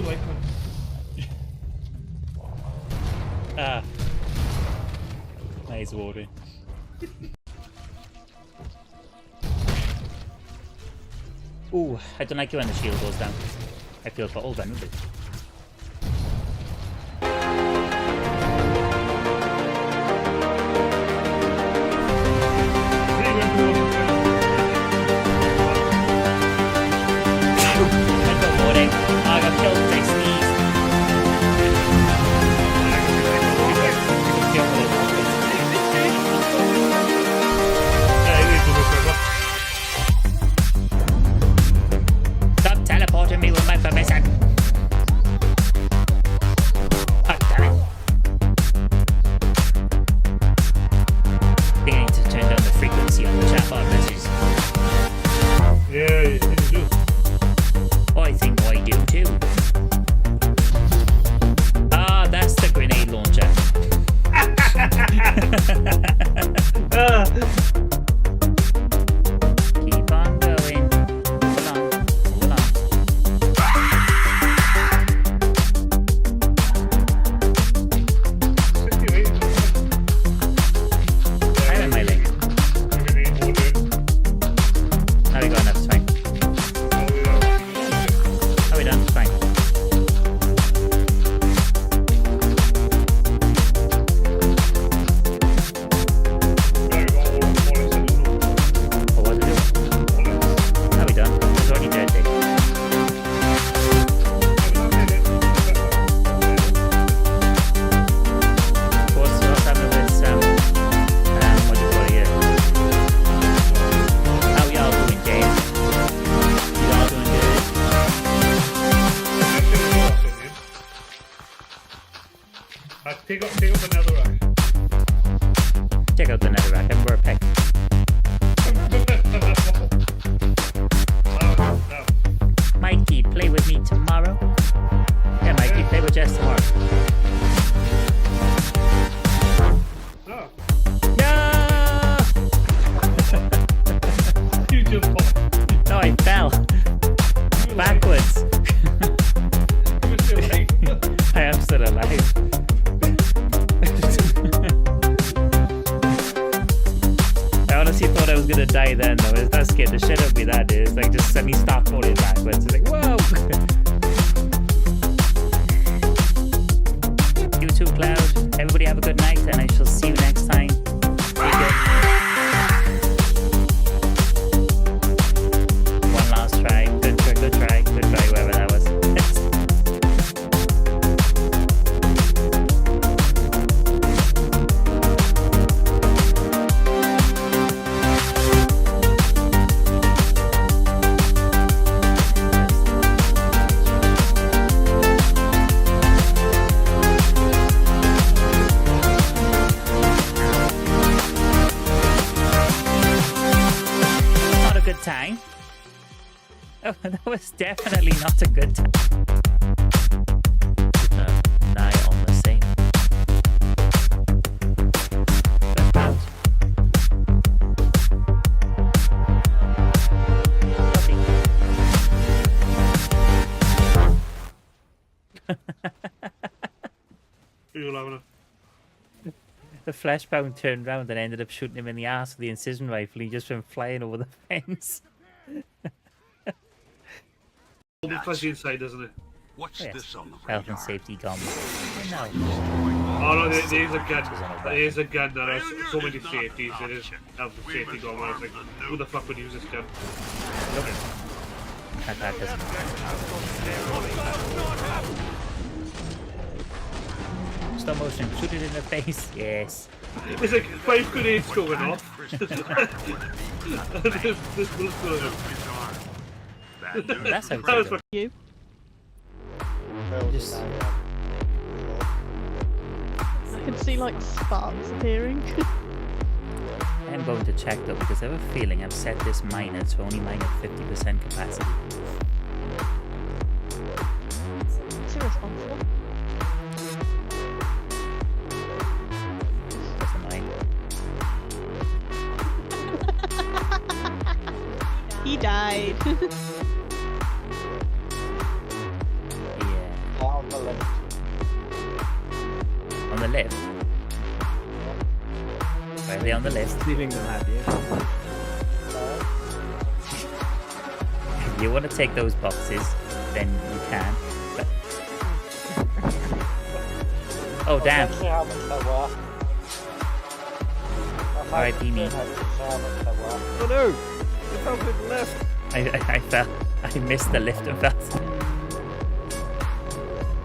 like Ah. Nice water. Ooh, I don't like it when the shield goes down. I feel all vulnerable. I got killed by sneeze. Stop teleporting me with my permission. Oh, damn it. I think I need to turn down the frequency on the chatbot messages. yeah, you do. I think I do too. Ah, that's the grenade launcher. Keep on going. Hold on. Hold on. I'm in my lane. Now we got enough, it's fine. Are we done? Fine. What was it? Are we done? It's already dead, Dick. What's happening with what do you call it here? How y'all doing, James? Y'all doing good? Take up the netherrack. Check out the netherrack. I'm going to peck. Mikey, play with me tomorrow? Yeah, Mikey, play with Jess tomorrow. No. No! You just popped. No, I fell. Backwards. You were still late. I am still alive. I honestly thought I was gonna die then though. That scared the shit out of me, that is. Like just suddenly start falling backwards. It's like, whoa! You too, Cloud. Everybody have a good night and I shall see you next time. Be good. One last try. Good try, good try, good try, whoever that was. Not a good time. Oh, that was definitely not a good time. Nigh on the same. That's bad. You're loving it. The fleshbound turned round and ended up shooting him in the ass with the incision rifle. He just went flying over the fence. It'll be flashy inside, doesn't it? What's Yes. this on the Health radar? and safety guns. No. Oh no, there is a gun. There is a gun that has so many safeties. It is health and safety gun. I was like, who the fuck would use this gun? That doesn't. Stop motion. Shoot it in the face. Yes. It's like 5 grenades going off. this bullet's going off. That's how That was fucking You. Just I can see like sparks appearing. I'm going to check though because I have a feeling I've set this miner to only mine at 50% capacity. It's irresponsible. That's annoying. He died. Yeah. left. On the left. Why are they on the left? Stealing them, have you? If you want to take those boxes, then you can. But... oh, damn. Let's see how much they're worth. R.I.P. me. Oh no! You fell to the left! I fell. I missed the lift and fell.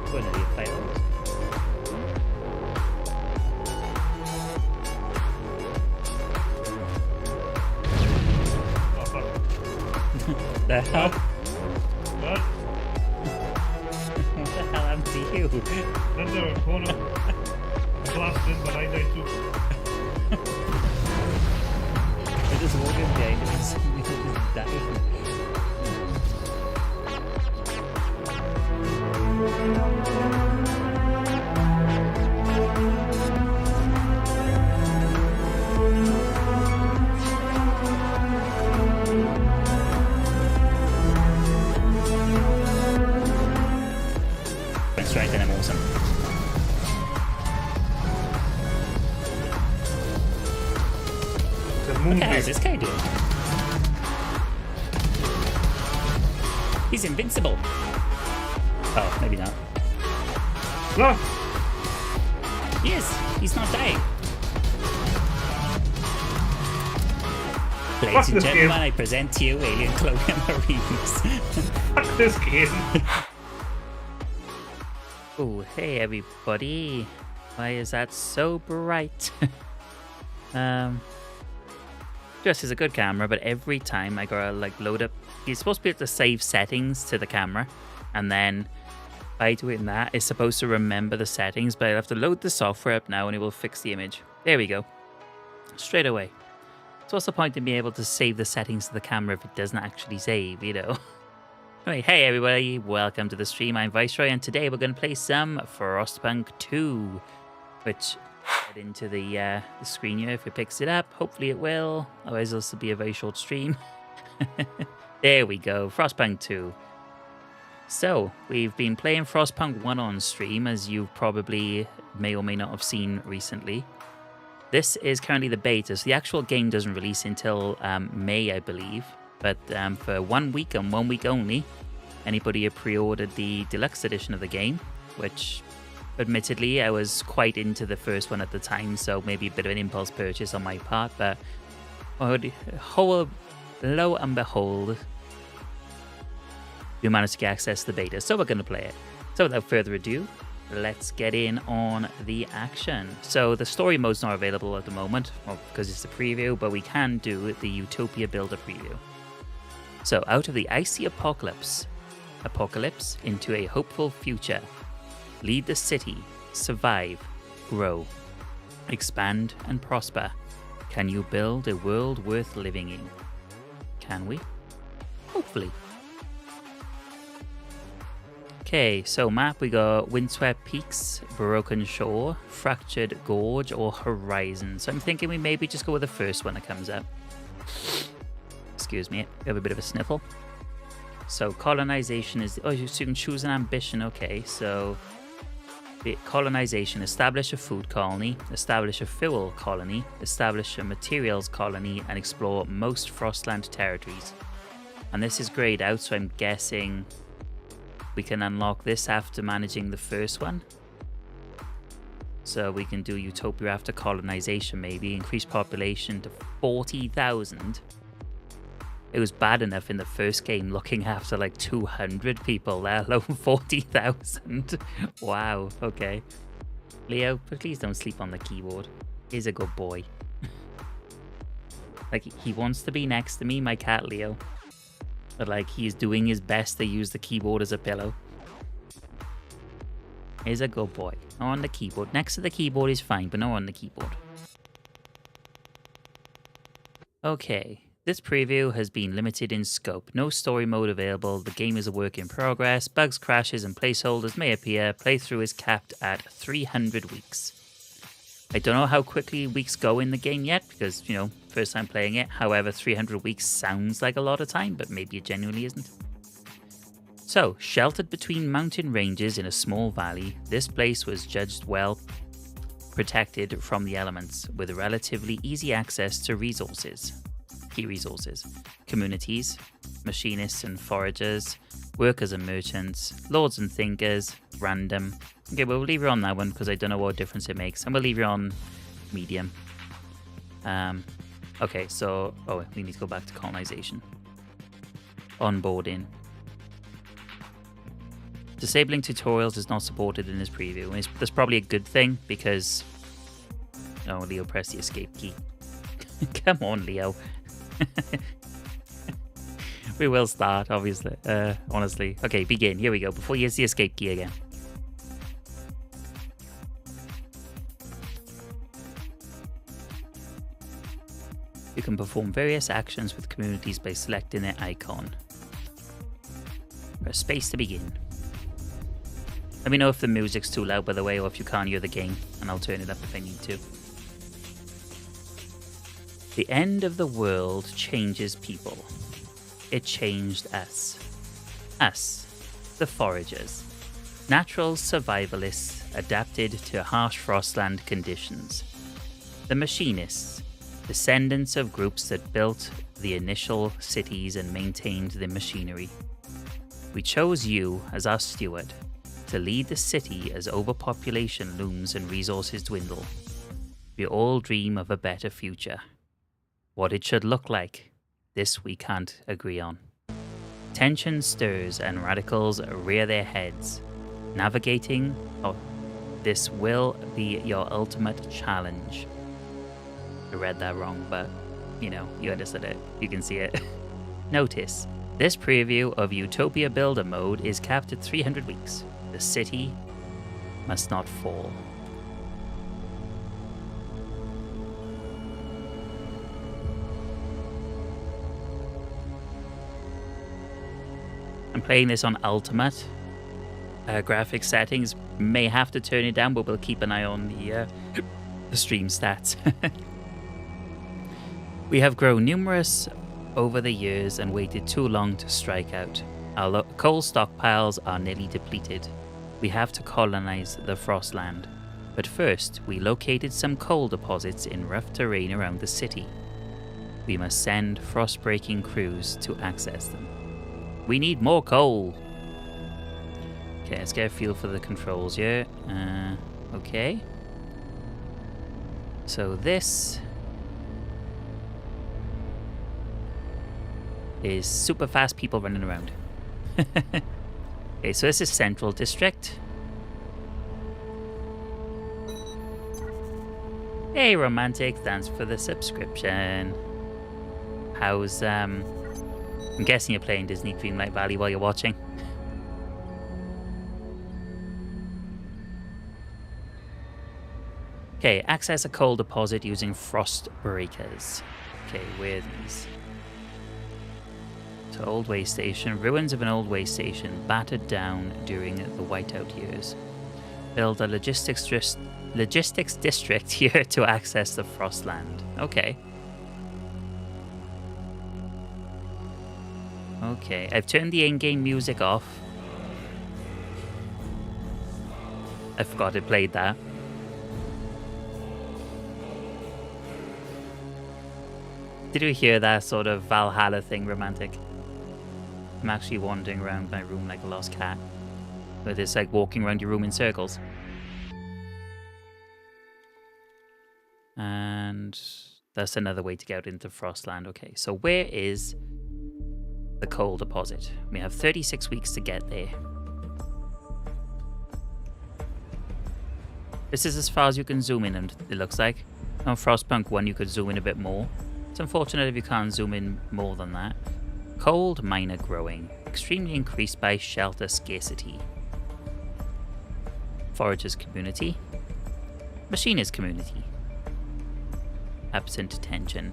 Oh, no, you failed. Oh, fuck. The hell? What? What the hell happened to you? Then there were corner. Collapsed in, but I died too. You're just walking behind him and suddenly just dying. That's right, then I'm awesome. It's a What the hell is moonbeam. this guy doing? He's invincible. Oh, maybe not. No! He is. He's not dying. Ladies Fuck and this gentlemen, game. I present to you Alien Cloaking Marines. Fuck this game. Oh, hey everybody. Why is that so bright? Just is a good camera, but every time I gotta like load up, you're supposed to be able to save settings to the camera, and then by doing that, it's supposed to remember the settings, but I have to load the software up now and it will fix the image. There we go. Straight away. So what's the point in being able to save the settings to the camera if it doesn't actually save, you know? Anyway, hey everybody, welcome to the stream. I'm Vyseroy, and today we're going to play some Frostpunk 2, which get into the screen here if it picks it up. Hopefully it will, otherwise this will be a very short stream. There we go, Frostpunk 2. So, we've been playing Frostpunk 1 on stream, as you probably may or may not have seen recently. This is currently the beta, so the actual game doesn't release until May, I believe. But for 1 week and 1 week only, anybody who pre-ordered the deluxe edition of the game, which admittedly I was quite into the first one at the time, so maybe a bit of an impulse purchase on my part, but lo and behold, we managed to get access to the beta, so we're going to play it. So without further ado, let's get in on the action. So the story mode's not available at the moment, well, because it's a preview, but we can do the Utopia Builder preview. So out of the icy apocalypse into a hopeful future. Lead the city, survive, grow, expand and prosper. Can you build a world worth living in? Can we? Hopefully. Okay, so map, we got Windswept Peaks, Broken Shore, Fractured Gorge, or Horizon. So I'm thinking we maybe just go with the first one that comes up. Excuse me, we have a bit of a sniffle. So colonization is, oh, so you can choose an ambition. Okay, so the colonization, establish a food colony, establish a fuel colony, establish a materials colony, and explore most Frostland territories. And this is grayed out, so I'm guessing we can unlock this after managing the first one. So we can do Utopia after colonization, maybe increase population to 40,000. It was bad enough in the first game looking after like 200 people, let alone 40,000. Wow, okay. Leo, please don't sleep on the keyboard. He's a good boy. Like, he wants to be next to me, my cat Leo. But like, he's doing his best to use the keyboard as a pillow. He's a good boy. No on the keyboard. Next to the keyboard is fine, but no on the keyboard. Okay. This preview has been limited in scope. No story mode available. The game is a work in progress. Bugs, crashes, and placeholders may appear. Playthrough is capped at 300 weeks. I don't know how quickly weeks go in the game yet, because, you know, first time playing it. However, 300 weeks sounds like a lot of time, but maybe it genuinely isn't. So, sheltered between mountain ranges in a small valley, this place was judged well protected from the elements, with relatively easy access to key resources, communities, machinists and foragers, workers and merchants, lords and thinkers, random. Okay, we'll leave you on that one because I don't know what difference it makes, and we'll leave you on medium. Okay, so we need to go back to colonization. Onboarding. Disabling tutorials is not supported in this preview. That's probably a good thing because... Oh, Leo, press the escape key. Come on, Leo. We will start, obviously. Honestly. Okay, begin. Here we go. Before you use the escape key again. You can perform various actions with communities by selecting their icon. Press space to begin. Let me know if the music's too loud, by the way, or if you can't hear the game, and I'll turn it up if I need to. The end of the world changes people. It changed us. Us, the foragers. Natural survivalists adapted to harsh frostland conditions. The machinists, descendants of groups that built the initial cities and maintained the machinery. We chose you as our steward, to lead the city as overpopulation looms and resources dwindle. We all dream of a better future. What it should look like, this we can't agree on. Tension stirs and radicals rear their heads. Navigating, this will be your ultimate challenge. I read that wrong, but you know, you understood it. You can see it. Notice, this preview of Utopia Builder mode is capped at 300 weeks. The city must not fall. I'm playing this on Ultimate. Graphic settings, may have to turn it down, but we'll keep an eye on the stream stats. We have grown numerous over the years and waited too long to strike out. Our coal stockpiles are nearly depleted. We have to colonize the Frostland. But first, we located some coal deposits in rough terrain around the city. We must send frost-breaking crews to access them. We need more coal! Okay, let's get a feel for the controls here. Okay. So this is super fast people running around. Okay, so this is Central District. Hey, Romantic, thanks for the subscription. How's, I'm guessing you're playing Disney Dreamlight Valley while you're watching. Okay, access a coal deposit using frost breakers. Okay, where are these? So, old way station. Ruins of an old way station battered down during the whiteout years. Build a logistics district here to access the Frostland. Okay. Okay, I've turned the in-game music off. I forgot it played that. Did you hear that sort of Valhalla thing, Romantic? I'm actually wandering around my room like a lost cat. But it's like walking around your room in circles. And that's another way to get out into Frostland. Okay, so where is the coal deposit? We have 36 weeks to get there. This is as far as you can zoom in, and it looks like. On Frostpunk 1 you could zoom in a bit more. It's unfortunate if you can't zoom in more than that. Cold miner growing, extremely increased by shelter scarcity. Foragers community. Machinist community. Absent tension.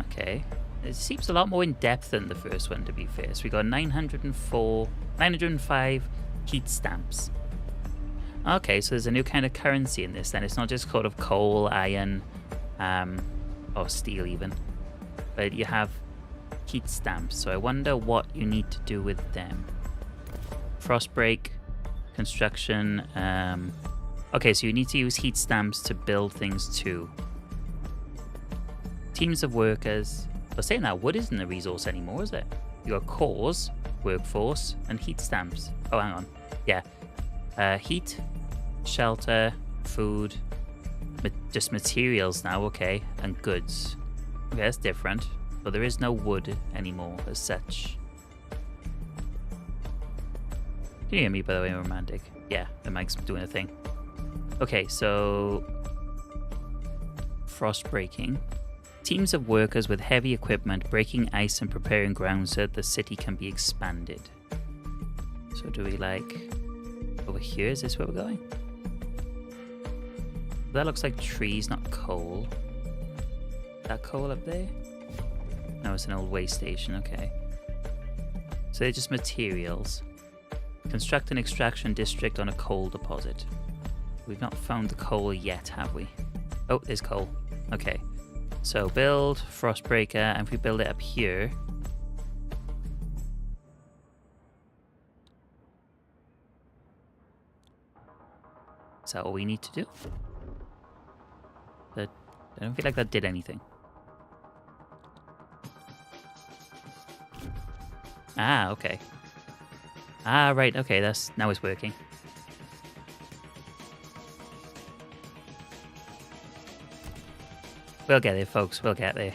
Okay. It seems a lot more in depth than the first one, to be fair. So we got 905 heat stamps. Okay, so there's a new kind of currency in this then. It's not just sort of coal, iron, or steel even. But you have heat stamps, so I wonder what you need to do with them. Frostbreak, construction. Okay, so you need to use heat stamps to build things too. Teams of workers. But saying that, wood isn't a resource anymore, is it? You got cores, workforce, and heat stamps. Oh, hang on. Yeah. Heat, shelter, food, just materials now, okay, and goods. Okay, that's different. But there is no wood anymore as such. Can you hear me, by the way, romantic? Yeah, the mic's doing a thing. Okay, so frost breaking. Teams of workers with heavy equipment breaking ice and preparing ground so that the city can be expanded. So do we like over here? Is this where we're going? That looks like trees, not coal. Is that coal up there? No, it's an old way station, okay. So they're just materials. Construct an extraction district on a coal deposit. We've not found the coal yet, have we? Oh, there's coal. Okay. So build, Frostbreaker, and if we build it up here... Is that all we need to do? That, I don't feel like that did anything. Ah, okay. Ah, right, okay, that's now it's working. We'll get there, folks, we'll get there.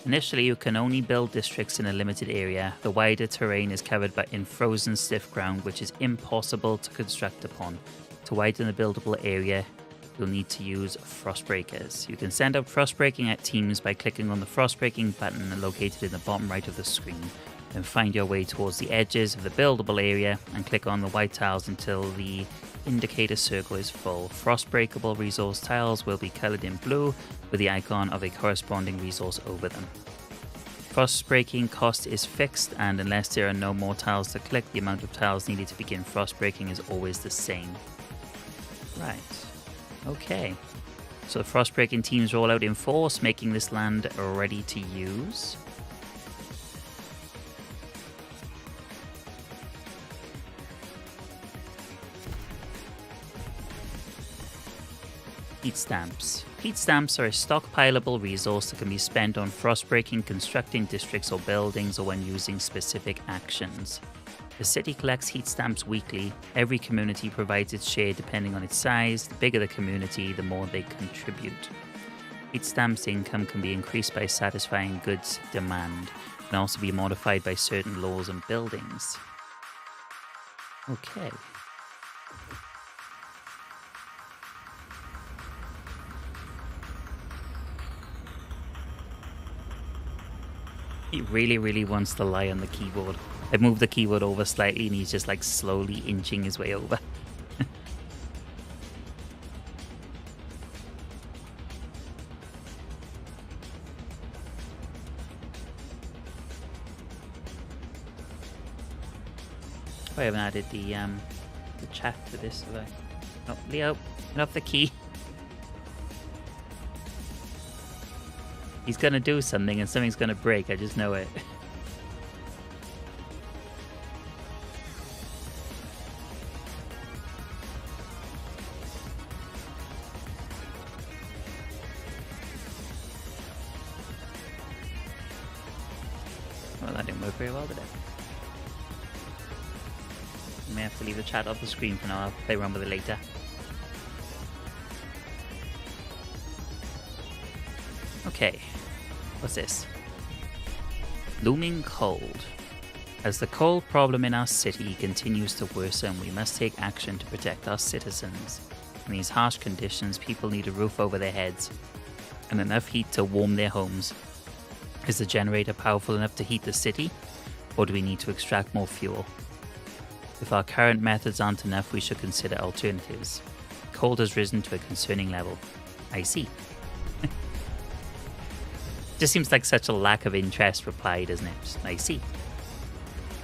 Initially, you can only build districts in a limited area. The wider terrain is covered in frozen stiff ground, which is impossible to construct upon. To widen the buildable area, you'll need to use Frostbreakers. You can send out Frostbreaking at teams by clicking on the Frostbreaking button located in the bottom right of the screen. Then find your way towards the edges of the buildable area and click on the white tiles until the indicator circle is full. Frostbreakable resource tiles will be colored in blue with the icon of a corresponding resource over them. Frostbreaking cost is fixed, and unless there are no more tiles to click, the amount of tiles needed to begin frostbreaking is always the same. Right. Okay. So frostbreaking teams roll out in force, making this land ready to use. Heat stamps. Heat stamps are a stockpileable resource that can be spent on frostbreaking, constructing districts or buildings, or when using specific actions. The city collects heat stamps weekly. Every community provides its share depending on its size. The bigger the community, the more they contribute. Heat stamps income can be increased by satisfying goods demand. It can also be modified by certain laws and buildings. Okay. He really, really wants to lie on the keyboard. I moved the keyboard over slightly and he's just like slowly inching his way over. I haven't added the chat to this, have I? Oh, Leo, get off the key. He's gonna do something and something's gonna break, I just know it. Well, that didn't work very well, did it? I may have to leave the chat off the screen for now, I'll play around with it later. Okay, what's this? Looming cold. As the cold problem in our city continues to worsen, we must take action to protect our citizens. In these harsh conditions, people need a roof over their heads and enough heat to warm their homes. Is the generator powerful enough to heat the city, or do we need to extract more fuel? If our current methods aren't enough, we should consider alternatives. Cold has risen to a concerning level. I see. Just seems like such a lack of interest reply, doesn't it? Just, I see.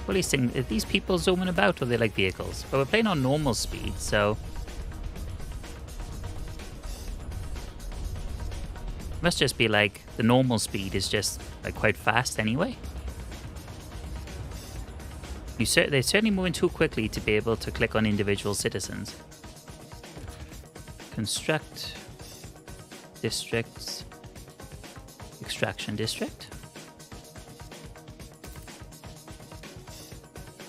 Well, are these people zooming about, or are they like vehicles? But we're playing on normal speed, so... Must just be like the normal speed is just like quite fast anyway. They're certainly moving too quickly to be able to click on individual citizens. Construct districts. Extraction district.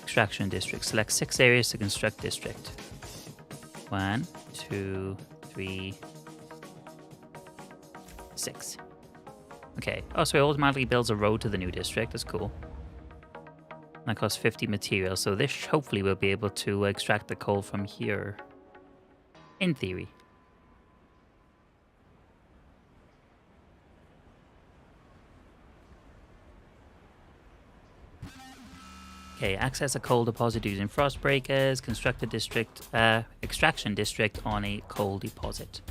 Extraction district. Select 6 areas to construct district. 1, 2, 3, 6. Okay. Oh, so it automatically builds a road to the new district. That's cool. That costs 50 materials, so this hopefully will be able to extract the coal from here. In theory. Okay, access a coal deposit using frost breakers. Construct a district, extraction district on a coal deposit.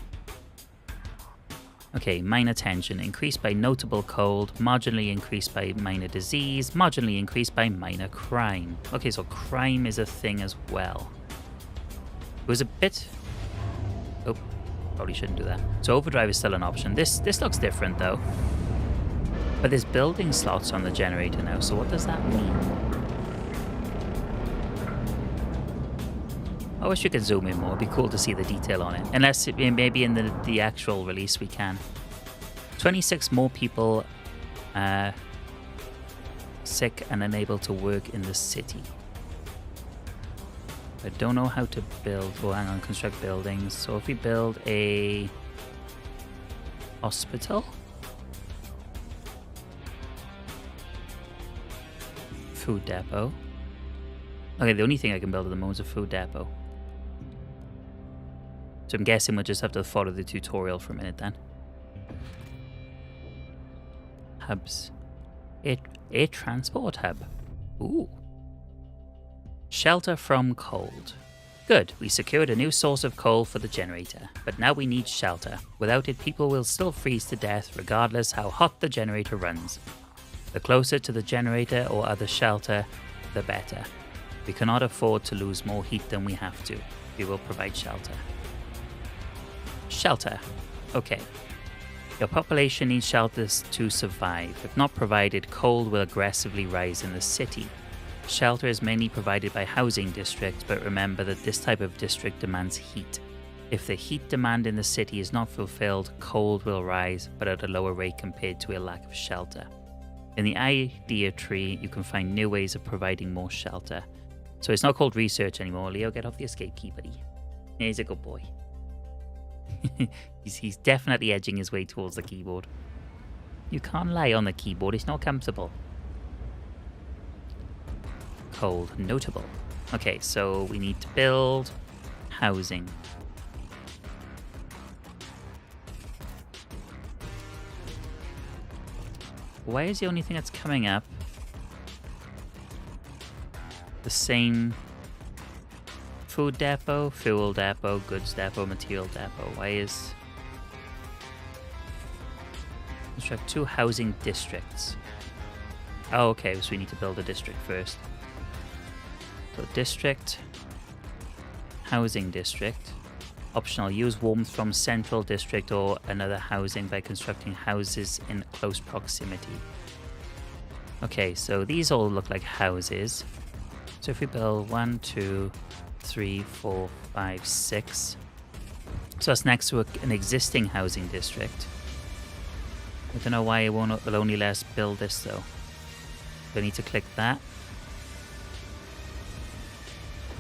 Okay, minor tension. Increased by notable cold. Marginally increased by minor disease. Marginally increased by minor crime. Okay, so crime is a thing as well. It was a bit... Oh, probably shouldn't do that. So overdrive is still an option. This looks different though. But there's building slots on the generator now, so what does that mean? I wish you could zoom in more. It'd be cool to see the detail on it. Unless maybe in the actual release we can. 26 more people sick and unable to work in the city. I don't know how to build. Oh, hang on. Construct buildings. So if we build a hospital. Food depot. Okay, the only thing I can build at the moment is a food depot. So I'm guessing we'll just have to follow the tutorial for a minute then. Hubs. A transport hub. Ooh. Shelter from cold. Good, we secured a new source of coal for the generator, but now we need shelter. Without it, people will still freeze to death regardless how hot the generator runs. The closer to the generator or other shelter, the better. We cannot afford to lose more heat than we have to. We will provide shelter. Shelter. Okay. Your population needs shelters to survive. If not provided, cold will aggressively rise in the city. Shelter is mainly provided by housing districts, but remember that this type of district demands heat. If the heat demand in the city is not fulfilled, cold will rise, but at a lower rate compared to a lack of shelter. In the idea tree, you can find new ways of providing more shelter. So it's not called research anymore. Leo, get off the escape key, buddy. He's a good boy. he's definitely edging his way towards the keyboard. You can't lie on the keyboard. It's not comfortable. Cold. Notable. Okay, so we need to build housing. Why is the only thing that's coming up the same food depot, fuel depot, goods depot, material depot? Why is... Construct 2 housing districts. Oh, okay, so we need to build a district first. So district, housing district. Optional, use warmth from central district or another housing by constructing houses in close proximity. Okay, so these all look like houses. So if we build 1, 2, 3, 4, 5, 6. So that's next to an existing housing district. I don't know why it will only let us build this though. Do I need to click that?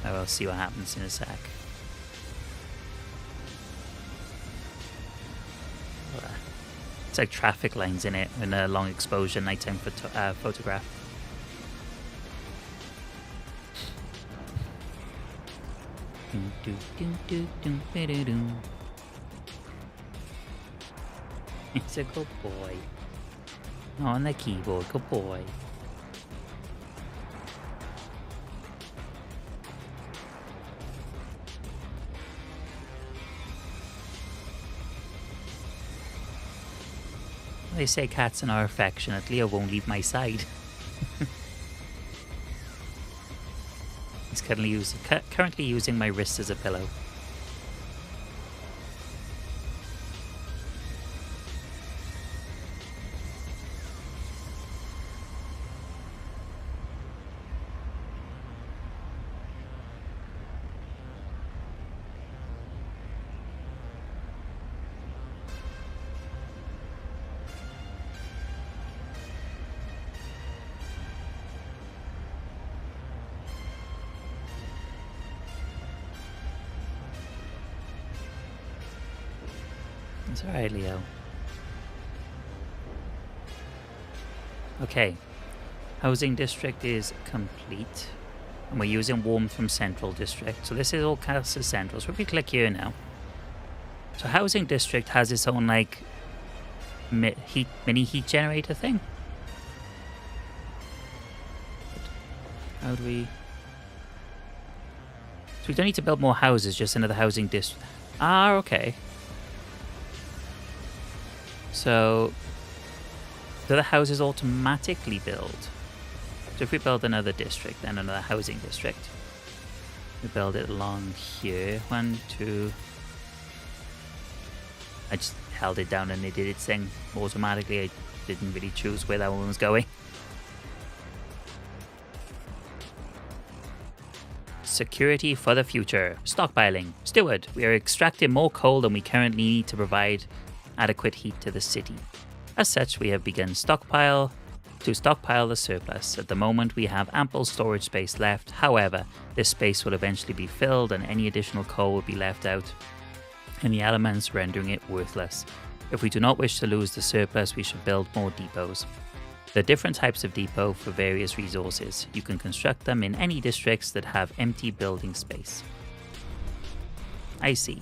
I will see what happens in a sec. It's like traffic lines in it in a long exposure nighttime photograph. It's a good boy. On the keyboard, good boy. They say cats are affectionate. Leo won't leave my side. He's currently using my wrist as a pillow. It's alright, Leo. Okay. Housing district is complete. And we're using warmth from central district. So this is all cast as central. So if we click here now. So housing district has its own like mini heat generator thing. How do we... So we don't need to build more houses, just another housing district. Ah, okay. So do the houses automatically build? So if we build another district, then another housing district. We build it along here. 1, 2... I just held it down and it did its thing automatically. I didn't really choose where that one was going. Security for the future. Stockpiling. Steward. We are extracting more coal than we currently need to provide adequate heat to the city. As such, we have begun to stockpile the surplus. At the moment, we have ample storage space left. However, this space will eventually be filled and any additional coal will be left out, and the elements rendering it worthless. If we do not wish to lose the surplus, we should build more depots. There are different types of depot for various resources. You can construct them in any districts that have empty building space. I see.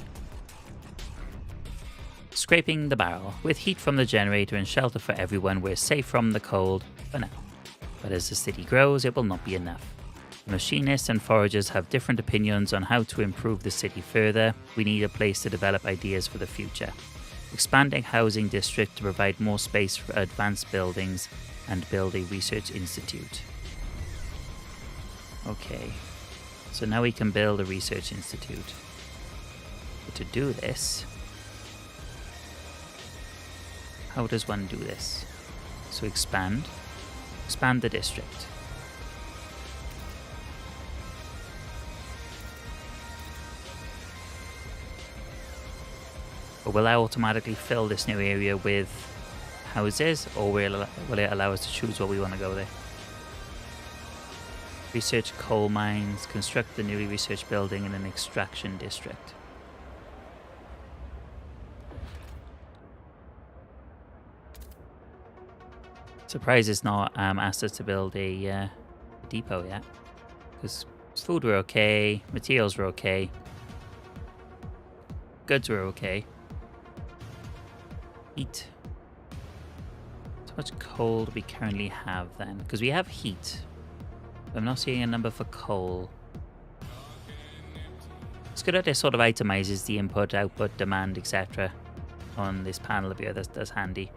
Scraping the barrel. With heat from the generator and shelter for everyone, we're safe from the cold for now. But as the city grows, it will not be enough. Machinists and foragers have different opinions on how to improve the city further. We need a place to develop ideas for the future. Expanding housing district to provide more space for advanced buildings and build a research institute. Okay, so now we can build a research institute. But to do this, how does one do this? So expand the district. But will I automatically fill this new area with houses, or will it allow us to choose where we want to go there? Research coal mines, construct the newly researched building in an extraction district. Surprised it's not asked us to build a depot yet, because food were okay, materials were okay, goods were okay. Heat. How much coal do we currently have then? Because we have heat. I'm not seeing a number for coal. It's good that it sort of itemizes the input, output, demand, etc. on this panel up here. That's handy.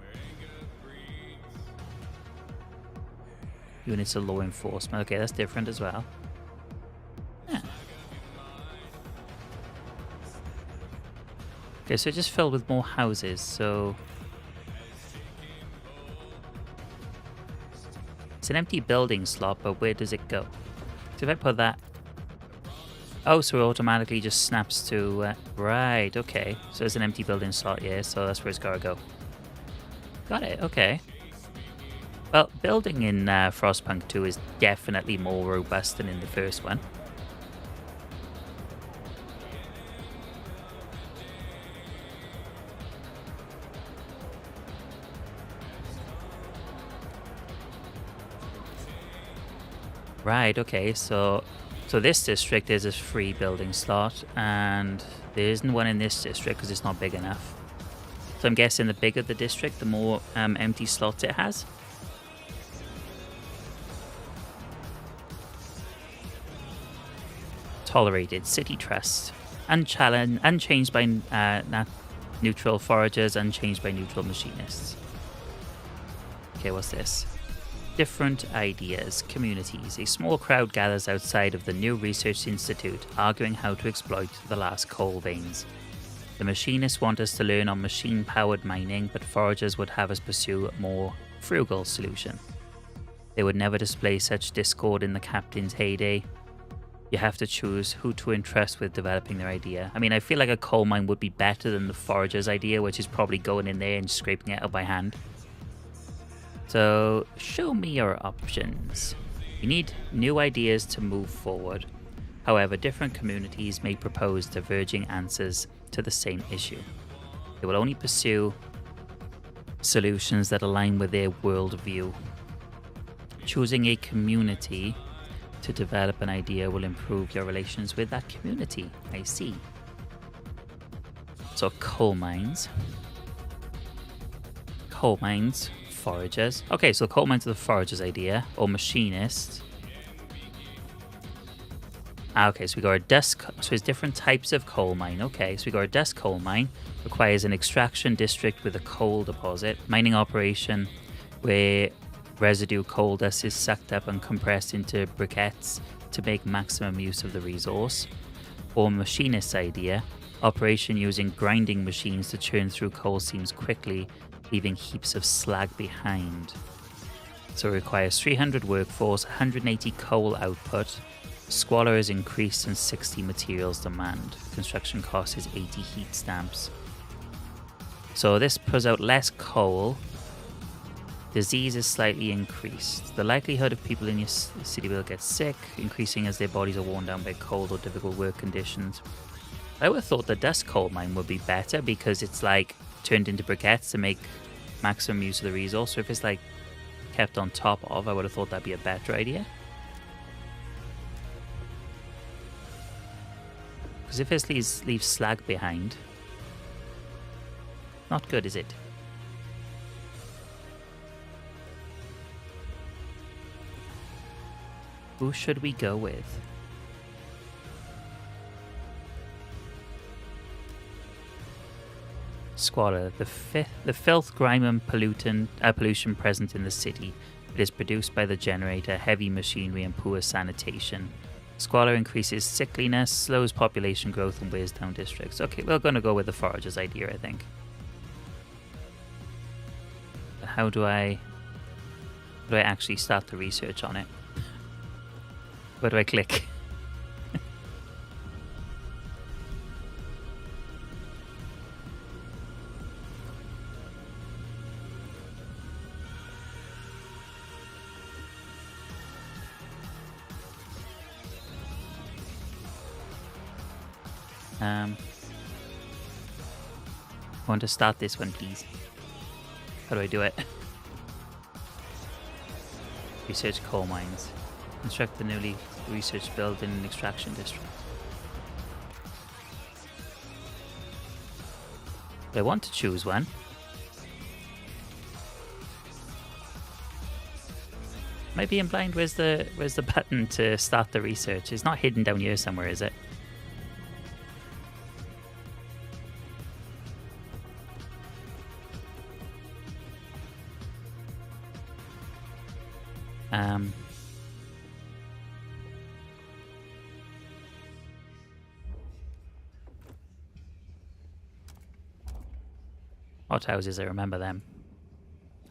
Units of law enforcement. Okay, that's different as well. Yeah. Okay, so just filled with more houses, so... It's an empty building slot, but where does it go? So if I put that... Oh, so it automatically just snaps to... right, okay. So there's an empty building slot here, so that's where it's gotta go. Got it, okay. Well, building in Frostpunk 2 is definitely more robust than in the first one. Right, okay, so this district is a free building slot, and there isn't one in this district because it's not big enough. So I'm guessing the bigger the district, the more empty slots it has. Tolerated city trust. Unchanged by neutral foragers, unchanged by neutral machinists. Okay, what's this? Different ideas. Communities. A small crowd gathers outside of the new research institute, arguing how to exploit the last coal veins. The machinists want us to learn on machine-powered mining, but foragers would have us pursue a more frugal solution. They would never display such discord in the captain's heyday. You have to choose who to entrust with developing their idea. I mean, I feel like a coal mine would be better than the forager's idea, which is probably going in there and scraping it out by hand. So, show me your options. You need new ideas to move forward. However, different communities may propose diverging answers to the same issue. They will only pursue solutions that align with their worldview. Choosing a community to develop an idea will improve your relations with that community. I see. So coal mines. Coal mines, foragers. Okay, so coal mines are the foragers idea, or machinists. Okay, so we got our dust. So there's different types of coal mine. Okay, so we got our dust coal mine. Requires an extraction district with a coal deposit. Mining operation where residue coal dust is sucked up and compressed into briquettes to make maximum use of the resource. Or machinist idea. Operation using grinding machines to churn through coal seams quickly, leaving heaps of slag behind. So it requires 300 workforce, 180 coal output. Squalor is increased and 60 materials demand. Construction cost is 80 heat stamps. So this puts out less coal. Disease is slightly increased. The likelihood of people in your city will get sick, increasing as their bodies are worn down by cold or difficult work conditions. I would have thought the dust coal mine would be better because it's like turned into briquettes to make maximum use of the resource. So if it's like kept on top of, I would have thought that'd be a better idea. Because if this leaves slag behind, not good, is it? Who should we go with? Squalor, the filth, grime and pollution present in the city. It is produced by the generator, heavy machinery and poor sanitation. Squalor increases sickliness, slows population growth and wears down districts. Okay, we're going to go with the foragers idea, I think. How do I actually start the research on it? Where do I click? I want to start this one, please. How do I do it? Research coal mines. Construct the newly researched building and extraction district. I want to choose one. Am I being blind? Where's the button to start the research? It's not hidden down here somewhere, is it? Hot houses, I remember them.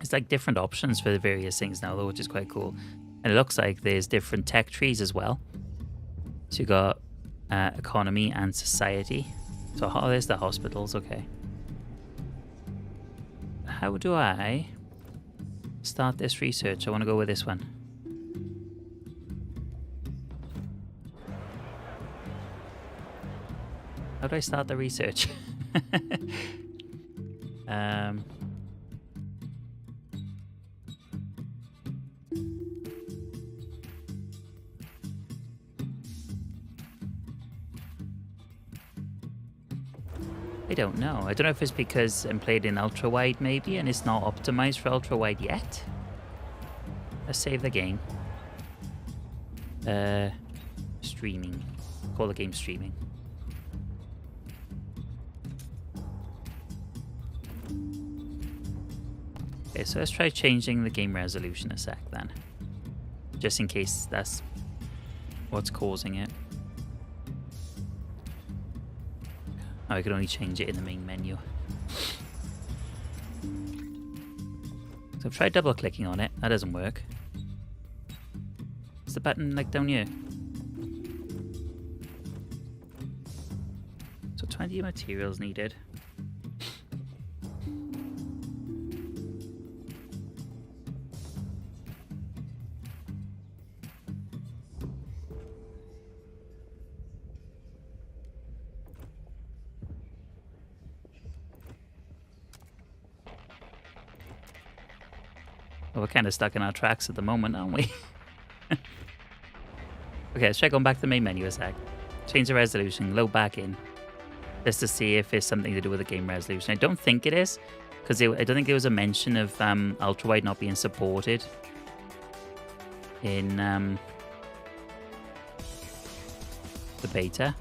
It's like different options for the various things now, though, which is quite cool. And it looks like there's different tech trees as well. So you got economy and society. So there's the hospitals, okay. How do I start this research? I want to go with this one. How do I start the research? I don't know. I don't know if it's because I'm played in ultra wide maybe and it's not optimized for ultra wide yet. Let's save the game. Streaming. Call the game streaming. Okay, so let's try changing the game resolution a sec then. Just in case that's what's causing it. Oh, I can only change it in the main menu. So I've tried double clicking on it, that doesn't work. Is the button like down here? So 20 materials needed. Well, we're kind of stuck in our tracks at the moment, aren't we? Okay, let's try going back to the main menu a sec. Change the resolution, load back in. Just to see if it's something to do with the game resolution. I don't think it is, because I don't think there was a mention of ultra-wide not being supported in the beta.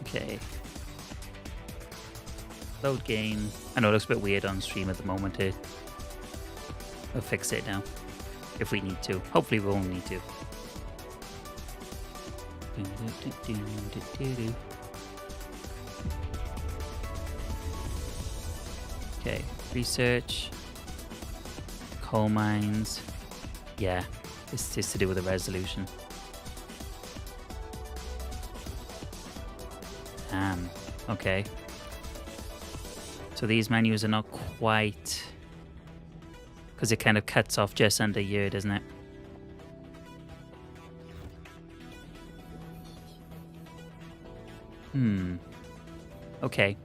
Okay. Load game. I know it looks a bit weird on stream at the moment. We'll fix it now. If we need to. Hopefully we won't need to. Okay. Research. Coal mines. Yeah. This is to do with the resolution. Okay. So these menus are not quite... Because it kind of cuts off just under here, doesn't it? Okay.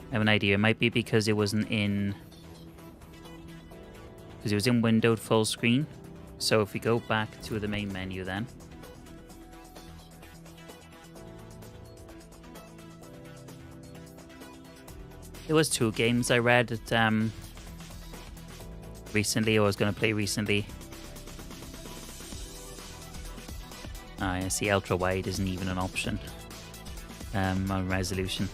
I have an idea. It might be because it wasn't in... Because it was in windowed full screen. So if we go back to the main menu then... There was 2 games I read at, recently, or was going to play recently. I see ultra wide isn't even an option on resolution.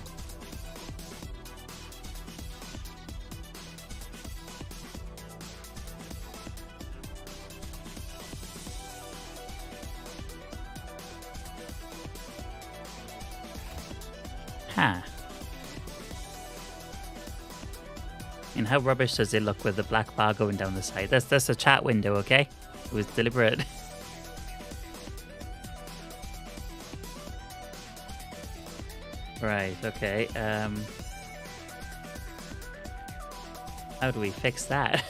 Ha. And how rubbish does it look with the black bar going down the side? That's a chat window, okay? It was deliberate. Right, okay. How do we fix that?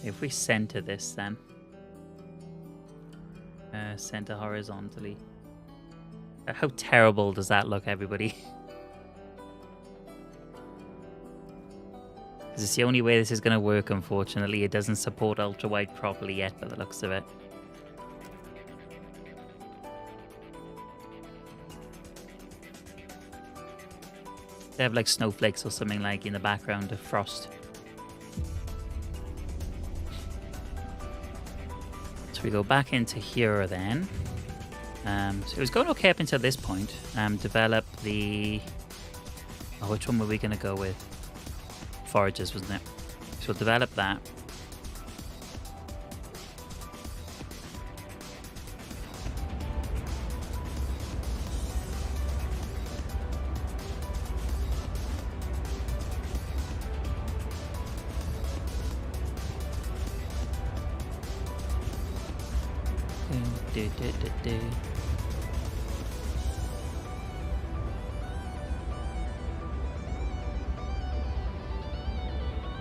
If we center this then. Center horizontally. How terrible does that look, everybody? Because it's the only way this is going to work, unfortunately. It doesn't support ultra-wide properly yet, by the looks of it. They have like snowflakes or something like in the background of frost. So we go back into here then. So it was going okay up until this point. Develop the... Oh, which one were we going to go with? Forages, wasn't it? So we'll develop that.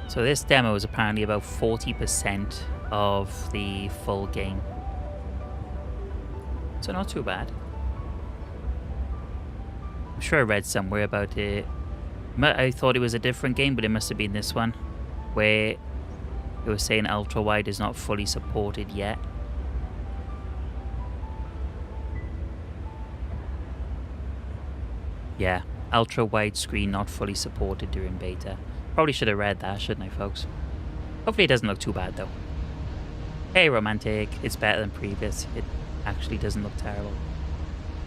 So this demo is apparently about 40% of the full game. So not too bad. I'm sure I read somewhere about it. I thought it was a different game, but it must have been this one, where it was saying ultra wide is not fully supported yet. Yeah, ultra wide screen not fully supported during beta. Probably should have read that, shouldn't I, folks? Hopefully it doesn't look too bad, though. Hey, romantic. It's better than previous. It actually doesn't look terrible.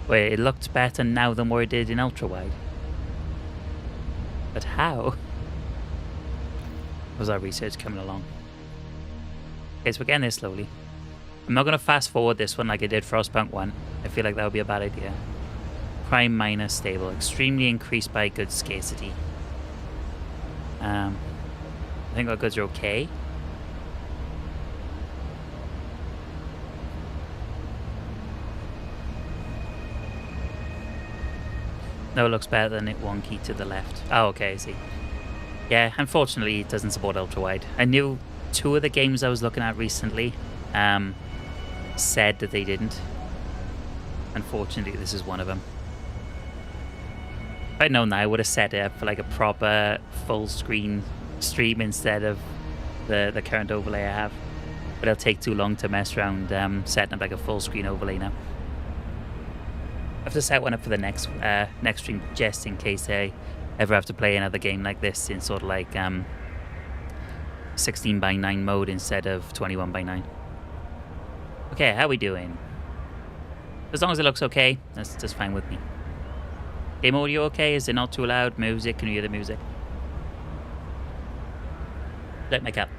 Wait, it looked better now than what it did in ultra-wide. But how? Was our research coming along? Okay, so we're getting there slowly. I'm not going to fast forward this one like I did Frostpunk 1. I feel like that would be a bad idea. Prime minus stable. Extremely increased by goods scarcity. I think our goods are okay. No, it looks better than it one key to the left. Oh, okay, I see. Yeah, unfortunately it doesn't support ultra-wide. I knew 2 of the games I was looking at recently said that they didn't. Unfortunately, this is one of them. If I'd known that, I would have set it up for like a proper full screen stream instead of the current overlay I have. But it'll take too long to mess around setting up like a full screen overlay now. I have to set one up for the next stream just in case I ever have to play another game like this in sort of like 16:9 mode instead of 21:9. Okay, how we doing? As long as it looks okay, that's just fine with me. Game audio okay? Is it not too loud? Music? Can you hear the music? Let my cap.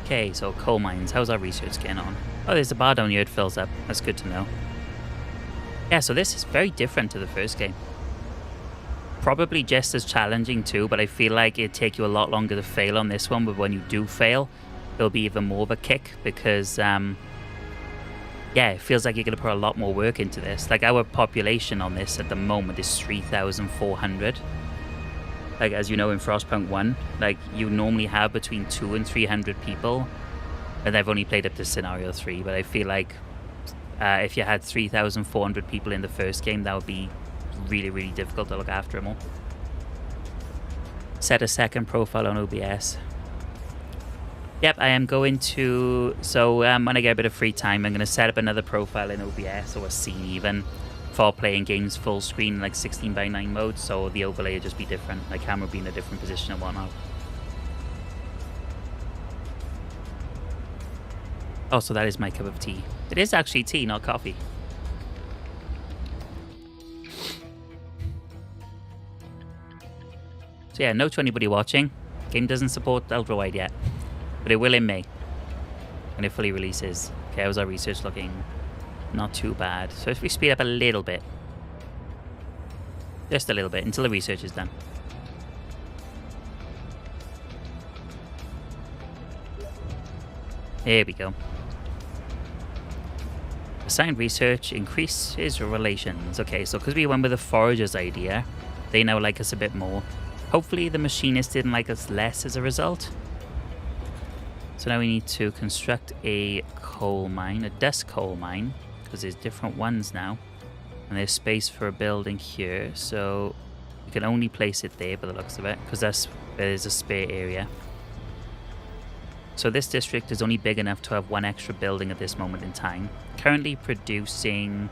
Okay, so coal mines. How's our research getting on? Oh, there's a bar down here. It fills up. That's good to know. Yeah, so this is very different to the first game. Probably just as challenging too, but I feel like it'd take you a lot longer to fail on this one, but when you do fail, it'll be even more of a kick because, yeah, it feels like you're going to put a lot more work into this. Like, our population on this at the moment is 3,400. Like, as you know, in Frostpunk 1, like, you normally have between 200 and 300 people, and I've only played up to Scenario 3, but I feel like if you had 3,400 people in the first game, that would be really, really difficult to look after them all. Set a second profile on OBS. Yep, I am going to... So, when I get a bit of free time, I'm going to set up another profile in OBS, or a scene even, for playing games full screen, like 16:9 mode, so the overlay will just be different. My camera will be in a different position and whatnot. Oh, so that is my cup of tea. It is actually tea, not coffee. So yeah, note to anybody watching, game doesn't support ultra wide yet, but it will in May when it fully releases. Okay, how's our research looking? Not too bad. So if we speed up a little bit, just a little bit, until the research is done. There we go. Assigned research increases relations. Okay, so because we went with the foragers idea, they now like us a bit more. Hopefully the machinists didn't like us less as a result. So now we need to construct a coal mine, a dust coal mine, because there's different ones now. And there's space for a building here, so we can only place it there by the looks of it, because there's a spare area. So this district is only big enough to have one extra building at this moment in time. Currently producing...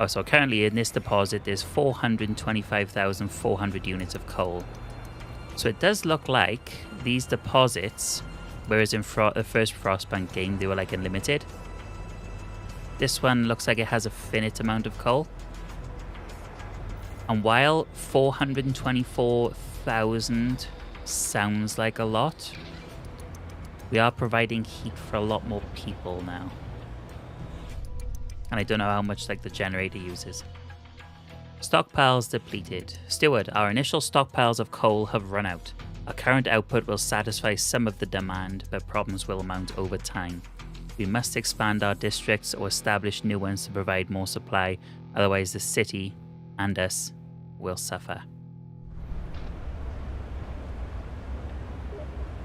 Oh, so currently in this deposit there's 425,400 units of coal. So it does look like these deposits, whereas in the first Frostpunk game they were like unlimited, this one looks like it has a finite amount of coal. And while 424,000 sounds like a lot, we are providing heat for a lot more people now. And I don't know how much like the generator uses. Stockpiles depleted. Steward, our initial stockpiles of coal have run out. Our current output will satisfy some of the demand, but problems will mount over time. We must expand our districts or establish new ones to provide more supply, otherwise the city and us will suffer.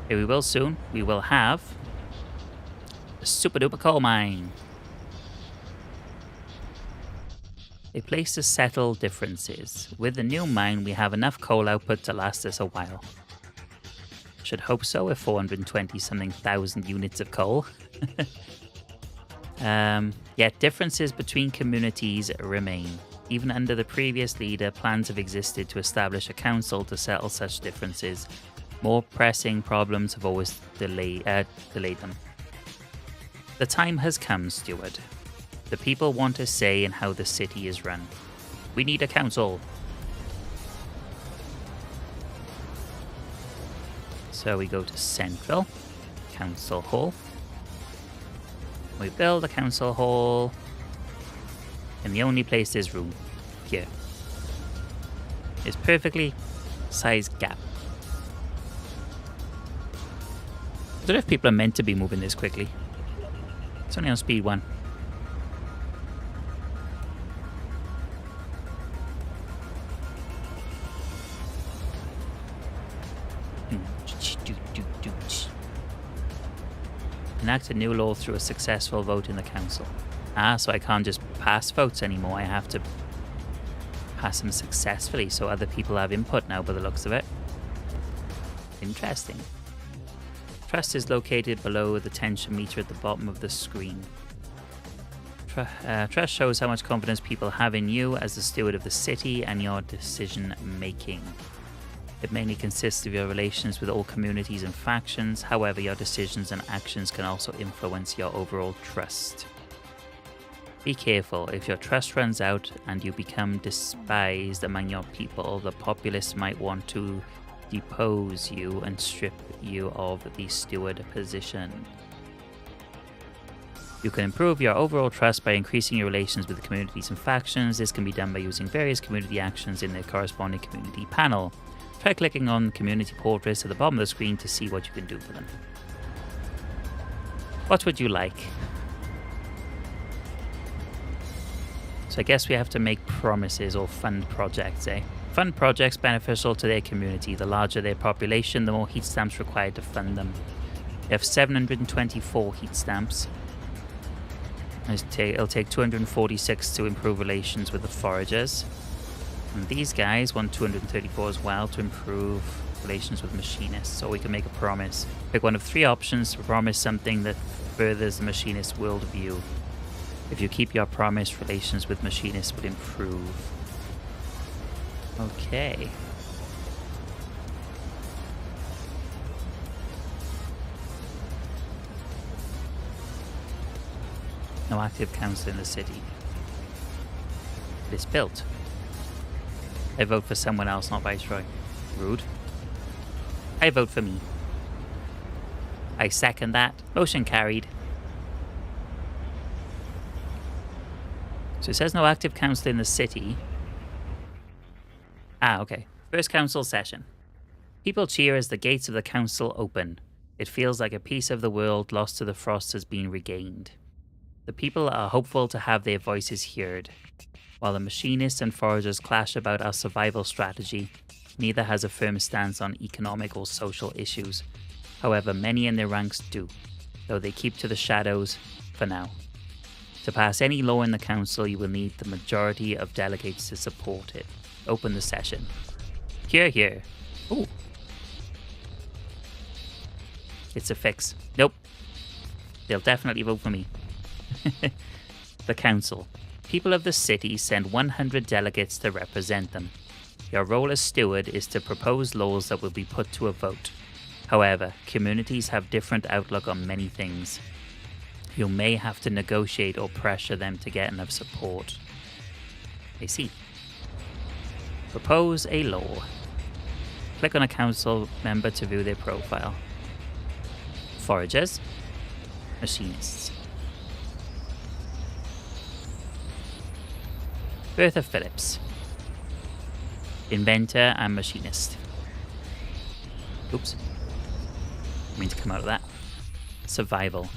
Okay, we will soon. We will have a super duper coal mine. A place to settle differences. With the new mine, we have enough coal output to last us a while. Should hope so with 420-something thousand units of coal. Yet differences between communities remain. Even under the previous leader, plans have existed to establish a council to settle such differences. More pressing problems have always delayed them. The time has come, Steward. The people want a say in how the city is run. We need a council. So we go to Central, Council Hall. We build a Council Hall. And the only place there's room, here. Is perfectly sized gap. I don't know if people are meant to be moving this quickly. It's only on speed 1. Enact a new law through a successful vote in the council. Ah, so I can't just pass votes anymore. I have to pass them successfully, so other people have input now by the looks of it. Interesting. Trust is located below the tension meter at the bottom of the screen. Trust shows how much confidence people have in you as the steward of the city and your decision making. It mainly consists of your relations with all communities and factions. However, your decisions and actions can also influence your overall trust. Be careful. If your trust runs out and you become despised among your people, the populace might want to depose you and strip you of the steward position. You can improve your overall trust by increasing your relations with the communities and factions. This can be done by using various community actions in the corresponding community panel. Try clicking on community portraits at the bottom of the screen to see what you can do for them. What would you like? So I guess we have to make promises or fund projects, eh? Fund projects beneficial to their community. The larger their population, the more heat stamps required to fund them. They have 724 heat stamps. It'll take 246 to improve relations with the foragers. And these guys want 234 as well to improve relations with machinists. So we can make a promise. Pick one of 3 options to promise something that furthers the machinist's worldview. If you keep your promise, relations with machinists will improve. Okay. No active council in the city. It's built. I vote for someone else, not Vyseroy. Rude. I vote for me. I second that. Motion carried. So it says no active council in the city. Ah, okay. First council session. People cheer as the gates of the council open. It feels like a piece of the world lost to the frost has been regained. The people are hopeful to have their voices heard. While the machinists and foragers clash about our survival strategy, neither has a firm stance on economic or social issues. However, many in their ranks do, though they keep to the shadows for now. To pass any law in the council, you will need the majority of delegates to support it. Open the session. Hear, hear. Ooh. It's a fix. Nope. They'll definitely vote for me. The council. People of the city send 100 delegates to represent them. Your role as steward is to propose laws that will be put to a vote. However, communities have different outlook on many things. You may have to negotiate or pressure them to get enough support. I see. Propose a law. Click on a council member to view their profile. Foragers. Machinists. Bertha Phillips. Inventor and machinist. Oops. I mean to come out of that. Survival.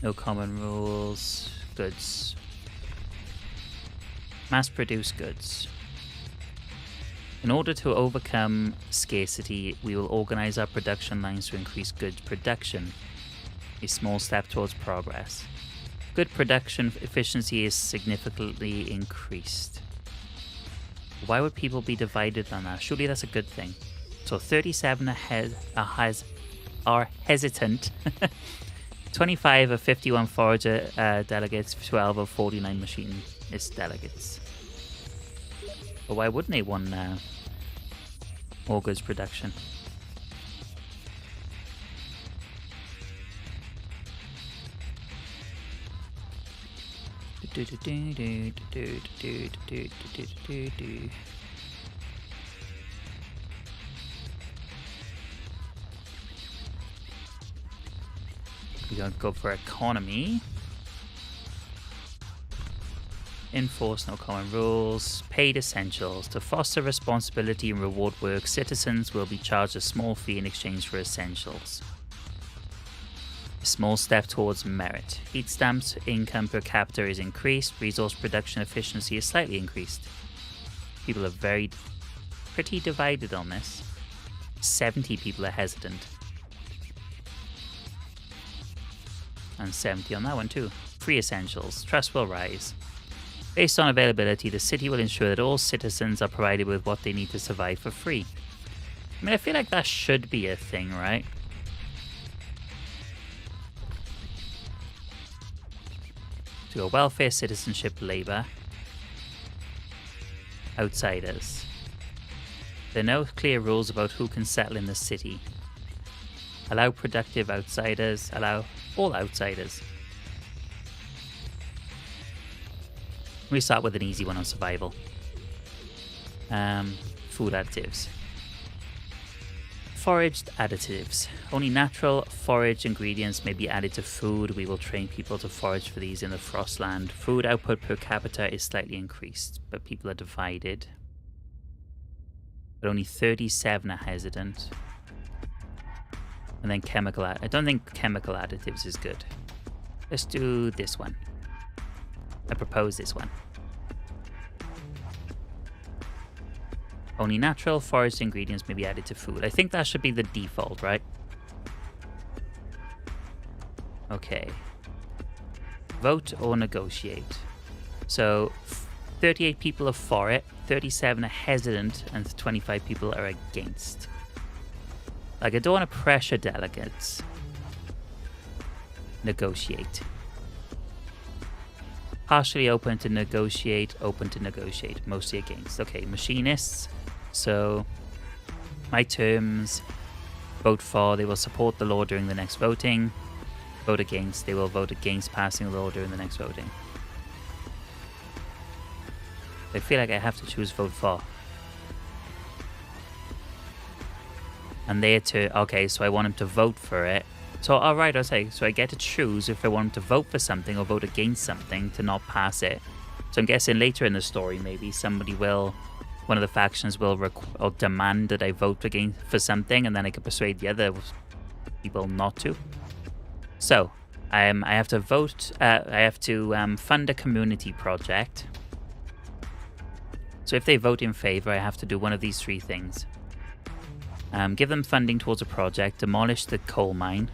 No common rules. Goods. Mass-produced goods. In order to overcome scarcity, we will organize our production lines to increase goods production. A small step towards progress. Good production efficiency is significantly increased. Why would people be divided on that? Surely that's a good thing. So 37 are hesitant. 25 of 51 forager delegates, 12 of 49 machinist delegates. But why wouldn't they want more goods production? We're going to go for economy. Enforce no common rules. Paid essentials. To foster responsibility and reward work, citizens will be charged a small fee in exchange for essentials. A small step towards merit. Heat stamps income per capita is increased. Resource production efficiency is slightly increased. People are pretty divided on this. 70 people are hesitant. And 70 on that one too. Free essentials. Trust will rise. Based on availability, the city will ensure that all citizens are provided with what they need to survive for free. I mean, I feel like that should be a thing, right? To go welfare, citizenship, labor. Outsiders. There are no clear rules about who can settle in the city. Allow productive outsiders. Allow all outsiders. We start with an easy one on survival. Food additives. Foraged additives. Only natural forage ingredients may be added to food. We will train people to forage for these in the Frostland. Food output per capita is slightly increased, but people are divided. But only 37 are hesitant. And then chemical. I don't think chemical additives is good. Let's do this one. I propose this one. Only natural forest ingredients may be added to food. I think that should be the default, right? Okay. Vote or negotiate. So 38 people are for it, 37 are hesitant, and 25 people are against. Like, I don't want to pressure delegates. Negotiate. Partially open to negotiate, open to negotiate, mostly against. Okay, machinists. So, my terms. Vote for, they will support the law during the next voting. Vote against, they will vote against passing the law during the next voting. I feel like I have to choose vote for. And they're to, okay, so I want them to vote for it. So, alright, okay, so I get to choose if I want them to vote for something or vote against something to not pass it. So I'm guessing later in the story, maybe somebody will, one of the factions will or demand that I vote against for something, and then I can persuade the other people not to. So, I have to vote, I have to fund a community project. So if they vote in favor, I have to do one of these three things. Give them funding towards a project, demolish the coal mine.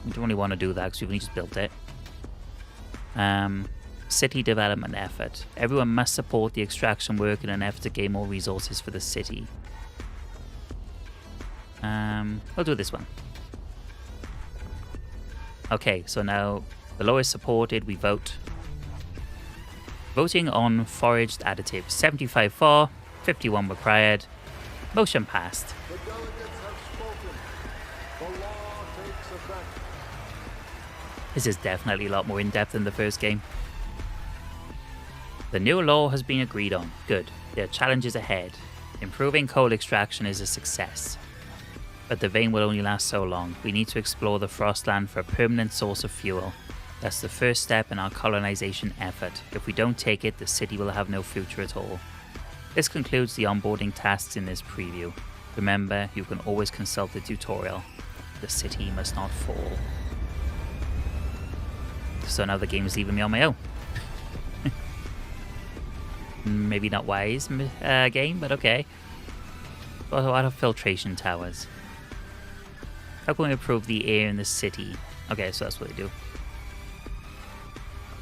We don't really want to do that because we've only just built it. City development effort. Everyone must support the extraction work in an effort to gain more resources for the city. We'll do this one. Okay, so now the law is supported, we vote. Voting on foraged additives. 75 for, 51 required. Motion passed. The delegates have spoken. The law takes effect. This is definitely a lot more in-depth than the first game. The new law has been agreed on. Good. There are challenges ahead. Improving coal extraction is a success. But the vein will only last so long. We need to explore the Frostland for a permanent source of fuel. That's the first step in our colonization effort. If we don't take it, the city will have no future at all. This concludes the onboarding tasks in this preview. Remember, you can always consult the tutorial. The city must not fall. So now the game is leaving me on my own. Maybe not wise game, but okay. What are filtration towers? How can we improve the air in the city? Okay, so that's what they do.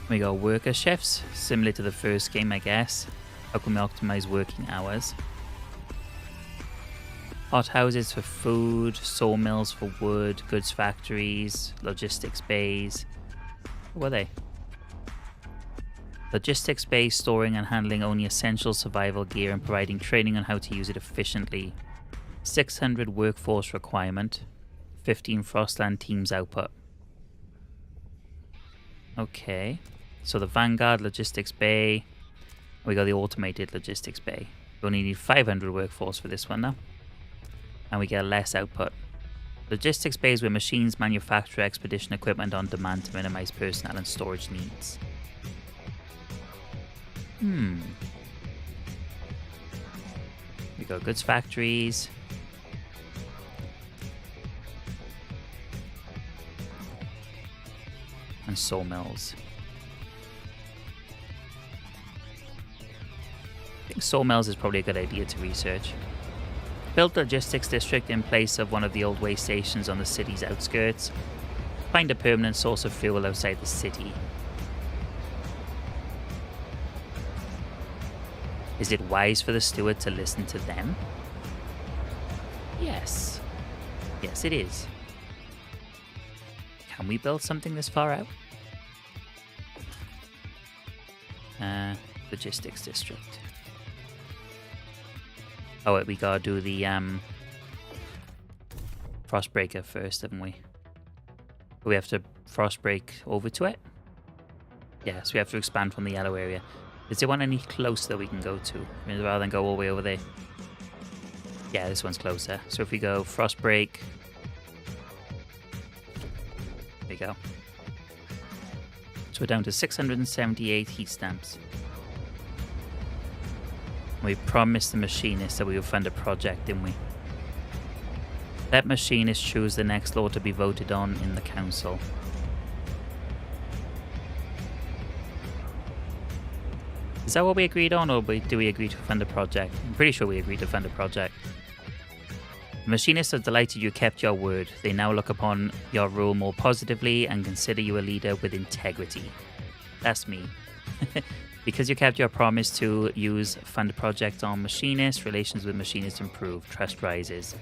We got worker shifts, similar to the first game, I guess. How can we optimize working hours? Hot houses for food, sawmills for wood, goods factories, logistics bays. What were they? Logistics bays storing and handling only essential survival gear and providing training on how to use it efficiently. 600 workforce requirement. 15 Frostland teams output. Okay. So the Vanguard Logistics Bay. We got the Automated Logistics Bay. We only need 500 workforce for this one now. And we get less output. Logistics Bays where machines manufacture expedition equipment on demand to minimize personnel and storage needs. We got goods factories. And sawmills. I think sawmills is probably a good idea to research. Built logistics district in place of one of the old way stations on the city's outskirts. Find a permanent source of fuel outside the city. Is it wise for the steward to listen to them? Yes. Yes, it is. Can we build something this far out? Logistics district. Oh wait, we gotta do the Frostbreaker first, haven't we? We have to Frostbreak over to it? Yes, we have to expand from the yellow area. Is there one any closer that we can go to? I mean, rather than go all the way over there. Yeah, this one's closer. So if we go Frostbreak. There we go. So we're down to 678 heat stamps. We promised the machinist that we would fund a project, didn't we? Let machinist choose the next law to be voted on in the council. Is that what we agreed on, or do we agree to fund a project? I'm pretty sure we agreed to fund a project. The machinists are delighted you kept your word. They now look upon your rule more positively and consider you a leader with integrity. That's me. Because you kept your promise to fund a project on machinists, relations with machinists improve, trust rises.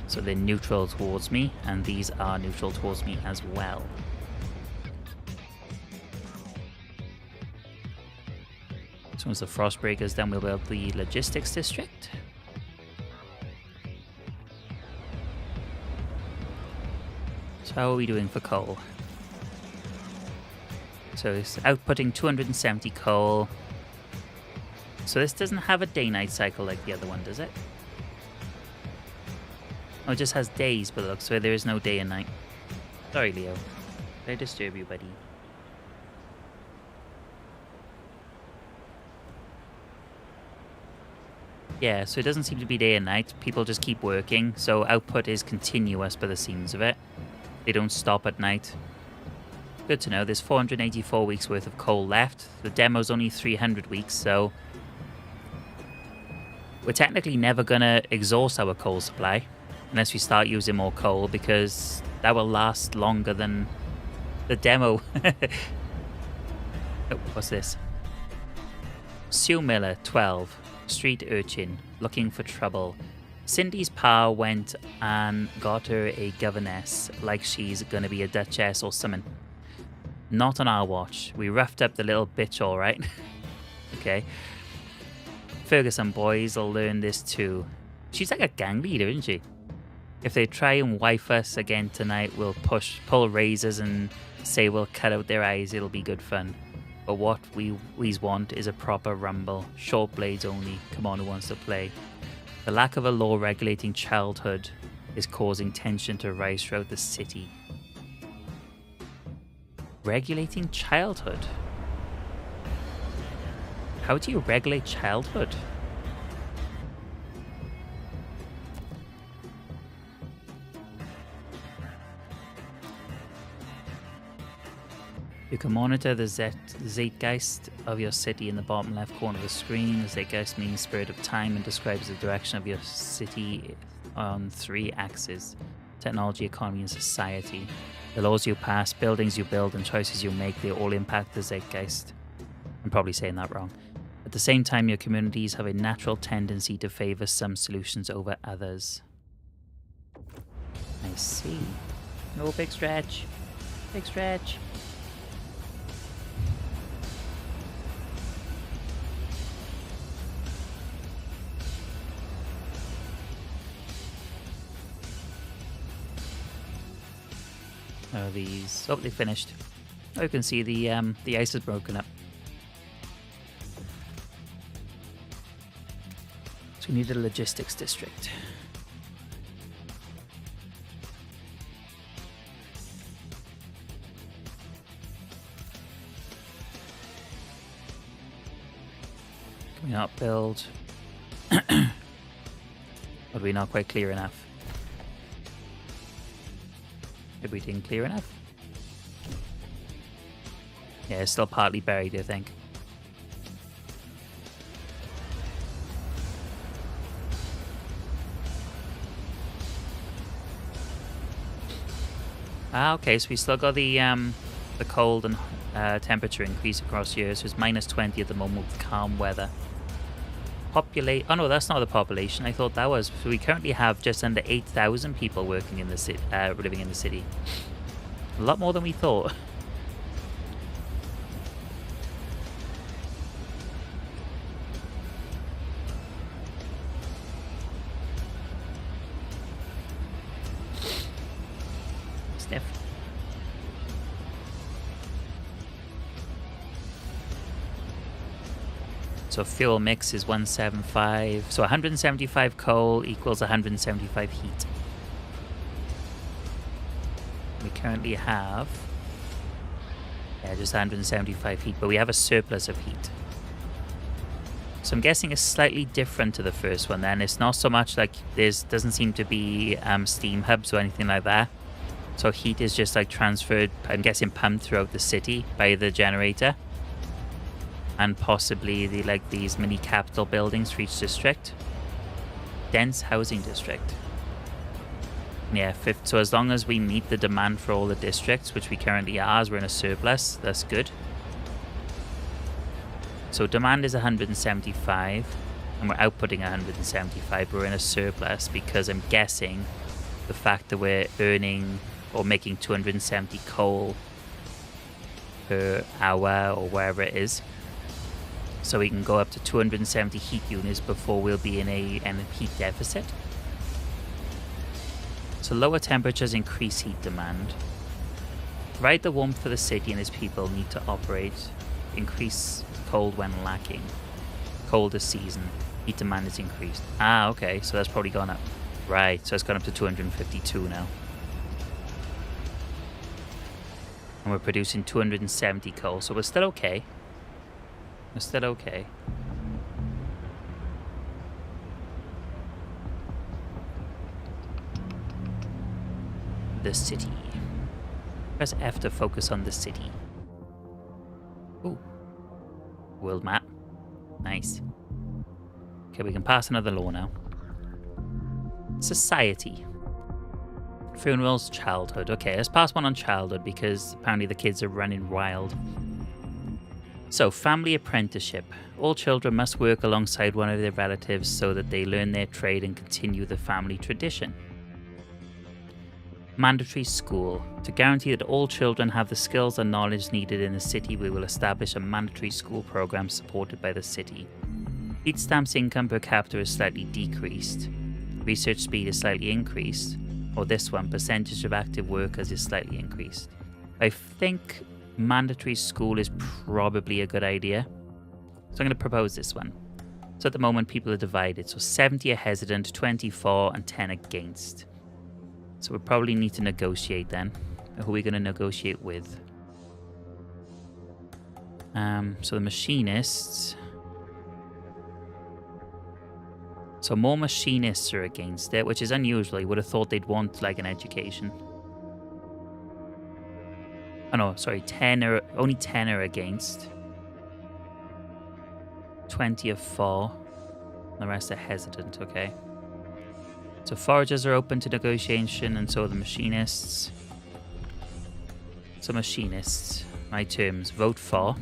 So they're neutral towards me, and these are neutral towards me as well. So once the Frostbreakers, then we'll build the logistics district. So how are we doing for coal? So it's outputting 270 coal. So this doesn't have a day-night cycle like the other one, does it? Oh, it just has days, but look, so there is no day and night. Sorry, Leo. Did I disturb you, buddy? Yeah, so it doesn't seem to be day and night. People just keep working, so output is continuous by the seams of it. They don't stop at night. Good to know. There's 484 weeks worth of coal left. The demo's only 300 weeks, so we're technically never going to exhaust our coal supply unless we start using more coal, because that will last longer than the demo. Oh, what's this? Sue Miller, 12. Street urchin, looking for trouble. Cindy's pa went and got her a governess, like she's gonna be a duchess or something. Not on our watch. We roughed up the little bitch, alright. Okay. Ferguson boys will learn this too. She's like a gang leader, isn't she? If they try and wife us again tonight, we'll pull razors and say we'll cut out their eyes. It'll be good fun. But what we want is a proper rumble. Short blades only. Come on, who wants to play? The lack of a law regulating childhood is causing tension to rise throughout the city. Regulating childhood? How do you regulate childhood? You can monitor the zeitgeist of your city in the bottom left corner of the screen. The zeitgeist means spirit of time and describes the direction of your city on 3 axes: technology, economy, and society. The laws you pass, buildings you build, and choices you make, they all impact the zeitgeist. I'm probably saying that wrong. At the same time, your communities have a natural tendency to favor some solutions over others. I see. No big stretch. Big stretch. These. Oh, they finished. Oh, you can see the ice is broken up. So we need a logistics district. Can we not build? Or are we not quite clear enough? Maybe we didn't clear enough? Yeah, it's still partly buried, I think. Ah, okay, so we still got the cold and temperature increase across here. So it's -20 at the moment with calm weather. Oh no, that's not the population. I thought that was. So we currently have just under 8,000 people working in the city, living in the city. A lot more than we thought. Sniff. So fuel mix is 175. So 175 coal equals 175 heat. We currently have just 175 heat, but we have a surplus of heat. So I'm guessing it's slightly different to the first one then. It's not so much like doesn't seem to be steam hubs or anything like that. So heat is just like transferred, I'm guessing pumped throughout the city by the generator. And possibly these mini capital buildings for each district. Dense housing district. Yeah, so as long as we meet the demand for all the districts, which we currently are, as we're in a surplus, that's good. So demand is 175, and we're outputting 175, but we're in a surplus because I'm guessing the fact that we're earning or making 270 coal per hour or wherever it is. So we can go up to 270 heat units before we'll be in a heat deficit. So lower temperatures increase heat demand. Provide the warmth for the city and its people need to operate. Increase cold when lacking. Colder season. Heat demand is increased. Ah, okay. So that's probably gone up. Right. So it's gone up to 252 now. And we're producing 270 coal. So we're still okay. We're still okay. The city. Press F to focus on the city. Ooh. World map. Nice. Okay, we can pass another law now. Society. Funerals, childhood. Okay, let's pass one on childhood because apparently the kids are running wild. So, family apprenticeship. All children must work alongside one of their relatives so that they learn their trade and continue the family tradition. Mandatory school. To guarantee that all children have the skills and knowledge needed in the city, we will establish a mandatory school program supported by the city. Heat stamps income per capita is slightly decreased. Research speed is slightly increased. Or this one, percentage of active workers is slightly increased. I think mandatory school is probably a good idea. So I'm going to propose this one. So at the moment, people are divided. So 70 are hesitant, 24 and 10 against. So we probably need to negotiate then. Who are we going to negotiate with? So the machinists. So more machinists are against it, which is unusual. You would have thought they'd want like an education. Oh no, sorry, only 10 are against. 20 are for. The rest are hesitant, okay. So foragers are open to negotiation, and so are the machinists. So machinists, my terms, vote for.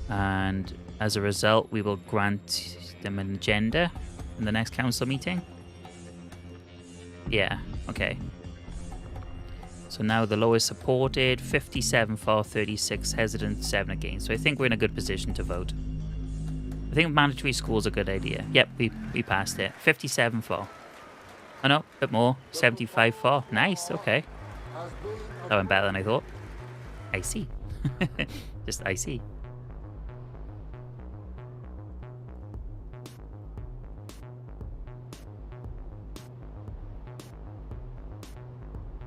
And as a result, we will grant them an agenda in the next council meeting. Yeah, okay. So now the law is supported, 57 for, 36 hesitant, 7 against. So I think we're in a good position to vote. I think mandatory school is a good idea. Yep, we passed it. 57 for. Oh no, a bit more. 75 for. Nice, okay. That went better than I thought. I see. Just I see.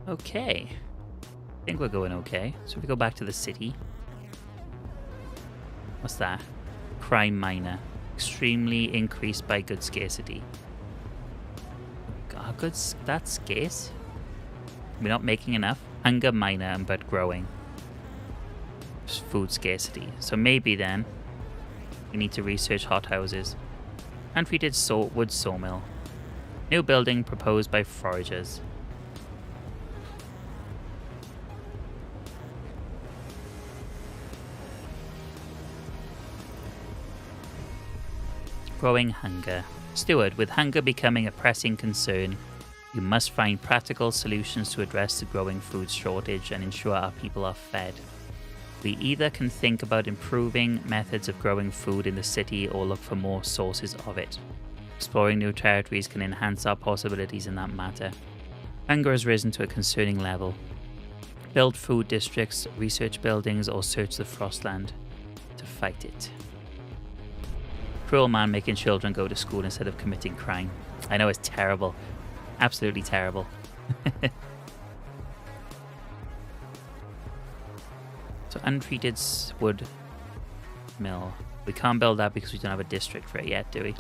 Okay. I think we're going okay. So if we go back to the city. What's that? Crime minor. Extremely increased by goods scarcity. God, goods that's scarce? We're not making enough. Hunger minor but growing. Just food scarcity. So maybe then we need to research hothouses. Untreated wood sawmill. New building proposed by foragers. Growing hunger. Steward, with hunger becoming a pressing concern, you must find practical solutions to address the growing food shortage and ensure our people are fed. We either can think about improving methods of growing food in the city or look for more sources of it. Exploring new territories can enhance our possibilities in that matter. Hunger has risen to a concerning level. Build food districts, research buildings, or search the Frostland to fight it. Cruel man making children go to school instead of committing crime. I know, it's terrible. Absolutely terrible. So untreated wood mill. We can't build that because we don't have a district for it yet, do we?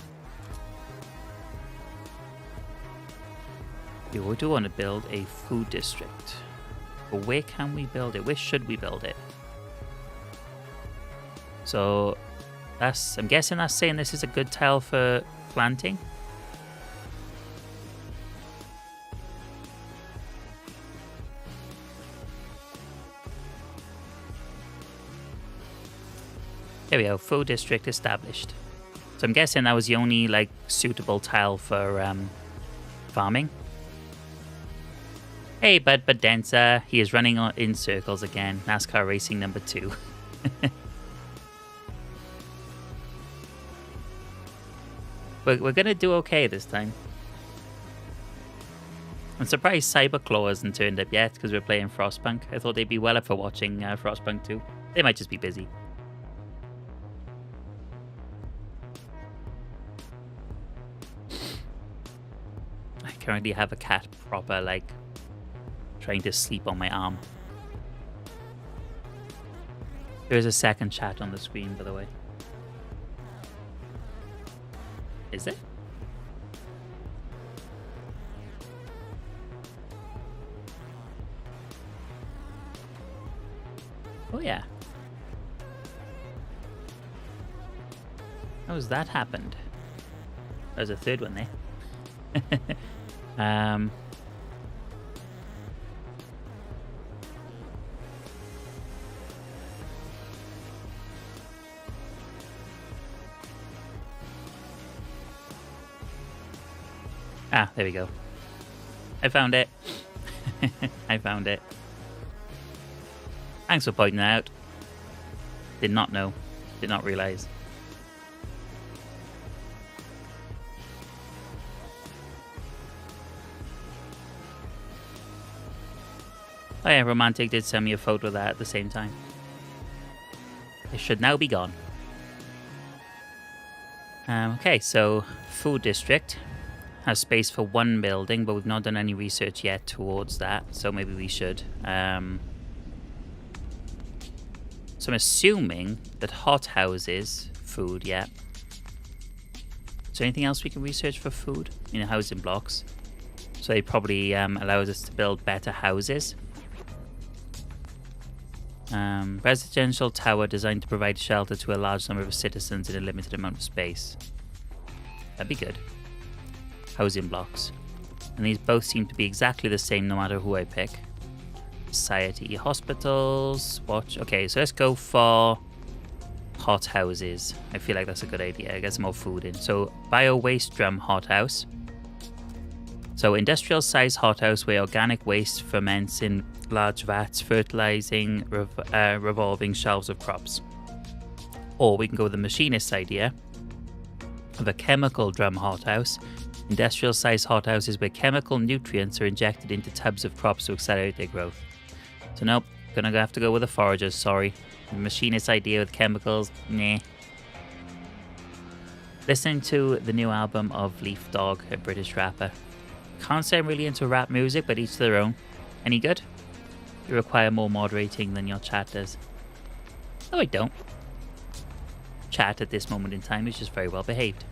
We do want to build a food district. But where can we build it? Where should we build it? So I'm guessing that's saying this is a good tile for planting. There we go, food district established. So I'm guessing that was the only like suitable tile for farming. Hey, Bud Denser, he is running in circles again. NASCAR racing number 2. We're gonna do okay this time. I'm surprised Cyberclaw hasn't turned up yet because we're playing Frostpunk. I thought they'd be well up for watching Frostpunk 2. They might just be busy. I currently have a cat proper like trying to sleep on my arm. There is a second chat on the screen, by the way. Is it? Oh yeah. How has that happened? There's a third one there. Ah, there we go. I found it. I found it. Thanks for pointing that out. Did not know. Did not realize. Oh yeah, Romantic did send me a photo of that at the same time. It should now be gone. Okay, so food district has space for one building, but we've not done any research yet towards that, so maybe we should. So I'm assuming that hot houses, food, yeah. Is there anything else we can research for food? You know, housing blocks. So they probably allows us to build better houses. Residential tower designed to provide shelter to a large number of citizens in a limited amount of space. That'd be good. Housing blocks. And these both seem to be exactly the same no matter who I pick. Society, hospitals, watch. Okay, so let's go for hot houses. I feel like that's a good idea. Get some more food in. So bio waste drum hothouse. So industrial size hothouse where organic waste ferments in large vats, fertilizing revolving shelves of crops. Or we can go with the machinist idea of a chemical drum hothouse. Industrial size hothouses where chemical nutrients are injected into tubs of crops to accelerate their growth. So nope, gonna have to go with the foragers, sorry. The machinist idea with chemicals, nah. Listening to the new album of Leaf Dog, a British rapper. Can't say I'm really into rap music, but each to their own. Any good? You require more moderating than your chat does. No, I don't. Chat at this moment in time is just very well behaved.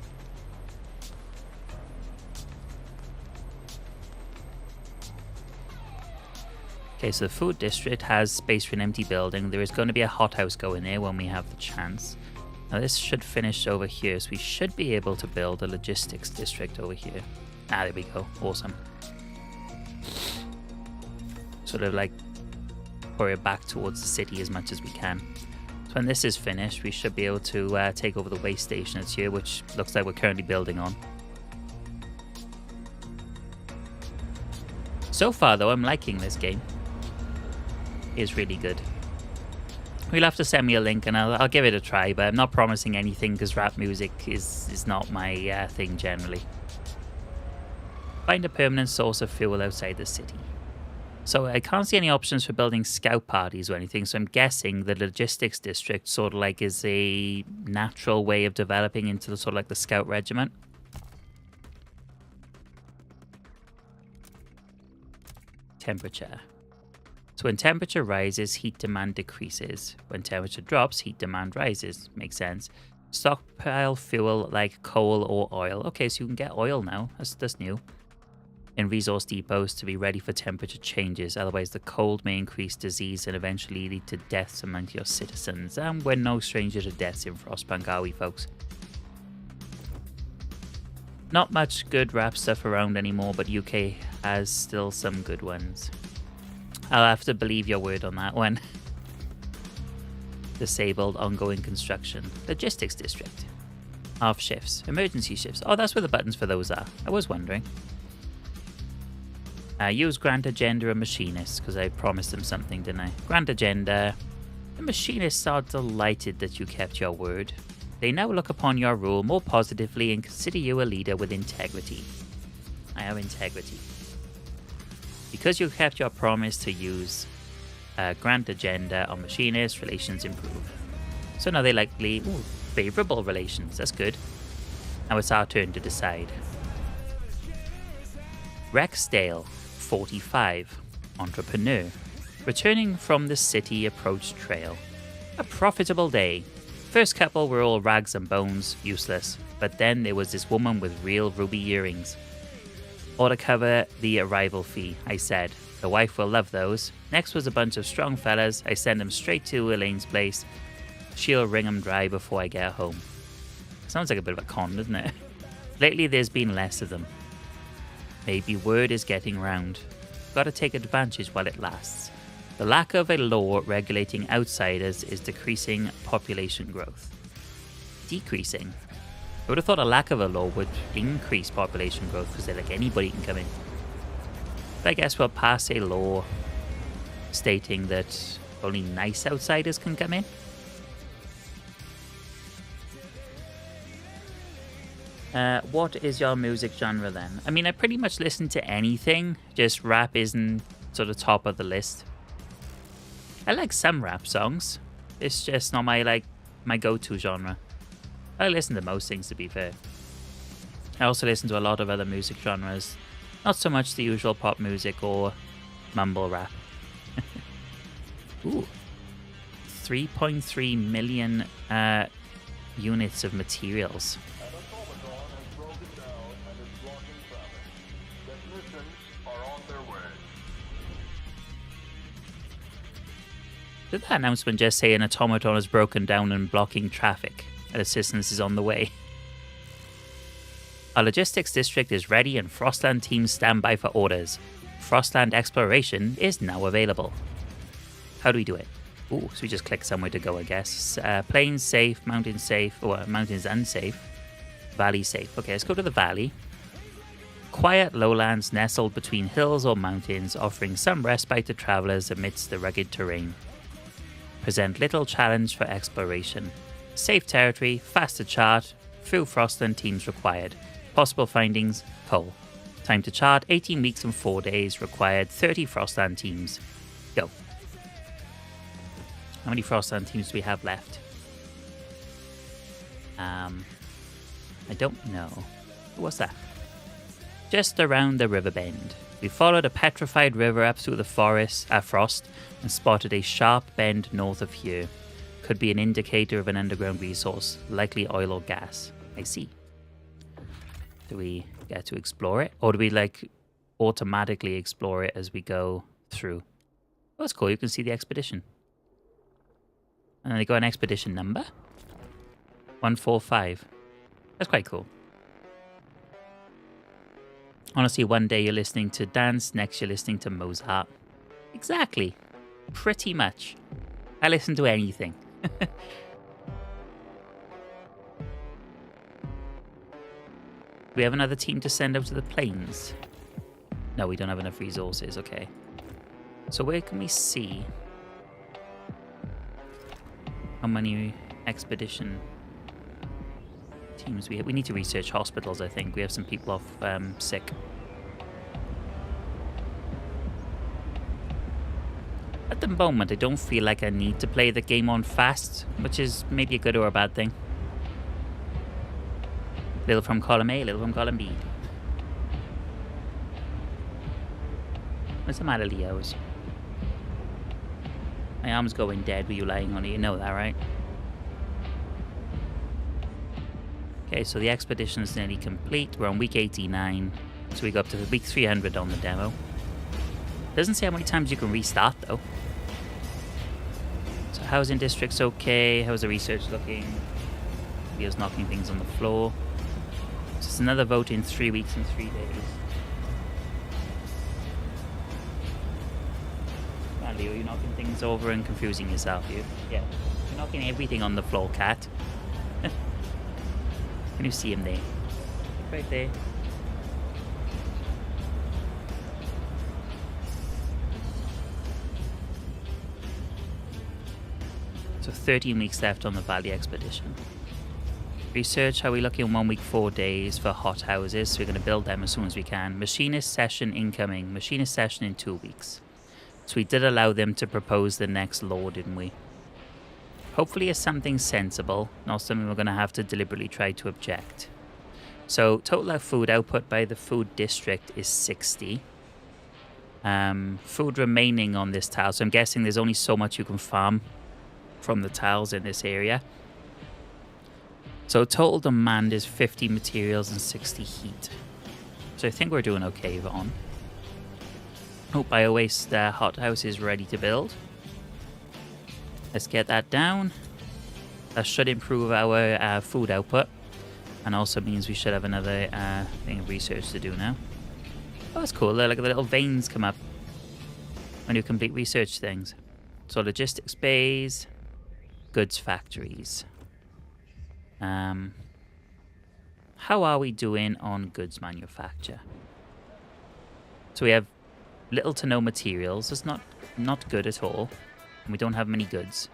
Okay, so the food district has space for an empty building. There is going to be a hothouse going there when we have the chance. Now this should finish over here, so we should be able to build a logistics district over here. Ah, there we go. Awesome. Sort of like pour it back towards the city as much as we can. So when this is finished, we should be able to take over the waste station that's here, which looks like we're currently building on. So far, though, I'm liking this game. It's really good. You'll have to send me a link and I'll give it a try, but I'm not promising anything because rap music is not my thing generally. Find a permanent source of fuel outside the city. So I can't see any options for building scout parties or anything, so I'm guessing the logistics district sort of like is a natural way of developing into the sort of like the scout regiment. Temperature. So when temperature rises, heat demand decreases. When temperature drops, heat demand rises. Makes sense. Stockpile fuel like coal or oil. Okay, so you can get oil now. That's new. In resource depots to be ready for temperature changes. Otherwise, the cold may increase disease and eventually lead to deaths among your citizens. And we're no stranger to deaths in Frostpunk, are we, folks? Not much good rap stuff around anymore, but UK has still some good ones. I'll have to believe your word on that one. Disabled ongoing construction. Logistics district. Half shifts. Emergency shifts. Oh, that's where the buttons for those are. I was wondering. Use Grant Agenda and Machinist, because I promised them something, didn't I? Grant Agenda. The Machinists are delighted that you kept your word. They now look upon your rule more positively and consider you a leader with integrity. I have integrity. Because you kept your promise to use Grant Agenda on Machinists, relations improve. So now they likely... Ooh, favourable relations. That's good. Now it's our turn to decide. Rexdale, 45. Entrepreneur. Returning from the city approach trail. A profitable day. First couple were all rags and bones, useless. But then there was this woman with real ruby earrings. Ought to cover the arrival fee, I said. The wife will love those. Next was a bunch of strong fellas. I send them straight to Elaine's place. She'll wring them dry before I get home. Sounds like a bit of a con, doesn't it? Lately there's been less of them. Maybe word is getting round. Gotta take advantage while it lasts. The lack of a law regulating outsiders is decreasing population growth. Decreasing? I would have thought a lack of a law would increase population growth because like anybody can come in. But I guess we'll pass a law stating that only nice outsiders can come in. What is your music genre then? I mean, I pretty much listen to anything, just rap isn't sort of top of the list. I like some rap songs. It's just not my go-to genre. I listen to most things, to be fair. I also listen to a lot of other music genres. Not so much the usual pop music or mumble rap. Ooh. 3.3 million units of materials. Did that announcement just say an automaton is broken down and blocking traffic, and assistance is on the way? Our logistics district is ready and Frostland teams stand by for orders. Frostland exploration is now available. How do we do it? Ooh, so we just click somewhere to go, I guess. Plains safe, mountains safe, or mountains unsafe. Valley safe. Okay, let's go to the valley. Quiet lowlands nestled between hills or mountains, offering some respite to travelers amidst the rugged terrain. Present little challenge for exploration. Safe territory, faster chart, few Frostland teams required. Possible findings, coal. Time to chart, 18 weeks and 4 days. Required 30 Frostland teams. Go. How many Frostland teams do we have left? I don't know. What's that? Just around the river bend. We followed a petrified river up through the frost and spotted a sharp bend north of here. Could be an indicator of an underground resource, likely oil or gas. I see. Do we get to explore it? Or do we automatically explore it as we go through? Oh, that's cool. You can see the expedition. And then they got an expedition number. 145. That's quite cool. Honestly, one day you're listening to dance, next you're listening to Mozart. Exactly. Pretty much. I listen to anything. We have another team to send out to the plains. No, we don't have enough resources. Okay. So where can we see how many expedition teams we have? We need to research hospitals, I think. We have some people off sick. At the moment, I don't feel like I need to play the game on fast, which is maybe a good or a bad thing. Little from column A, little from column B. What's the matter, Leos? My arm's going dead with you lying on it, you know that, right? Okay, so the expedition is nearly complete. We're on week 89, so we go up to week 300 on the demo. Doesn't say how many times you can restart, though. So housing district's okay. How's the research looking? Leo's knocking things on the floor. So it's another vote in 3 weeks and 3 days. Come on, Leo, you're knocking things over and confusing yourself, you? Yeah. You're knocking everything on the floor, cat. Can you see him there? Right there. So 13 weeks left on the Valley Expedition. Research, how are we looking in 1 week, 4 days for hot houses? So we're going to build them as soon as we can. Machinist session incoming. Machinist session in 2 weeks. So we did allow them to propose the next law, didn't we? Hopefully it's something sensible, not something we're going to have to deliberately try to object. So total food output by the food district is 60. Food remaining on this tile. So I'm guessing there's only so much you can farm from the tiles in this area. So total demand is 50 materials and 60 heat. So I think we're doing okay, Vaughn. Oh, Bio-Waste hothouse is ready to build. Let's get that down. That should improve our food output. And also means we should have another thing of research to do now. Oh, that's cool. Look at the little veins come up when you complete research things. So logistics bays, goods factories. How are we doing on goods manufacture? So we have little to no materials. It's not good at all. And we don't have many goods.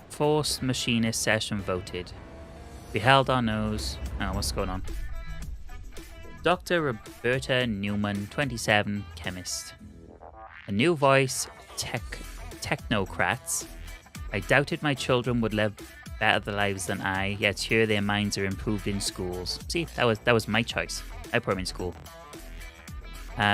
Forced machinist session voted. We held our nose. Oh, what's going on? Dr. Roberta Newman, 27, chemist. A new voice, technocrats. I doubted my children would live better lives than I, yet here their minds are improved in schools. See, that was my choice. I put them in school.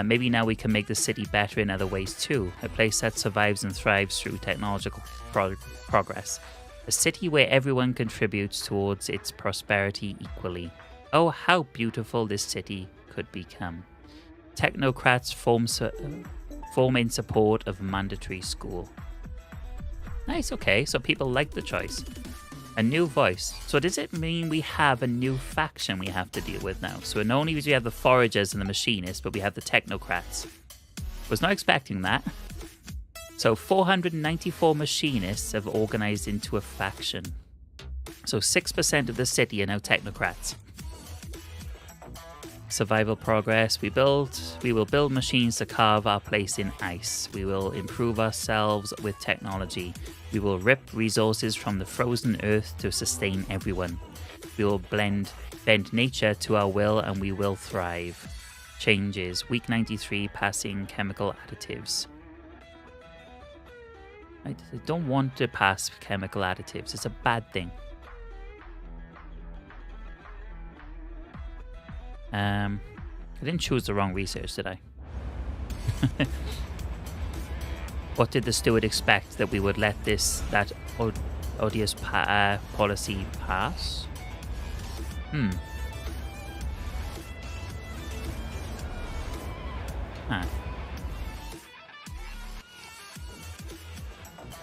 Maybe now we can make the city better in other ways too. A place that survives and thrives through technological progress. A city where everyone contributes towards its prosperity equally. Oh, how beautiful this city could become. Technocrats form in support of mandatory school. Nice, okay, so people like the choice. A new voice. So does it mean we have a new faction we have to deal with now? So not only do we have the foragers and the machinists, but we have the technocrats. Was not expecting that. So 494 machinists have organized into a faction. So 6% of the city are now technocrats. Survival progress. We will build machines to carve our place in ice. We will improve ourselves with technology. We will rip resources from the frozen earth to sustain everyone. We will bend nature to our will and we will thrive. Changes. Week 93, passing chemical additives. I don't want to pass chemical additives. It's a bad thing. I didn't choose the wrong research, did I? What did the steward expect? That we would let that odious policy pass? Huh.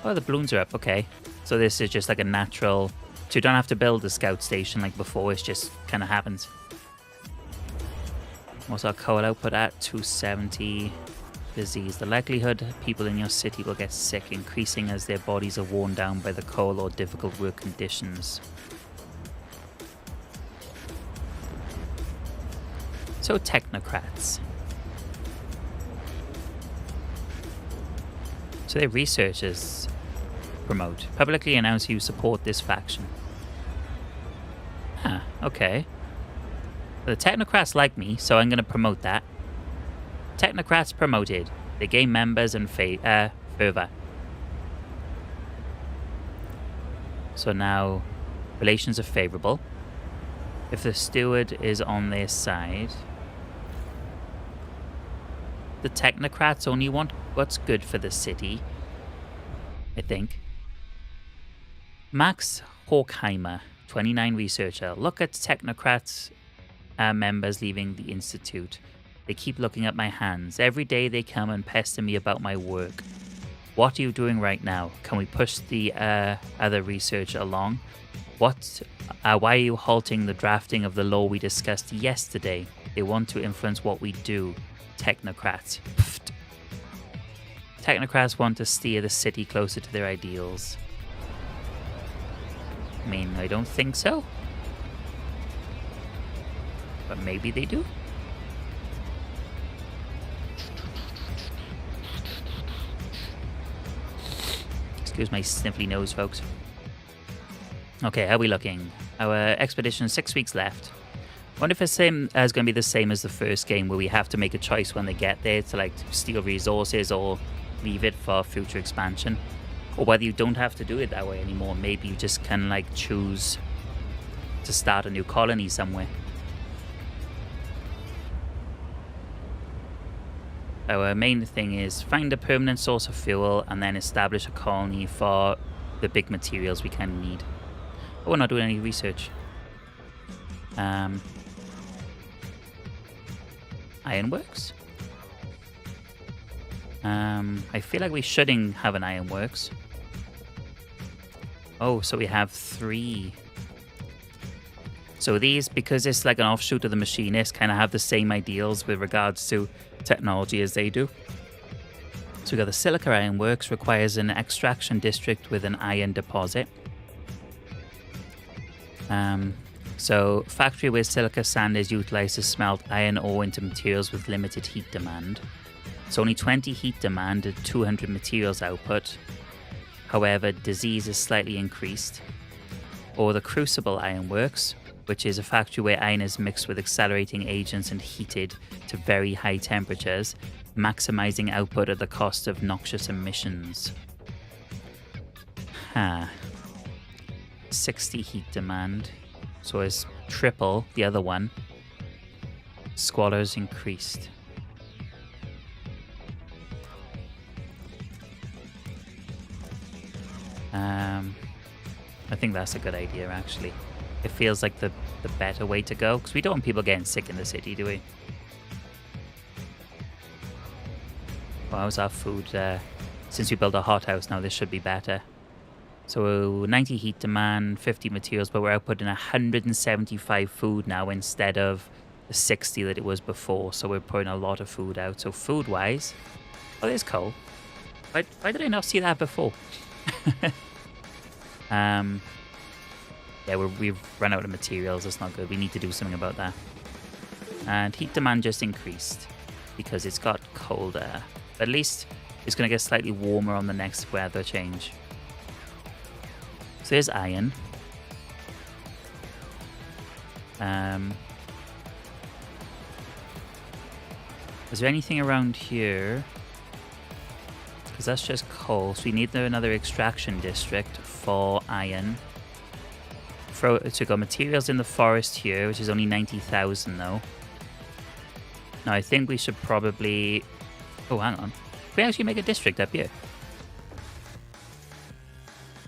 Oh, the balloons are up. Okay. So this is just like a natural... So you don't have to build a scout station like before. It just kind of happens. What's our coal output at? 270. disease. The likelihood people in your city will get sick increasing as their bodies are worn down by the cold or difficult work conditions. So technocrats. So their researchers promote. Publicly announce you support this faction. Ah, okay. The technocrats like me, so I'm going to promote that. Technocrats promoted. They gain members and fervor. So now, relations are favorable. If the steward is on their side, the technocrats only want what's good for the city, I think. Max Horkheimer, 29 researcher. Look at technocrats members leaving the institute. They keep looking at my hands. Every day they come and pester me about my work. What are you doing right now? Can we push the other research along? Why are you halting the drafting of the law we discussed yesterday? They want to influence what we do. Technocrats. Pfft. Technocrats want to steer the city closer to their ideals. I mean, I don't think so. But maybe they do. Excuse my sniffly nose, folks. Okay, how are we looking? Our expedition, 6 weeks left. Wonder if it's going to be the same as the first game, where we have to make a choice when they get there to like steal resources or leave it for future expansion, or whether you don't have to do it that way anymore. Maybe you just can like choose to start a new colony somewhere. Our main thing is find a permanent source of fuel and then establish a colony for the big materials we kind of need. But we're not doing any research. Ironworks? I feel like we shouldn't have an ironworks. Oh, so we have 3. So these, because it's like an offshoot of the machinist, kind of have the same ideals with regards to technology as they do. So we got the Silica Ironworks, requires an extraction district with an iron deposit. So factory where silica sand is utilized to smelt iron ore into materials with limited heat demand. So only 20 heat demand and 200 materials output. However, disease is slightly increased. Or the Crucible Ironworks, which is a factory where iron is mixed with accelerating agents and heated to very high temperatures, maximizing output at the cost of noxious emissions. 60 heat demand, so it's triple the other one. Squalors increased. I think that's a good idea, actually. It feels like the better way to go, because we don't want people getting sick in the city, do we? Well, how's our food? Since we built a hothouse now, this should be better. So 90 heat demand, 50 materials, but we're outputting 175 food now instead of the 60 that it was before. So we're putting a lot of food out. So food-wise, oh, there's coal. Why did I not see that before? Yeah, we've run out of materials. That's not good. We need to do something about that. And heat demand just increased because it's got colder. At least it's going to get slightly warmer on the next weather change. So there's iron. Is there anything around here? Because that's just coal. So we need another extraction district for iron. So we've got materials in the forest here, which is only 90,000 though. Now I think we should probably... Oh, hang on. Can we actually make a district up here?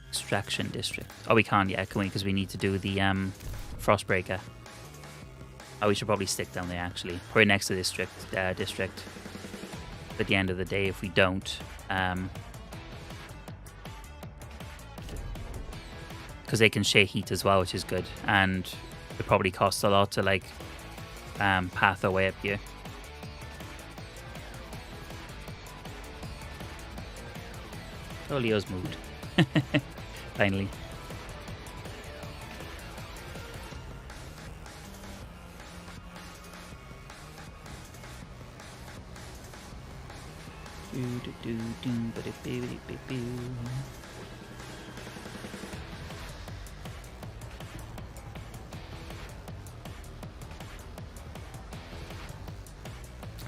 Extraction district. Oh, we can't yet, can we? Because we need to do the Frostbreaker. Oh, we should probably stick down there, actually. Probably next to the district. At the end of the day, if we don't... because they can share heat as well, which is good. And it probably costs a lot to, like, path our way up here. Oh, Leo's moved. Finally.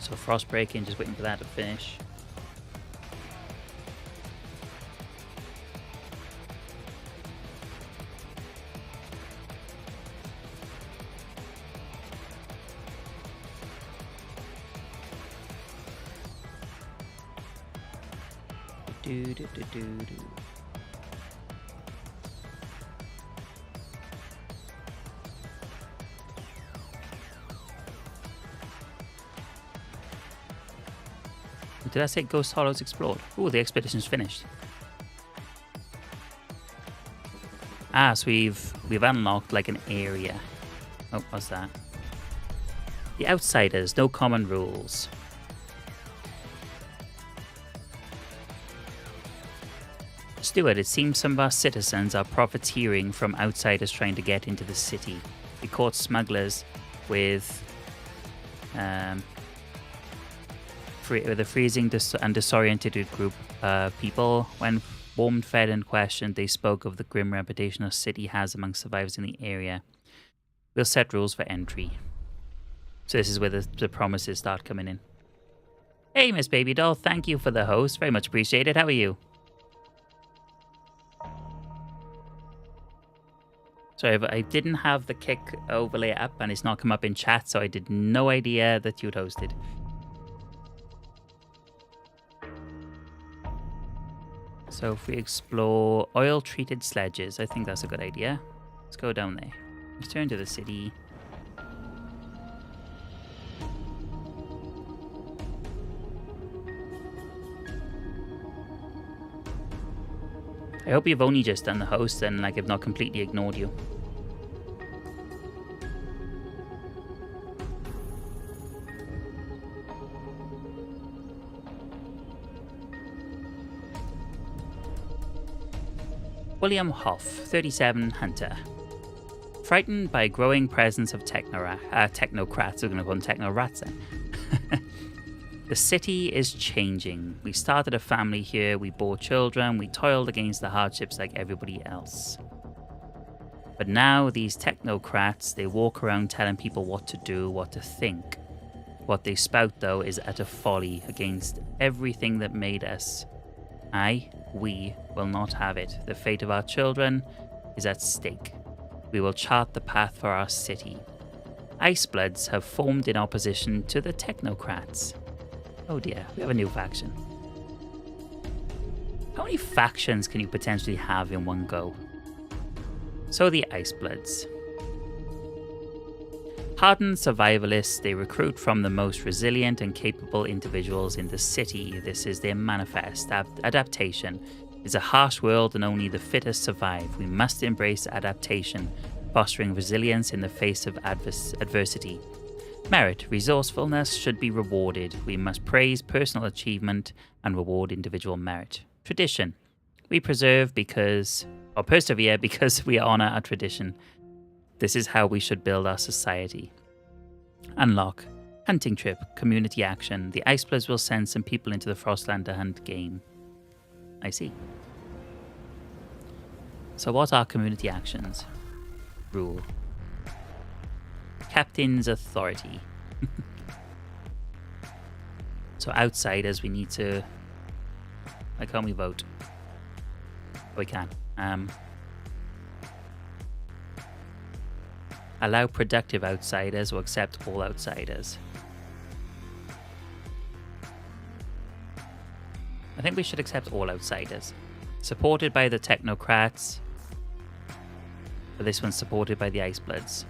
So frost breaking, just waiting for that to finish. Did I say Ghost Hollows explored? Oh, the expedition's finished. Ah, so we've unlocked like an area. Oh, what's that? The Outsiders, no common rules. Steward, it seems some of our citizens are profiteering from outsiders trying to get into the city. We caught smugglers with a freezing and disoriented group of people. When warmed, fed, and questioned, they spoke of the grim reputation our city has among survivors in the area. We'll set rules for entry. So this is where the promises start coming in. Hey, Miss Baby Doll, thank you for the host. Very much appreciated. How are you? Sorry, but I didn't have the kick overlay up and it's not come up in chat, so I did no idea that you'd hosted. So if we explore oil-treated sledges, I think that's a good idea. Let's go down there. Return to the city. I hope you've only just done the host and like I've not completely ignored you. William Hoff, 37, Hunter. Frightened by growing presence of technocrats, we're going to call them techno-rats then. The city is changing. We started a family here, we bore children, we toiled against the hardships like everybody else. But now these technocrats, they walk around telling people what to do, what to think. What they spout though is utter folly against everything that made us. We will not have it. The fate of our children is at stake. We will chart the path for our city. Icebloods have formed in opposition to the technocrats. Oh dear, we have a new faction. How many factions can you potentially have in one go? So the Icebloods. Hardened survivalists, they recruit from the most resilient and capable individuals in the city. This is their manifest. Adaptation is a harsh world and only the fittest survive. We must embrace adaptation, fostering resilience in the face of adversity. Merit, resourcefulness should be rewarded. We must praise personal achievement and reward individual merit. Tradition. We persevere because we honor our tradition. This is how we should build our society. Unlock. Hunting trip. Community action. The Icebloods will send some people into the Frostland to hunt game. I see. So what are community actions? Rule. Captain's authority. So outsiders, we need to... Why can't we vote? We can. Allow productive outsiders or accept all outsiders. I think we should accept all outsiders. Supported by the technocrats. But this one's supported by the Icebloods.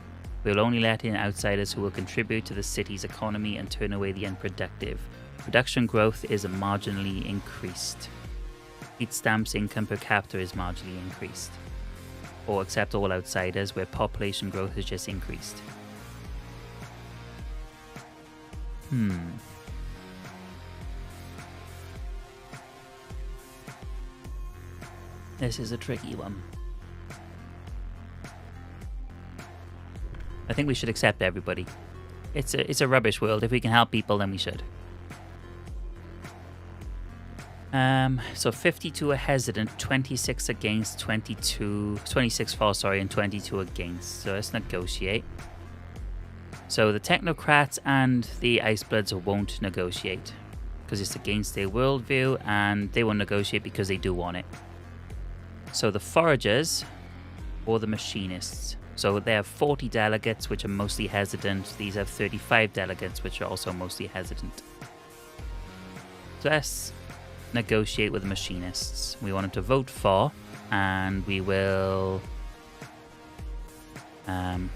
We will only let in outsiders who will contribute to the city's economy and turn away the unproductive. Production growth is marginally increased. Heat stamps income per capita is marginally increased. Or accept all outsiders where population growth has just increased. This is a tricky one. I think we should accept everybody. It's a rubbish world. If we can help people, then we should. So 52 are hesitant, 26 against, 26 for, sorry, and 22 against. So let's negotiate. So the Technocrats and the Icebloods won't negotiate because it's against their worldview, and they won't negotiate because they do want it. So the Foragers or the Machinists. So they have 40 delegates, which are mostly hesitant. These have 35 delegates, which are also mostly hesitant. So let's negotiate with the Machinists. We want them to vote for, and we will do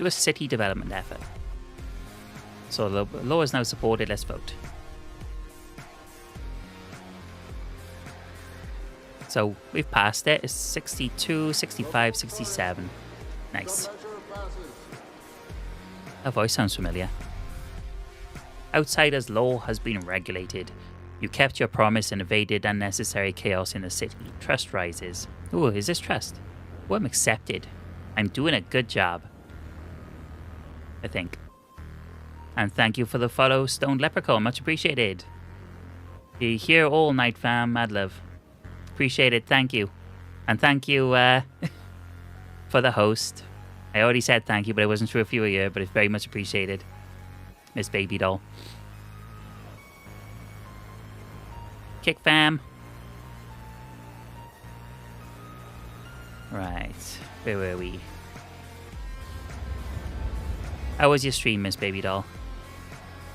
a city development effort. So the law is now supported. Let's vote. So we've passed it. It's 62, 65, 67. Nice. That voice sounds familiar. Outsiders' law has been regulated. You kept your promise and evaded unnecessary chaos in the city. Trust rises. Ooh, is this trust? Oh, I'm accepted. I'm doing a good job. I think. And thank you for the follow, Stoned Leprechaun. Much appreciated. Be here all night, fam. Mad love. Appreciate it. Thank you. And thank you for the host. I already said thank you, but I wasn't sure if you were here, but it's very much appreciated. Miss Baby Doll. Kick fam. Right. Where were we? How was your stream, Miss Baby Doll?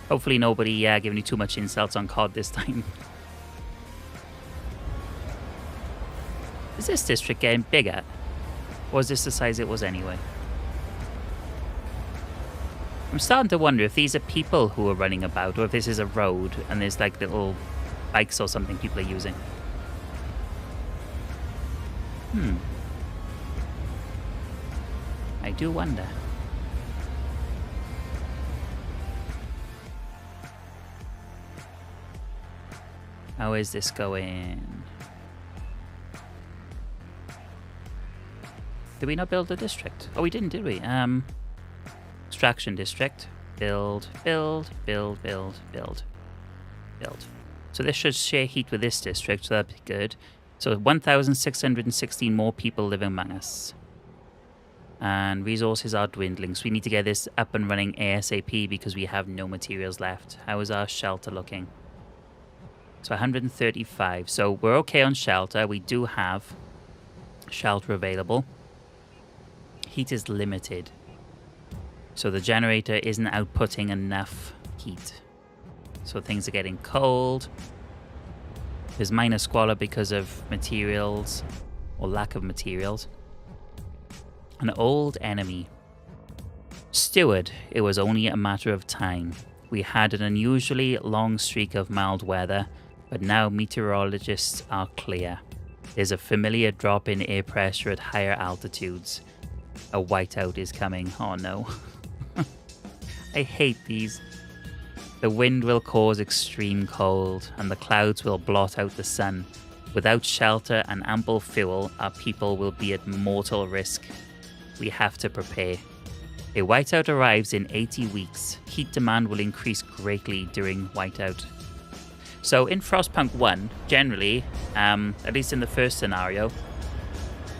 Hopefully nobody giving you too much insults on COD this time. Is this district getting bigger? Or is this the size it was anyway? I'm starting to wonder if these are people who are running about, or if this is a road and there's like little bikes or something people are using. I do wonder. How is this going? Did we not build a district? Oh, we didn't, did we? Extraction district. Build, build, build, build, build, build. So this should share heat with this district, so that'd be good. So 1,616 more people living among us. And resources are dwindling, so we need to get this up and running ASAP because we have no materials left. How is our shelter looking? So 135. So we're okay on shelter. We do have shelter available. Heat is limited. So the generator isn't outputting enough heat. So things are getting cold. There's minor squalor because of materials or lack of materials. An old enemy. Steward, it was only a matter of time. We had an unusually long streak of mild weather, but now meteorologists are clear. There's a familiar drop in air pressure at higher altitudes. A whiteout is coming. Oh no. I hate these. The wind will cause extreme cold, and the clouds will blot out the sun. Without shelter and ample fuel, our people will be at mortal risk. We have to prepare. A whiteout arrives in 80 weeks. Heat demand will increase greatly during whiteout. So in Frostpunk 1, generally, at least in the first scenario,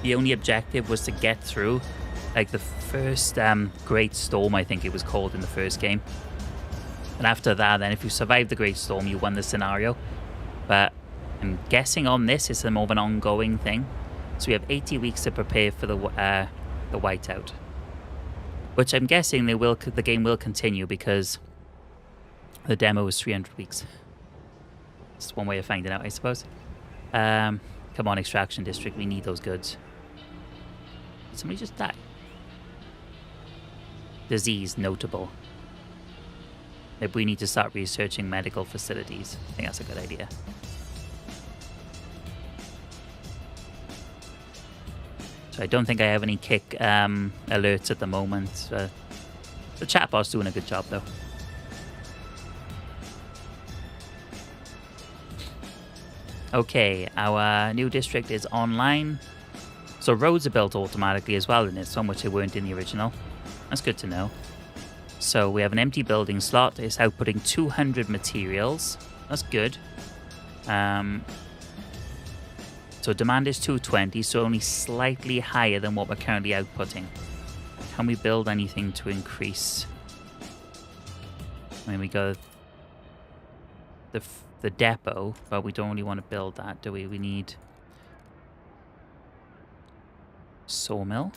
the only objective was to get through like the first Great Storm, I think it was called in the first game. And after that, then if you survive the Great Storm, you won the scenario. But I'm guessing on this, it's more of an ongoing thing. So we have 80 weeks to prepare for the whiteout. Which I'm guessing the game will continue because the demo was 300 weeks. It's one way of finding out, I suppose. Come on, Extraction District, we need those goods. Did somebody just die? Disease notable. Maybe we need to start researching medical facilities. I think that's a good idea. So I don't think I have any kick alerts at the moment. The chatbot's doing a good job though. Okay, our new district is online. So roads are built automatically as well in this one, which they weren't in the original. That's good to know. So we have an empty building slot. It's outputting 200 materials. That's good. So demand is 220, so only slightly higher than what we're currently outputting. Can we build anything to increase? I mean, we got the depot, but we don't really want to build that, do we? We need sawmill.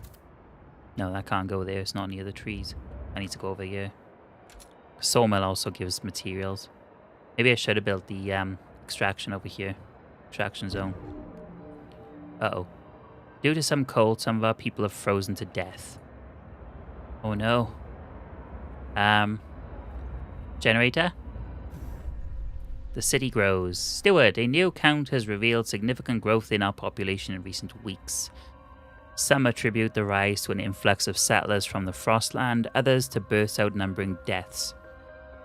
No, that can't go there. It's not near the trees. I need to go over here. Sawmill also gives materials. Maybe I should have built the extraction over here. Extraction zone. Uh-oh. Due to some cold, some of our people have frozen to death. Oh no. Generator? The city grows. Steward, a new count has revealed significant growth in our population in recent weeks. Some attribute the rise to an influx of settlers from the Frostland, others to births outnumbering deaths.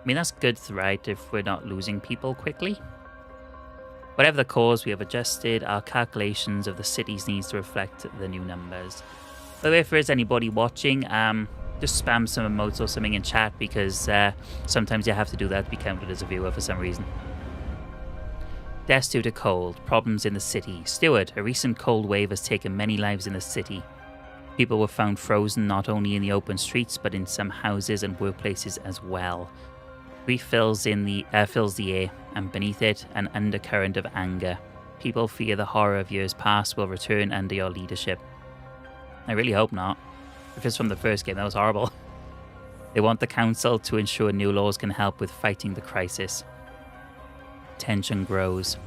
I mean, that's good, right, if we're not losing people quickly. Whatever the cause, we have adjusted our calculations of the city's needs to reflect the new numbers. By the way, if there is anybody watching, just spam some emotes or something in chat, because sometimes you have to do that to be counted as a viewer for some reason. Deaths due to cold. Problems in the city. Steward, a recent cold wave has taken many lives in the city. People were found frozen not only in the open streets, but in some houses and workplaces as well. Grief fills the air, and beneath it, an undercurrent of anger. People fear the horror of years past will return under your leadership. I really hope not. If it's from the first game, that was horrible. They want the council to ensure new laws can help with fighting the crisis. Tension grows.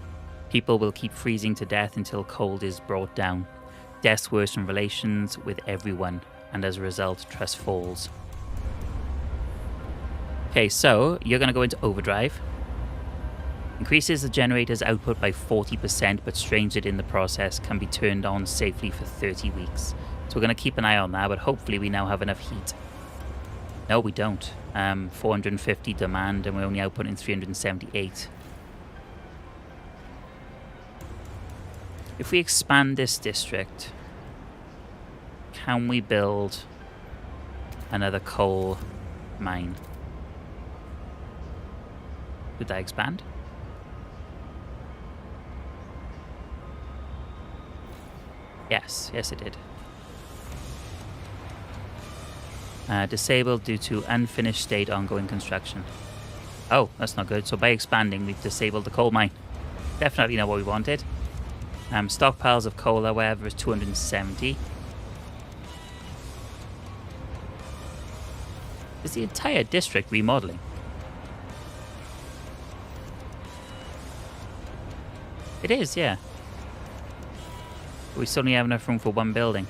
People will keep freezing to death until cold is brought down. Deaths worsen relations with everyone, and as a result, trust falls. Okay, so you're going to go into overdrive. Increases the generator's output by 40%, but strains it in the process, can be turned on safely for 30 weeks. So we're going to keep an eye on that, but hopefully we now have enough heat. No, we don't. 450 demand, and we're only outputting 378. If we expand this district, can we build another coal mine? Did that expand? Yes, it did. Disabled due to unfinished state ongoing construction. Oh, that's not good. So by expanding, we've disabled the coal mine. Definitely not what we wanted. Stockpiles of coal, however, is 270. Is the entire district remodeling? It is, yeah. We still only have enough room for one building.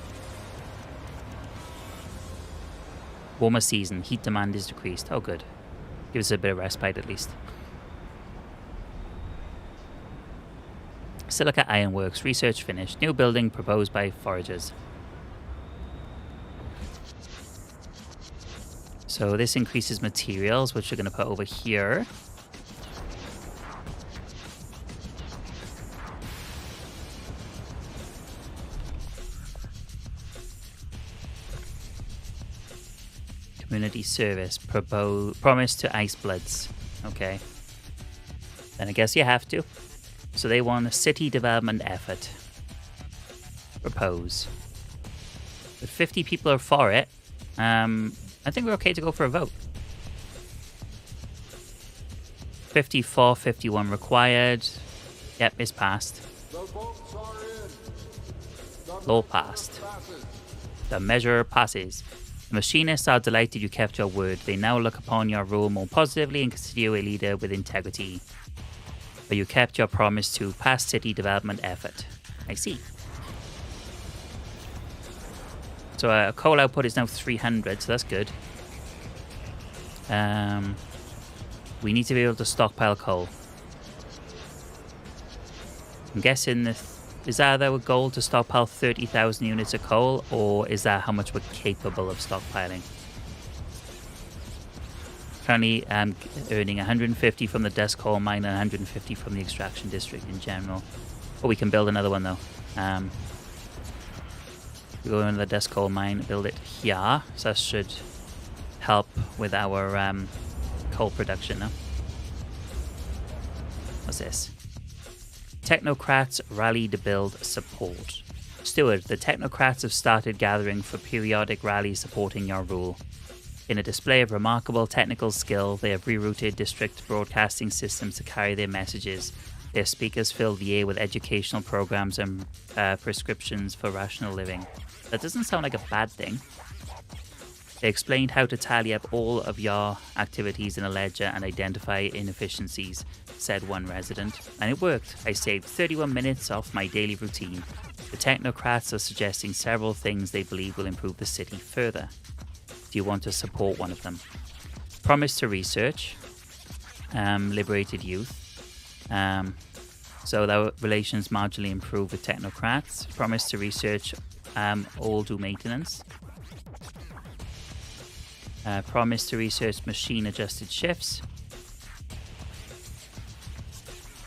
Warmer season. Heat demand is decreased. Oh, good. Gives us a bit of respite at least. Silica Ironworks. Research finished. New building proposed by foragers. So this increases materials, which we're going to put over here. Community service. Promise to Ice Bloods. Okay. Then I guess you have to. So they want a city development effort. Propose. If 50 people are for it, I think we're okay to go for a vote. 54, 51 required. Yep, it's passed. The votes are in. The Law passed. passes. The measure passes. The machinists are delighted you kept your word. They now look upon your rule more positively and consider you a leader with integrity. But you kept your promise to pass city development effort. I see. So coal output is now 300, so that's good. We need to be able to stockpile coal. I'm guessing is that our goal to stockpile 30,000 units of coal, or is that how much we're capable of stockpiling? Currently earning 150 from the dust coal mine and 150 from the extraction district in general. Oh, we can build another one though. We go into the dust coal mine, build it here. So that should help with our coal production now. What's this? Technocrats rally to build support. Steward, the technocrats have started gathering for periodic rallies supporting your rule. In a display of remarkable technical skill, they have rerouted district broadcasting systems to carry their messages. Their speakers fill the air with educational programs and prescriptions for rational living. That doesn't sound like a bad thing. They explained how to tally up all of your activities in a ledger and identify inefficiencies, said one resident. And it worked. I saved 31 minutes off my daily routine. The technocrats are suggesting several things they believe will improve the city further. Do you want to support one of them? Promise to research. Liberated youth. So that relations marginally improve with technocrats. Promise to research all do maintenance. Promise to research machine adjusted shifts.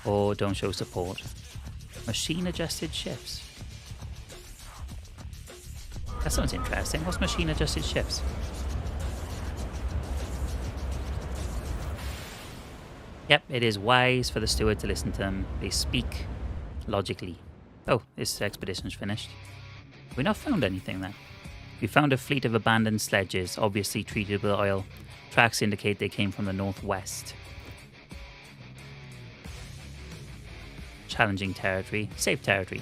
Or don't show support. Machine adjusted shifts. That sounds interesting. What's machine adjusted shifts? Yep, it is wise for the steward to listen to them. They speak logically. Oh, this expedition's finished. We not found anything then. We found a fleet of abandoned sledges, obviously treated with oil. Tracks indicate they came from the northwest. Challenging territory. Safe territory.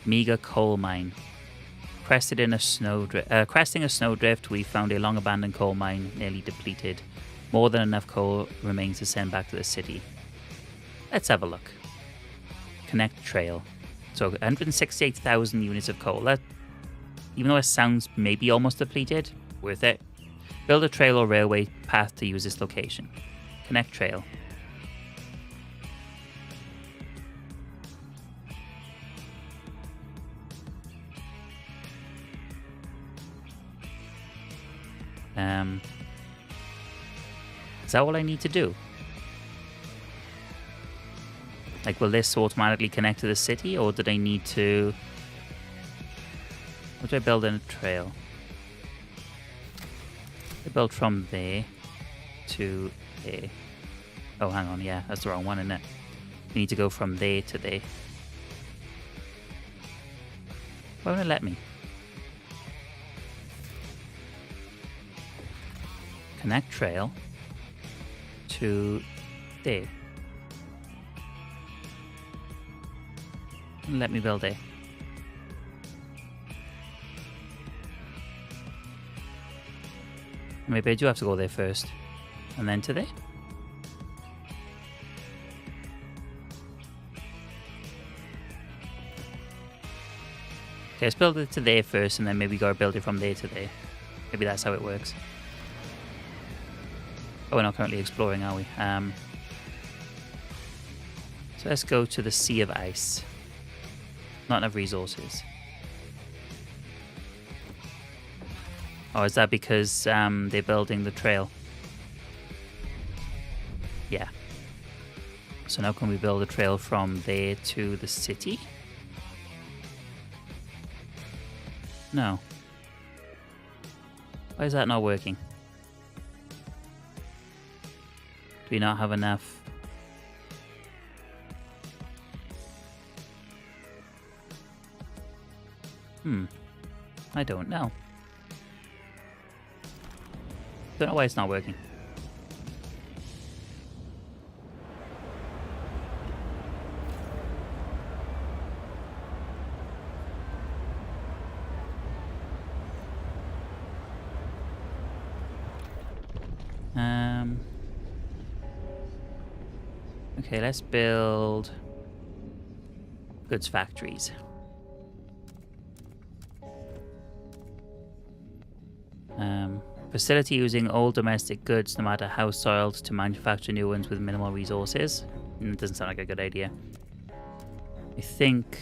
Meager coal mine. Cresting a snowdrift, we found a long abandoned coal mine, nearly depleted. More than enough coal remains to send back to the city. Let's have a look. Connect trail. So 168,000 units of coal. That, even though it sounds maybe almost depleted, worth it. Build a trail or railway path to use this location. Connect trail. Is that all I need to do? Like, will this automatically connect to the city, or did I need to... What do I build in a trail? I build from there to there. Oh, hang on, yeah, that's the wrong one, isn't it? You need to go from there to there. Why won't it let me? Connect trail to there. Let me build there. Maybe I do have to go there first. And then to there. Okay, let's build it to there first, and then maybe go build it from there to there. Maybe that's how it works. Oh, we're not currently exploring, are we? So let's go to the Sea of Ice. Not enough resources. Oh, is that because they're building the trail? Yeah. So now can we build a trail from there to the city? No. Why is that not working? Do we not have enough? I don't know. Don't know why it's not working. Okay, let's build goods factories. Facility using old domestic goods, no matter how soiled, to manufacture new ones with minimal resources. It doesn't sound like a good idea. I think...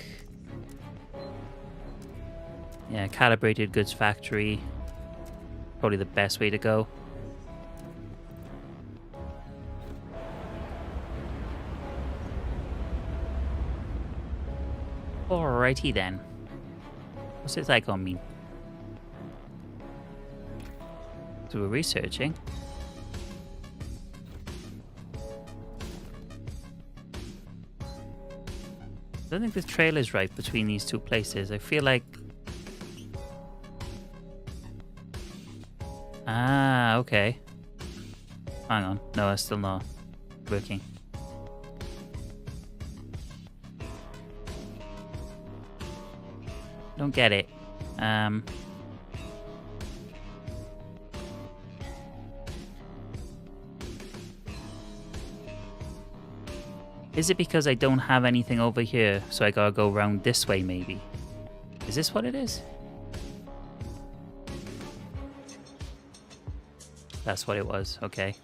Yeah, calibrated goods factory. Probably the best way to go. Alrighty then. What's this icon mean? So we're researching. I don't think the trail is right between these two places. I feel like... Ah, okay. Hang on. No, it's still not working. Don't get it. Is it because I don't have anything over here, so I gotta go around this way maybe? Is this what it is? That's what it was, okay.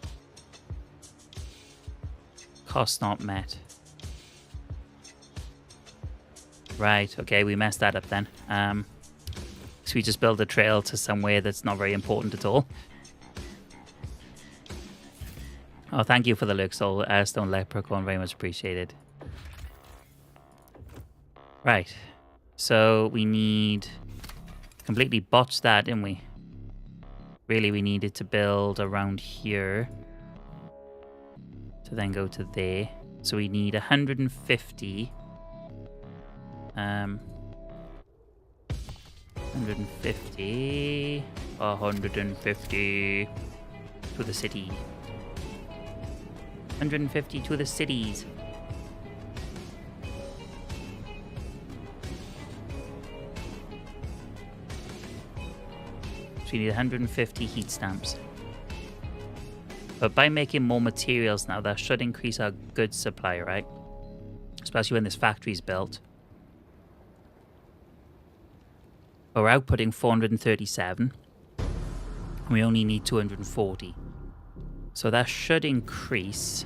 Cost not met. Right, okay, we messed that up then. So we just build a trail to somewhere that's not very important at all. Oh, thank you for the lurk, Soul. Stone Leprechaun, very much appreciated. Right, so we need... Completely botched that, didn't we? Really, we needed to build around here. To then go to there. So we need 150... 150 to the city. 150 to the cities. So we need 150 heat stamps. But by making more materials now, that should increase our goods supply, right? Especially when this factory's built. We're outputting 437. And we only need 240. So that should increase.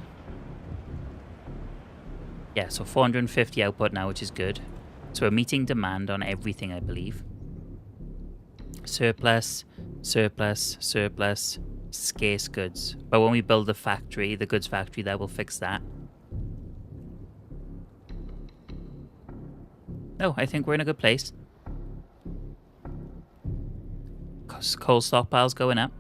Yeah, so 450 output now, which is good. So we're meeting demand on everything, I believe. Surplus, surplus, surplus, scarce goods. But when we build the factory, the goods factory, that will fix that. Oh, I think we're in a good place. Coal stockpiles going up.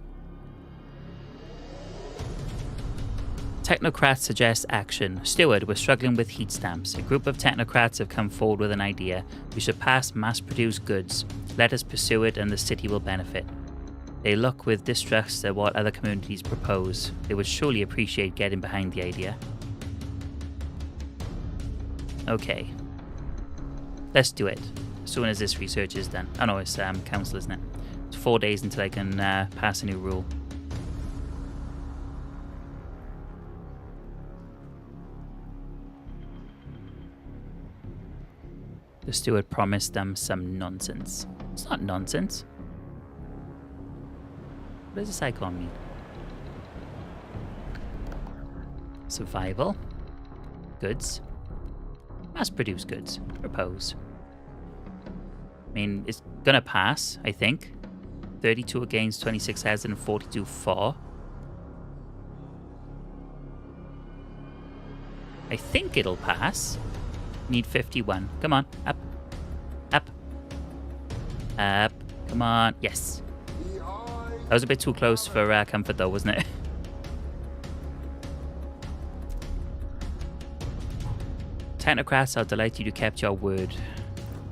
Technocrats suggest action. Steward, we're struggling with heat stamps. A group of technocrats have come forward with an idea. We should pass mass-produced goods. Let us pursue it and the city will benefit. They look with distrust at what other communities propose. They would surely appreciate getting behind the idea. Okay. Let's do it. As soon as this research is done. Oh no, it's council, isn't it? It's 4 days until I can pass a new rule. The steward promised them some nonsense. It's not nonsense. What does this icon mean? Survival. Goods. Mass-produced goods. Propose. I mean, it's gonna pass, I think. 32 against 26,000 and 42 for. I think it'll pass. Need 51. Come on. Up. Up. Up. Come on. Yes. That was a bit too close for comfort though, wasn't it? Technocrats are delighted you kept your word.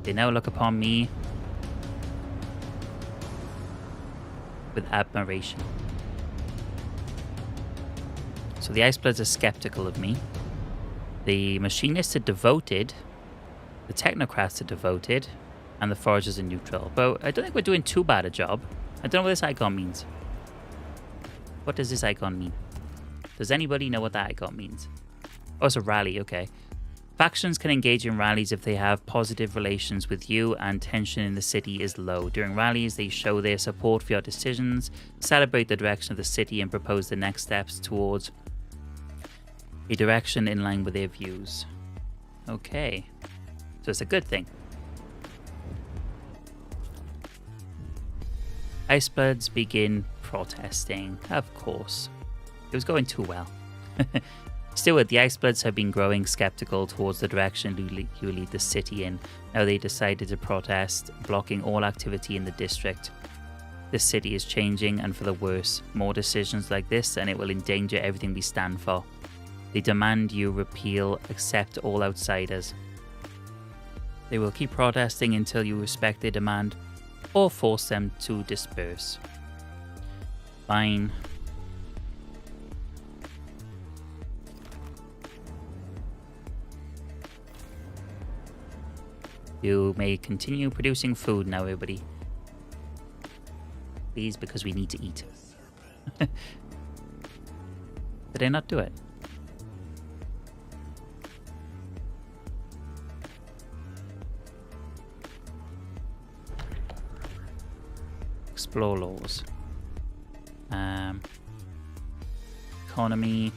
They now look upon me with admiration. So the Icebloods are skeptical of me. The machinists are devoted. The technocrats are devoted. And the foragers are neutral. But I don't think we're doing too bad a job. I don't know what this icon means. What does this icon mean? Does anybody know what that icon means? Oh, it's a rally, okay. Factions can engage in rallies if they have positive relations with you and tension in the city is low. During rallies, they show their support for your decisions, celebrate the direction of the city, and propose the next steps towards a direction in line with their views. Okay. So it's a good thing. Icebloods begin protesting, of course. It was going too well. Still, the Icebloods have been growing skeptical towards the direction you lead the city in. Now they decided to protest, blocking all activity in the district. The city is changing, and for the worse. More decisions like this and it will endanger everything we stand for. They demand you accept all outsiders. They will keep protesting until you respect their demand or force them to disperse. Fine. You may continue producing food now, everybody. Please, because we need to eat. Did I not do it? Explore laws. Economy.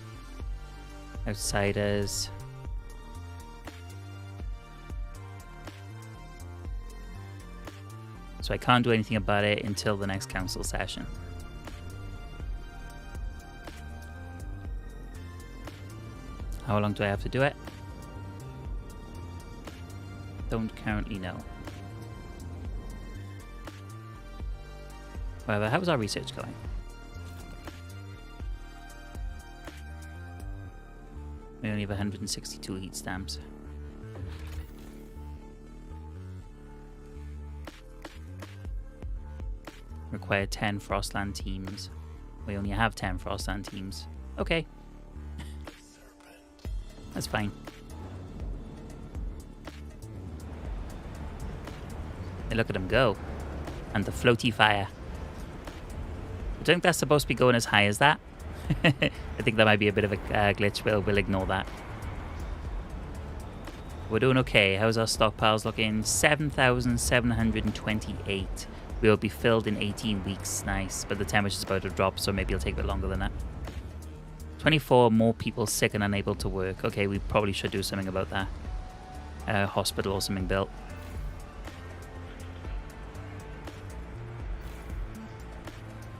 Outsiders. So I can't do anything about it until the next council session. How long do I have to do it? Don't currently know. However, how's our research going? We only have 162 heat stamps. Require 10 Frostland teams. We only have 10 Frostland teams. Okay. That's fine. Hey, look at them go. And the floaty fire. I don't think that's supposed to be going as high as that. I think that might be a bit of a glitch. We'll ignore that. We're doing okay. How's our stockpiles looking? 7,728. Will be filled in 18 weeks. Nice. But the temperature's about to drop, so maybe it'll take a bit longer than that. 24 more people sick and unable to work. Okay, we probably should do something about that. Hospital or something built.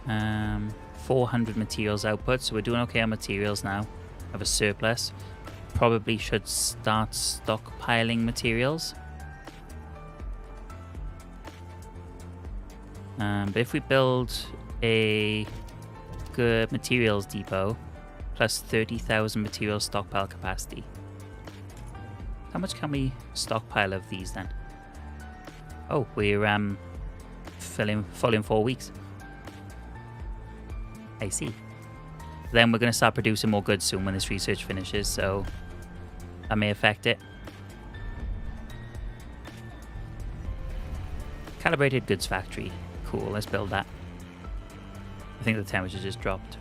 Um, 400 materials output, so we're doing okay on materials now. Have a surplus. Probably should start stockpiling materials. But if we build a good materials depot plus 30,000 material stockpile capacity, how much can we stockpile of these then? Oh, we're full in 4 weeks. I see. Then we're going to start producing more goods soon when this research finishes, so that may affect it. Calibrated goods factory. Cool, let's build that. I think the temperature just dropped.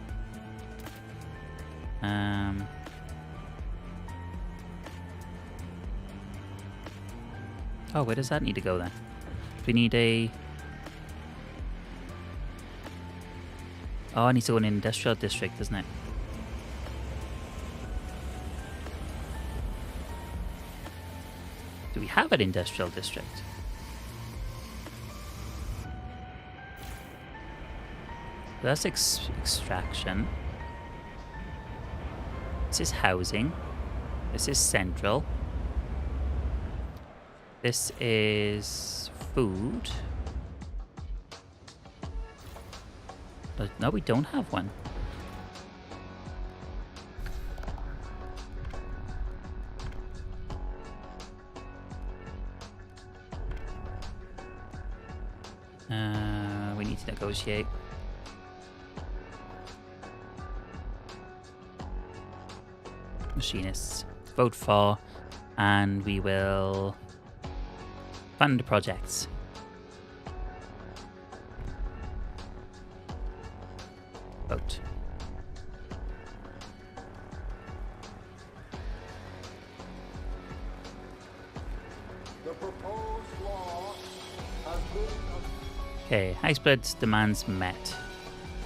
Oh, where does that need to go then? We need a... Oh, it needs to go in an industrial district, doesn't it? Do we have an industrial district? That's extraction. This is housing. This is central. This is food. But no, we don't have one. We need to negotiate. Machinists. Vote for, and we will fund projects. Vote. The proposed law has been Okay, Icebloods demands met.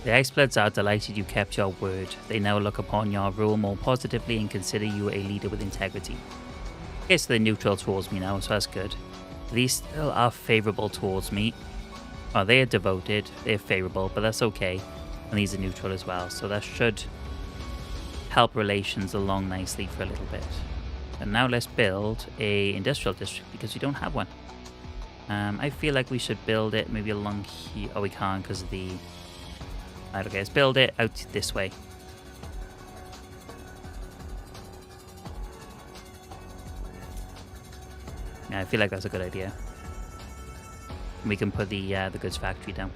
The Icebloods are delighted you kept your word. They now look upon your rule more positively and consider you a leader with integrity. Okay, so they're neutral towards me now, so that's good. These still are favourable towards me. Oh, they are devoted. They're favorable, but that's okay. And these are neutral as well, so that should help relations along nicely for a little bit. And now let's build a industrial district because we don't have one. I feel like we should build it maybe along here. Oh, we can't because of the... Right, okay, let's build it out this way. Yeah, I feel like that's a good idea. We can put the goods factory down.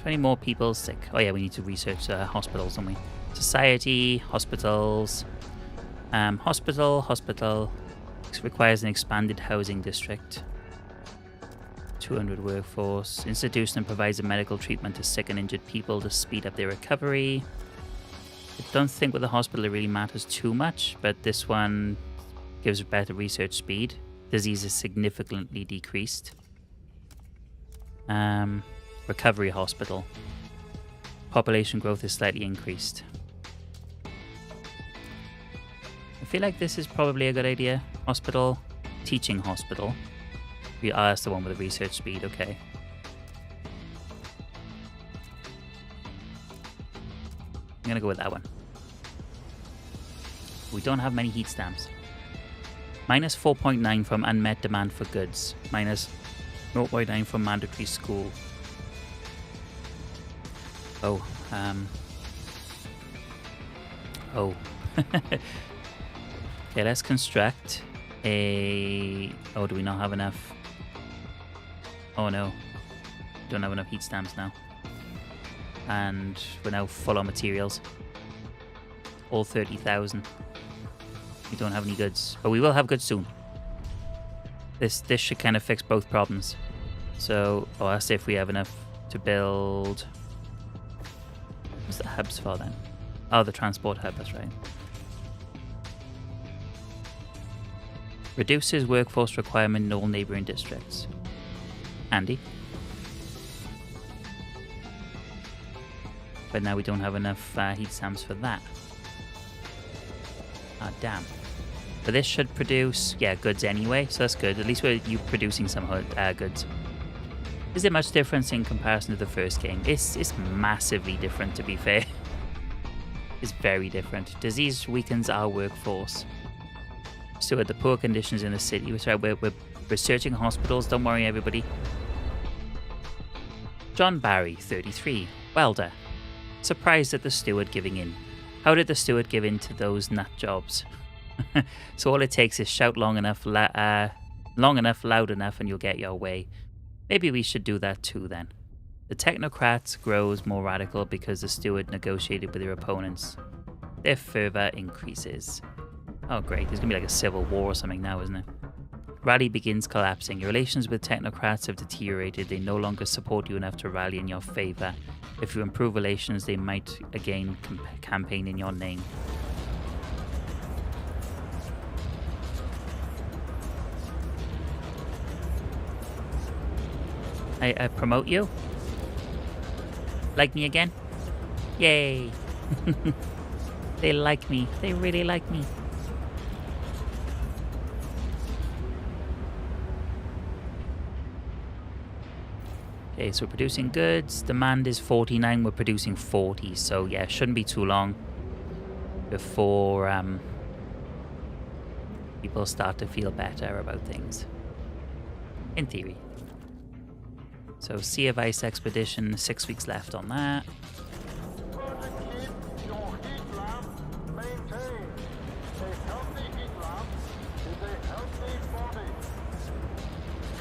20 more people sick. Oh yeah, we need to research hospitals, don't we? Society, hospitals. Hospital. This requires an expanded housing district. 200 workforce. Institution provides a medical treatment to sick and injured people to speed up their recovery. I don't think with the hospital it really matters too much, but this one gives better research speed. Disease is significantly decreased. Recovery hospital. Population growth is slightly increased. I feel like this is probably a good idea. Hospital. Teaching hospital. That's the one with the research speed, okay. I'm gonna go with that one. We don't have many heat stamps. Minus 4.9 from unmet demand for goods. Minus 0.9 from mandatory school. Oh, oh. Okay, let's construct a... Oh, do we not have enough? Oh no. Don't have enough heat stamps now. And we're now full on materials. All 30,000. We don't have any goods. But we will have goods soon. This should kind of fix both problems. So, oh, that's if we have enough to build... What's the hubs for then? Oh, the transport hub, that's right. Reduces workforce requirement in all neighbouring districts. Handy. But now we don't have enough heat stamps for that. Ah, damn. But this should produce, yeah, goods anyway, so that's good. At least you're producing some goods. Is there much difference in comparison to the first game? It's massively different, to be fair. It's very different. Disease weakens our workforce. So at the poor conditions in the city, we're researching hospitals. Don't worry, everybody. John Barry, 33, welder. Surprised at the steward giving in. How did the steward give in to those nut jobs? So all it takes is shout long enough, loud enough, and you'll get your way. Maybe we should do that too then. The technocrats grows more radical because the steward negotiated with their opponents. Their fervor increases. Oh great, there's gonna be like a civil war or something now, isn't it? Rally begins collapsing. Your relations with technocrats have deteriorated. They no longer support you enough to rally in your favor. If you improve relations, they might again campaign in your name. I promote you? Like me again? Yay! They like me. They really like me. Okay, so we're producing goods. Demand is 49. We're producing 40. So yeah, shouldn't be too long before people start to feel better about things. In theory. So Sea of Ice expedition, 6 weeks left on that.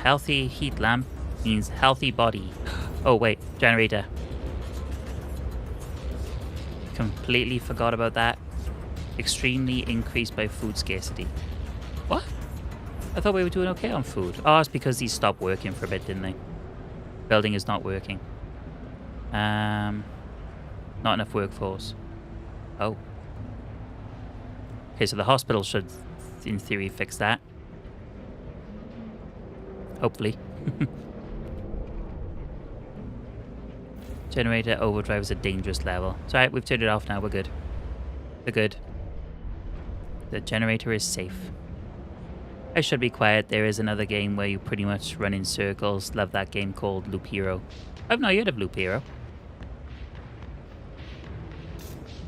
Healthy heat lamp means healthy body. Oh wait, generator. Completely forgot about that. Extremely increased by food scarcity. What? I thought we were doing okay on food. Oh, it's because these stopped working for a bit, didn't they? Building is not working. Not enough workforce. Oh. Okay, so the hospital should, in theory, fix that. Hopefully. Generator overdrive is a dangerous level. It's alright, we've turned it off now, we're good. We're good. The generator is safe. I should be quiet. There is another game where you pretty much run in circles. Love that game called Loop Hero. I've not heard of Loop Hero.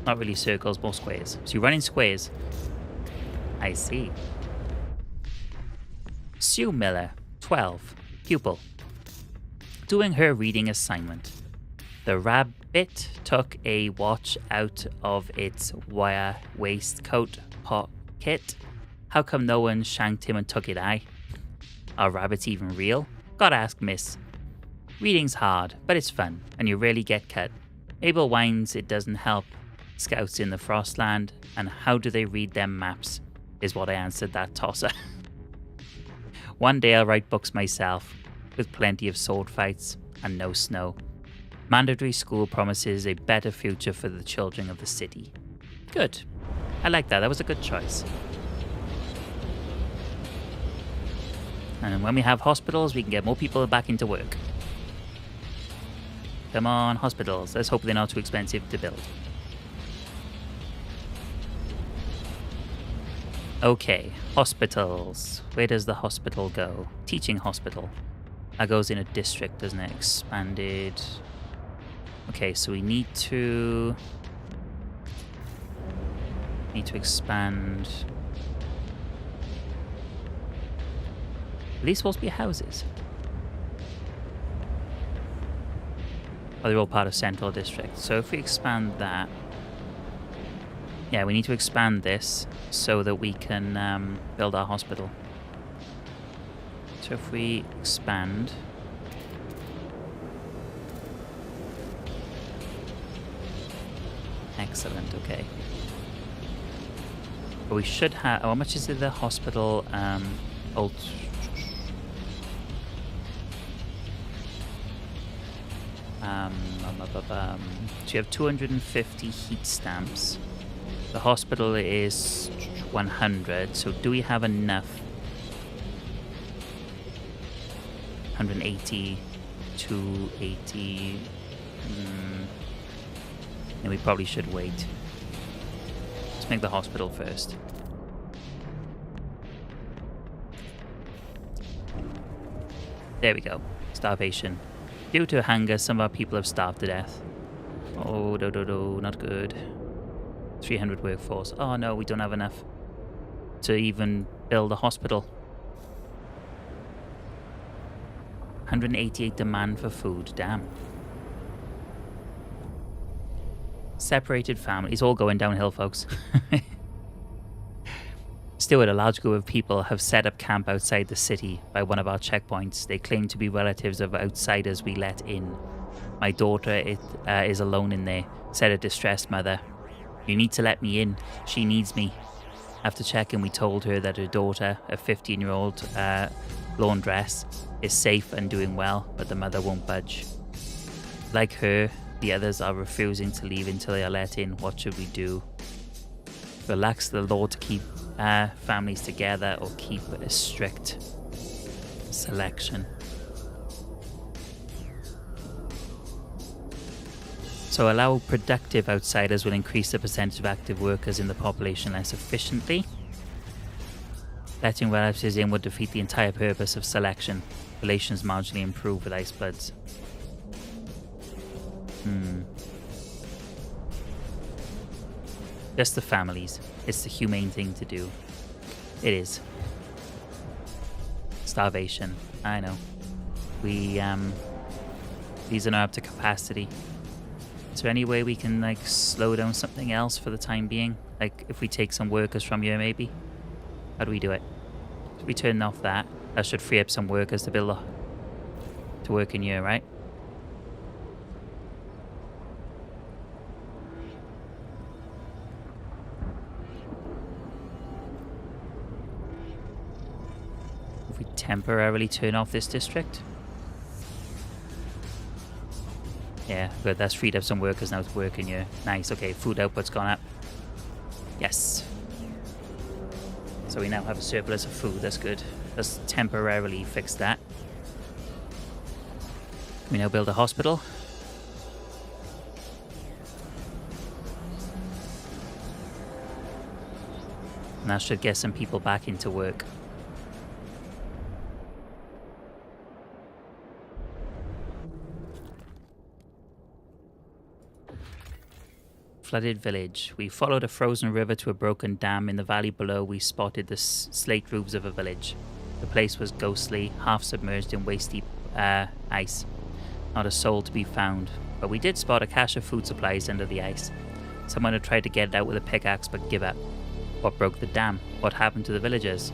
Not really circles, more squares. So you run in squares. I see. Sue Miller, 12, pupil. Doing her reading assignment. The rabbit took a watch out of its wire waistcoat pocket. How come no one shanked him and took it, Are rabbits even real? Gotta ask, miss. Reading's hard, but it's fun, and you rarely get cut. Abel whines it doesn't help scouts in the Frostland, and how do they read them maps, is what I answered that tosser. One day I'll write books myself, with plenty of sword fights and no snow. Mandatory school promises a better future for the children of the city. Good. I like that. That was a good choice. And when we have hospitals, we can get more people back into work. Come on, hospitals. Let's hope they're not too expensive to build. Okay, hospitals. Where does the hospital go? Teaching hospital. That goes in a district, doesn't it? Expanded. Okay, so we need to expand. Are these supposed to be houses? Oh, they're all part of Central District. So if we expand that, yeah, we need to expand this so that we can build our hospital. So if we expand, excellent. Okay, but we should have. How much is it? The hospital. So you have 250 heat stamps. The hospital is 100. So do we have enough? 180, 280. And we probably should wait. Let's make the hospital first. There we go. Starvation. Due to hunger, some of our people have starved to death. Oh, no, not good. 300 workforce. Oh no, we don't have enough to even build a hospital. 188 demand for food. Damn. Separated families. All going downhill, folks. Still, a large group of people have set up camp outside the city by one of our checkpoints. They claim to be relatives of outsiders we let in. My daughter is alone in there, said a distressed mother. You need to let me in. She needs me. After checking, we told her that her daughter, a 15-year-old laundress, is safe and doing well, but the mother won't budge. Like her, the others are refusing to leave until they are let in. What should we do? Relax the law to keep families together, or keep a strict selection? So allow productive outsiders will increase the percentage of active workers in the population less efficiently. Letting relatives in would defeat the entire purpose of selection. Relations marginally improve with ice bloods. Just the families. It's the humane thing to do. It is. Starvation. I know. These are not up to capacity. Is there any way we can like slow down something else for the time being? Like if we take some workers from here, maybe? How do we do it? If we turn off that, that should free up some workers to build to work in here, right? If we temporarily turn off this district. Yeah, good. That's freed up some workers now to work in here. Nice. Okay, food output's gone up. Yes. So we now have a surplus of food. That's good. Let's temporarily fix that. Can we now build a hospital? And that should get some people back into work. Flooded village. We followed a frozen river to a broken dam. In the valley below, we spotted the slate roofs of a village. The place was ghostly, half submerged in waist-deep ice. Not a soul to be found, but we did spot a cache of food supplies under the ice. Someone had tried to get it out with a pickaxe but give up. What broke the dam? What happened to the villagers?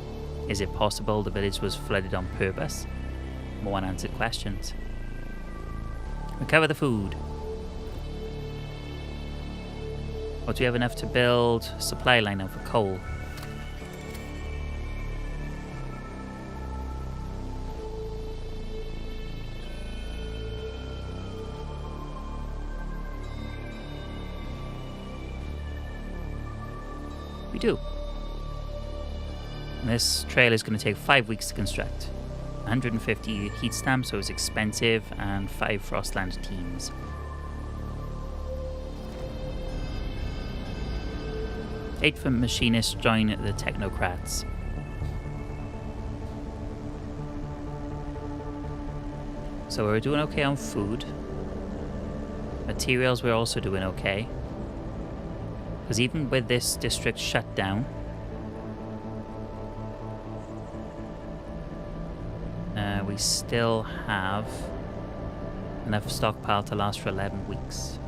Is it possible the village was flooded on purpose? More unanswered questions. Recover the food. Or do we have enough to build supply line out for coal? We do. And this trail is going to take 5 weeks to construct. 150 heat stamps, so it's expensive, and 5 Frostland teams. Eight from machinists join the technocrats. So we're doing okay on food. Materials we're also doing okay. Because even with this district shut down, we still have enough stockpile to last for 11 weeks.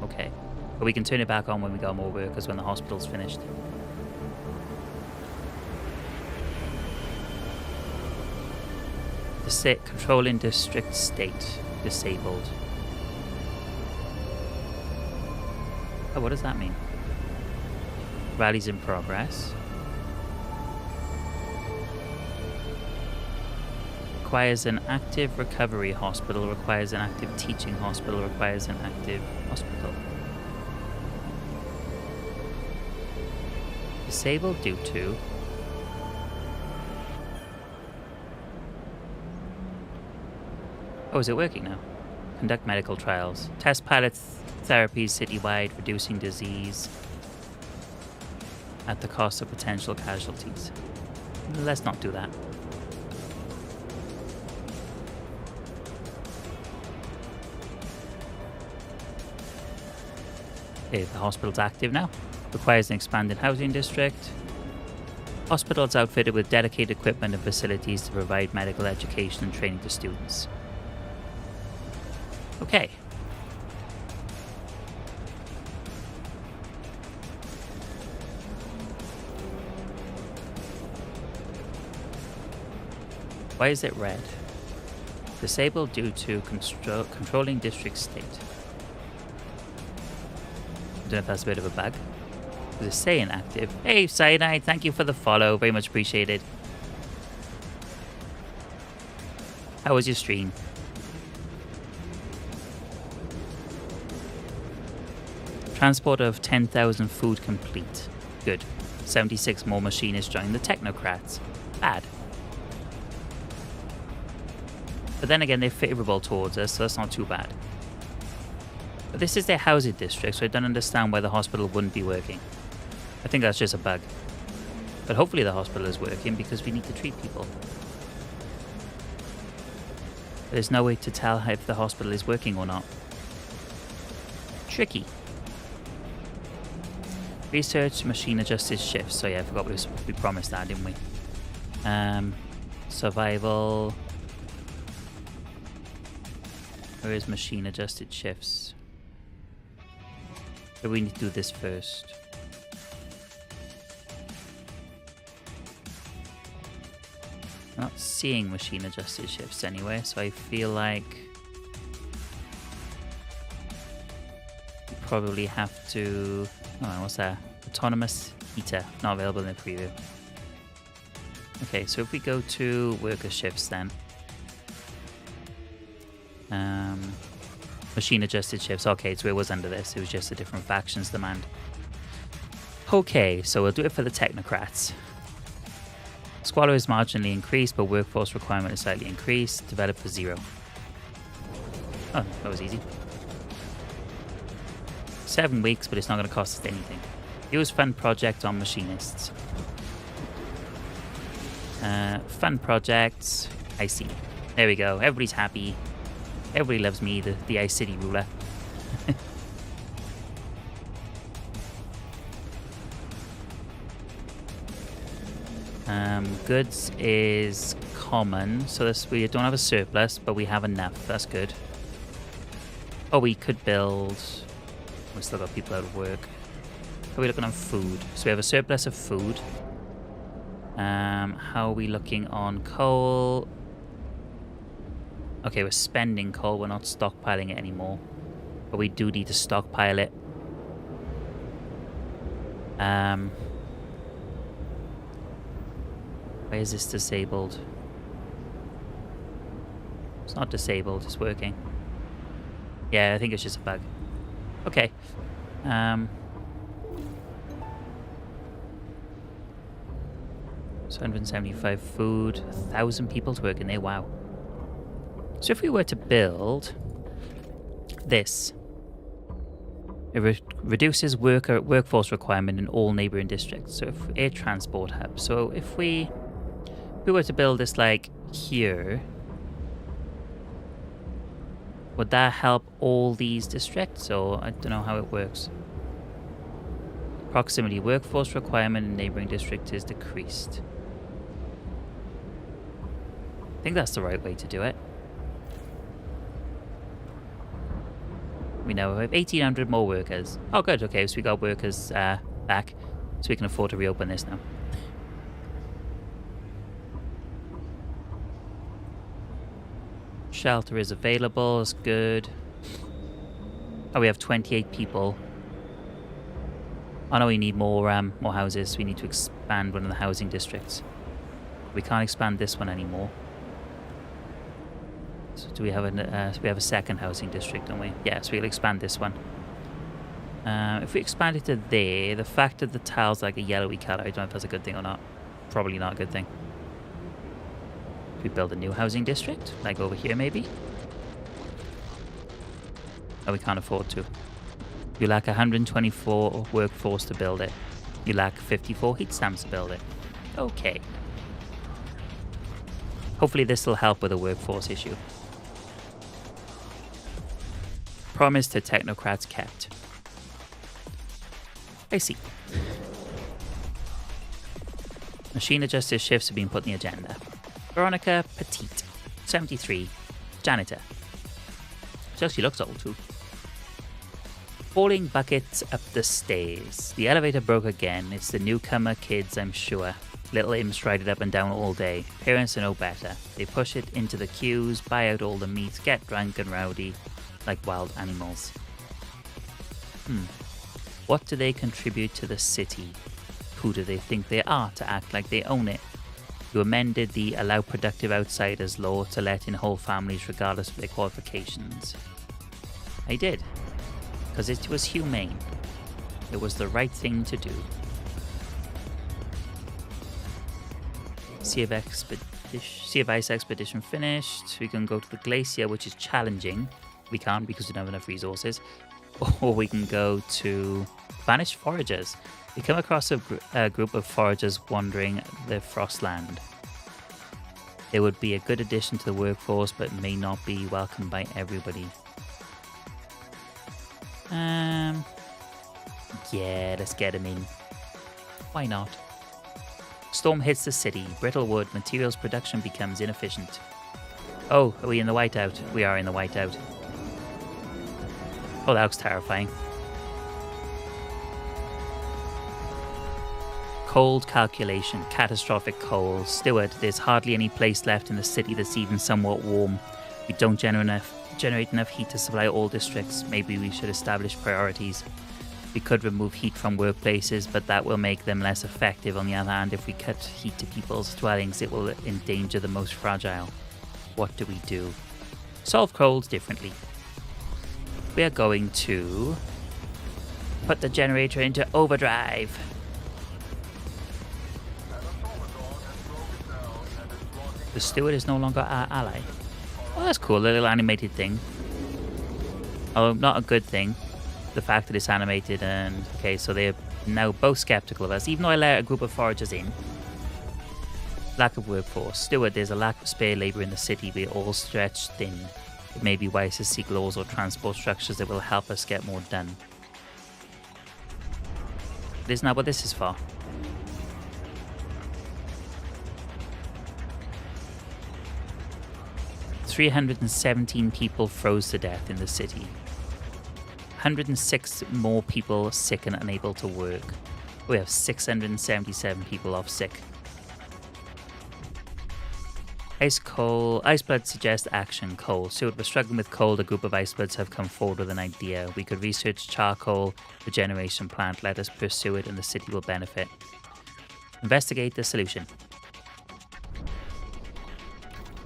Okay. But we can turn it back on when we got more workers when the hospital's finished. The controlling district state disabled. Oh, what does that mean? Rallies in progress. Requires an active recovery hospital, requires an active teaching hospital, requires an active hospital. Disabled due to... Oh, is it working now? Conduct medical trials. Test pilot therapies citywide, reducing disease at the cost of potential casualties. Let's not do that. Okay, the hospital's active now. Requires an expanded housing district. Hospitals outfitted with dedicated equipment and facilities to provide medical education and training to students. Okay. Why is it red? Disabled due to controlling district state. I don't know if that's a bit of a bug. Does it say inactive? Hey, Cyanide, thank you for the follow. Very much appreciated. How was your stream? Transport of 10,000 food complete. Good. 76 more machinists join the technocrats. Bad. But then again, they're favourable towards us, so that's not too bad. But this is their housing district, so I don't understand why the hospital wouldn't be working. I think that's just a bug. But hopefully the hospital is working because we need to treat people. There's no way to tell if the hospital is working or not. Tricky. Research machine adjusted shifts. So yeah, I forgot we promised that, didn't we? Survival. Where is machine adjusted shifts? So we need to do this first. I'm not seeing machine adjusted shifts anyway, so I feel like we probably have to... Oh, what's that? Autonomous heater, not available in the preview. Okay, so if we go to worker shifts then. Machine adjusted shifts. Okay, so it was under this. It was just a different factions demand. Okay, so we'll do it for the technocrats. Squalor is marginally increased, but workforce requirement is slightly increased. Developer 0. Oh, that was easy. 7 weeks, but it's not going to cost us anything. Use fun project on machinists. Fun projects. I see. There we go. Everybody's happy. Everybody loves me, the Ice City ruler. Goods is common, so this, we don't have a surplus, but we have enough. That's good. Oh, we could build. We still got people out of work. How are we looking on food? So we have a surplus of food. How are we looking on coal? Okay, we're spending coal. We're not stockpiling it anymore, but we do need to stockpile it. Why is this disabled? It's not disabled, it's working. Yeah, I think it's just a bug. Okay. 175 food, 1,000 people to work in there, wow. So if we were to build this, it reduces workforce requirement in all neighboring districts. So if air transport hub. So if we were to build this like here, would that help all these districts? Or I don't know how it works. Proximity workforce requirement in neighboring districts is decreased. I think that's the right way to do it. We now have 1,800 more workers. Oh, good. Okay, so we got workers back, so we can afford to reopen this now. Shelter is available. It's good. Oh, we have 28 people. Oh no, we need more houses. We need to expand one of the housing districts. We can't expand this one anymore. So do we have we have a second housing district, don't we? Yeah, so we'll expand this one. If we expand it to there, the fact that the tile's like a yellowy colour, I don't know if that's a good thing or not. Probably not a good thing. We build a new housing district, like over here maybe? Oh, we can't afford to. You lack 124 workforce to build it. You lack 54 heat stamps to build it. Okay. Hopefully this will help with the workforce issue. Promise to technocrats kept. I see. Machine adjusted shifts have been put in the agenda. Veronica Petite, 73, janitor. She actually looks old too. Falling buckets up the stairs. The elevator broke again. It's the newcomer kids, I'm sure. Little imps ride it up and down all day. Parents are no better. They push it into the queues, buy out all the meat, get drunk and rowdy like wild animals. What do they contribute to the city? Who do they think they are to act like they own it? You amended the Allow Productive Outsiders law to let in whole families regardless of their qualifications. I did. Because it was humane. It was the right thing to do. Sea of Ice expedition finished. We can go to the glacier, which is challenging. We can't because we don't have enough resources. Or we can go to Vanished Foragers. We come across a group of foragers wandering the Frostland. They would be a good addition to the workforce, but may not be welcomed by everybody. Yeah, let's get them in. Why not? Storm hits the city. Brittle wood. Materials production becomes inefficient. Oh, are we in the whiteout? We are in the whiteout. Oh, that looks terrifying. Cold calculation. Catastrophic cold. Steward, there's hardly any place left in the city that's even somewhat warm. We don't generate enough heat to supply all districts. Maybe we should establish priorities. We could remove heat from workplaces, but that will make them less effective. On the other hand, if we cut heat to people's dwellings, it will endanger the most fragile. What do we do? Solve colds differently. We are going to put the generator into overdrive. The steward is no longer our ally. Oh, that's cool, a little animated thing. Oh, not a good thing. The fact that it's animated and... Okay, so they're Now both skeptical of us, even though I let a group of foragers in. Lack of workforce. Steward, there's a lack of spare labour in the city. We're all stretched thin. It may be wise to seek laws or transport structures that will help us get more done. But isn't that what this is for? "317 people froze to death in the city. 106 more people sick and unable to work. We have 677 people off sick. Icebloods suggest action. Coal. So we're struggling with coal. A group of Icebloods have come forward with an idea. We could research charcoal regeneration plant. Let us pursue it and the city will benefit. Investigate the solution.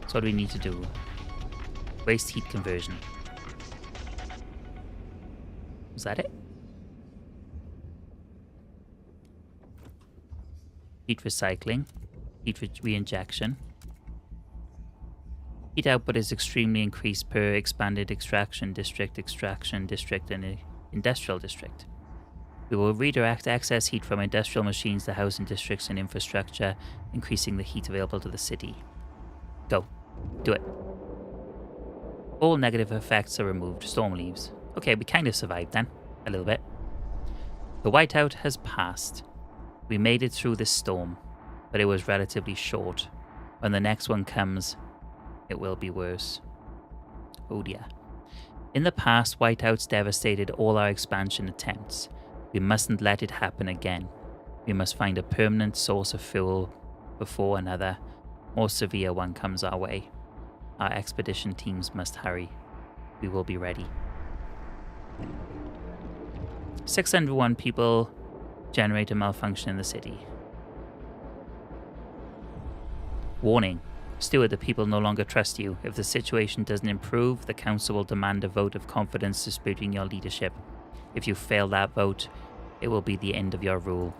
So what do we need to do? Waste heat conversion. Was that it? Heat recycling. Heat reinjection. Heat output is extremely increased per expanded extraction district, and industrial district. We will redirect excess heat from industrial machines to housing districts and infrastructure, increasing the heat available to the city. Go. Do it. All negative effects are removed. Storm leaves. Okay, we kind of survived then. A little bit. The whiteout has passed. We made it through this storm, but it was relatively short. When the next one comes, it will be worse. Oh dear. In the past, whiteouts devastated all our expansion attempts. We mustn't let it happen again. We must find a permanent source of fuel before another, more severe one comes our way. Our expedition teams must hurry. We will be ready. 601 people. Generator malfunction in the city. Warning. Steward, the people no longer trust you. If the situation doesn't improve, the council will demand a vote of confidence disputing your leadership. If you fail that vote, it will be the end of your rule.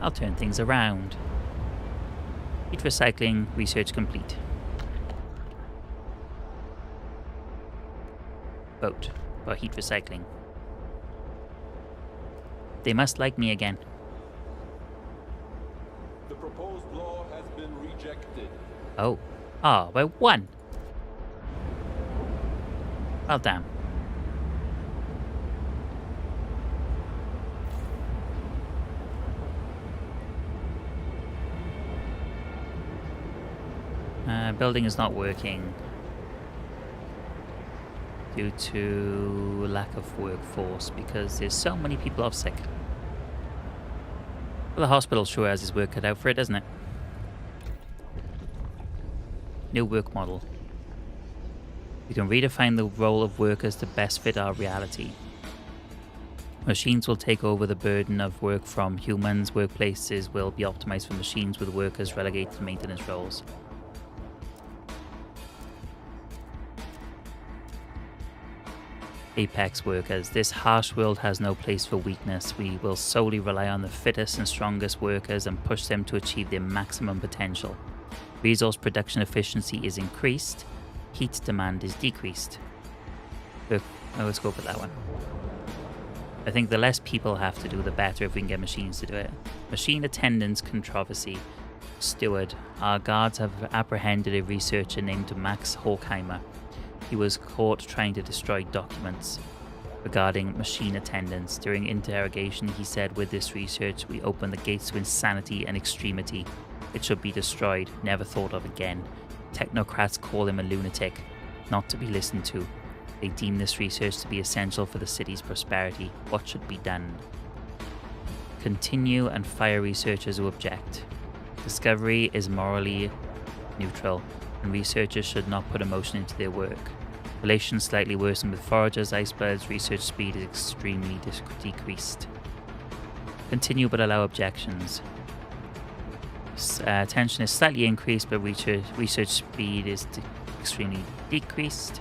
I'll turn things around. Heat recycling research complete. Vote for heat recycling. They must like me again. The proposed law has been rejected. Oh. Ah, by one. Well, damn. Building is not working due to lack of workforce because there's so many people off sick. Well, the hospital sure has his work cut out for it, doesn't it? New work model. We can redefine the role of workers to best fit our reality. Machines will take over the burden of work from humans. Workplaces will be optimized for machines with workers relegated to maintenance roles. Apex workers. This harsh world has no place for weakness. We will solely rely on the fittest and strongest workers and push them to achieve their maximum potential. Resource production efficiency is increased. Heat demand is decreased. Let's go for that one. I think the less people have to do, the better if we can get machines to do it. Machine attendance controversy. Steward. Our guards have apprehended a researcher named Max Horkheimer. He was caught trying to destroy documents regarding machine attendance. During interrogation, he said, with this research, we open the gates to insanity and extremity. It should be destroyed, never thought of again. Technocrats call him a lunatic, not to be listened to. They deem this research to be essential for the city's prosperity. What should be done? Continue and fire researchers who object. Discovery is morally neutral, and researchers should not put emotion into their work. Relations slightly worsened with foragers, icebergs. Research speed is extremely decreased. Continue but allow objections. Tension is slightly increased, but research speed is extremely decreased.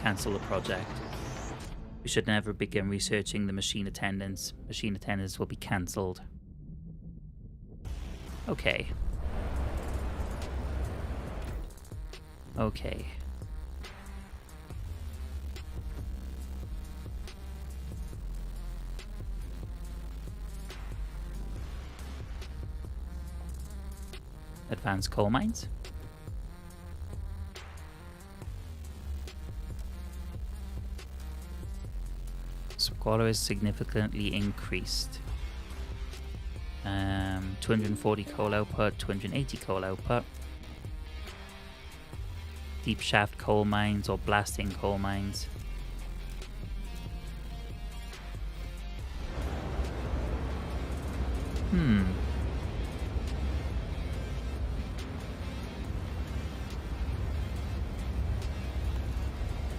Cancel the project. We should never begin researching the machine attendants. Machine attendants will be cancelled. Okay. Okay. advanced coal mines. So quota is significantly increased. 240 coal output, 280 coal output. Deep shaft coal mines or blasting coal mines.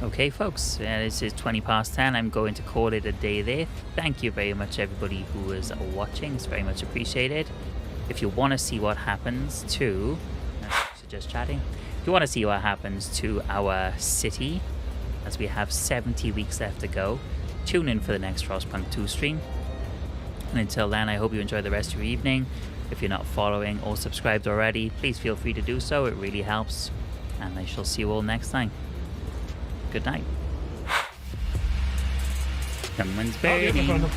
Okay folks, this is 20 past 10. I'm going to call it a day there. Thank you very much everybody who was watching. It's very much appreciated. If you want to see what happens to... just chatting. If you want to see what happens to our city, as we have 70 weeks left to go, tune in for the next Frostpunk 2 stream. And until then, I hope you enjoy the rest of your evening. If you're not following or subscribed already, please feel free to do so. It really helps. And I shall see you all next time. Good night. Someone's burning.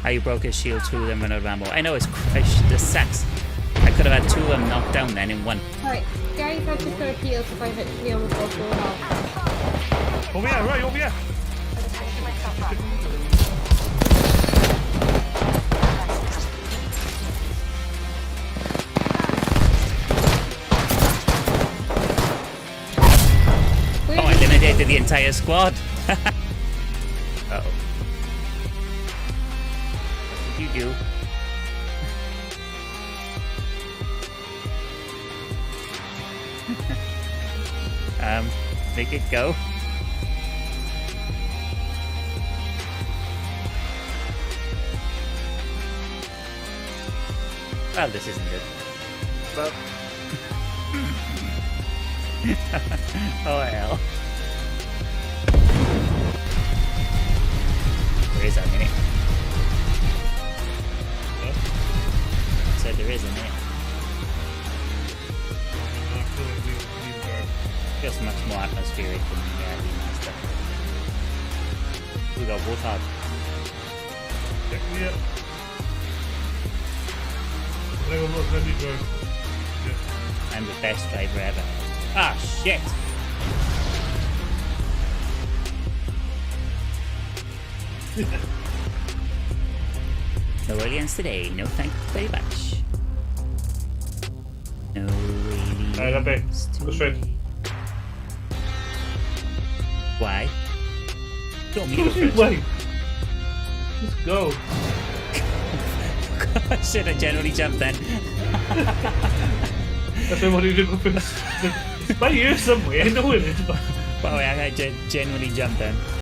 How you broke his shield, 2 of them run out of ammo. I know, it's this sucks. I could have had 2 of them knocked down then in one. Right, guys, I've just got a heal because I literally almost lost all health. Over here, right, over here. Oh, I eliminated the entire squad. Uh-oh. What did you do? Make it go. Well, this isn't good. Well, Oh hell. There is a minute. Said there is a minute. Just much more atmospheric than the Master. We got both hard. Yeah. Let me go. I'm the best driver ever. Ah, shit! No aliens today. No, thank you very much. No aliens. Alright, Abby. Go straight. Why? Don't me go first. Wait. Let's go. I should have generally jumped then. That's why I wanted to go first. It's by you somewhere, I know it is, but... Well, I generally jumped then.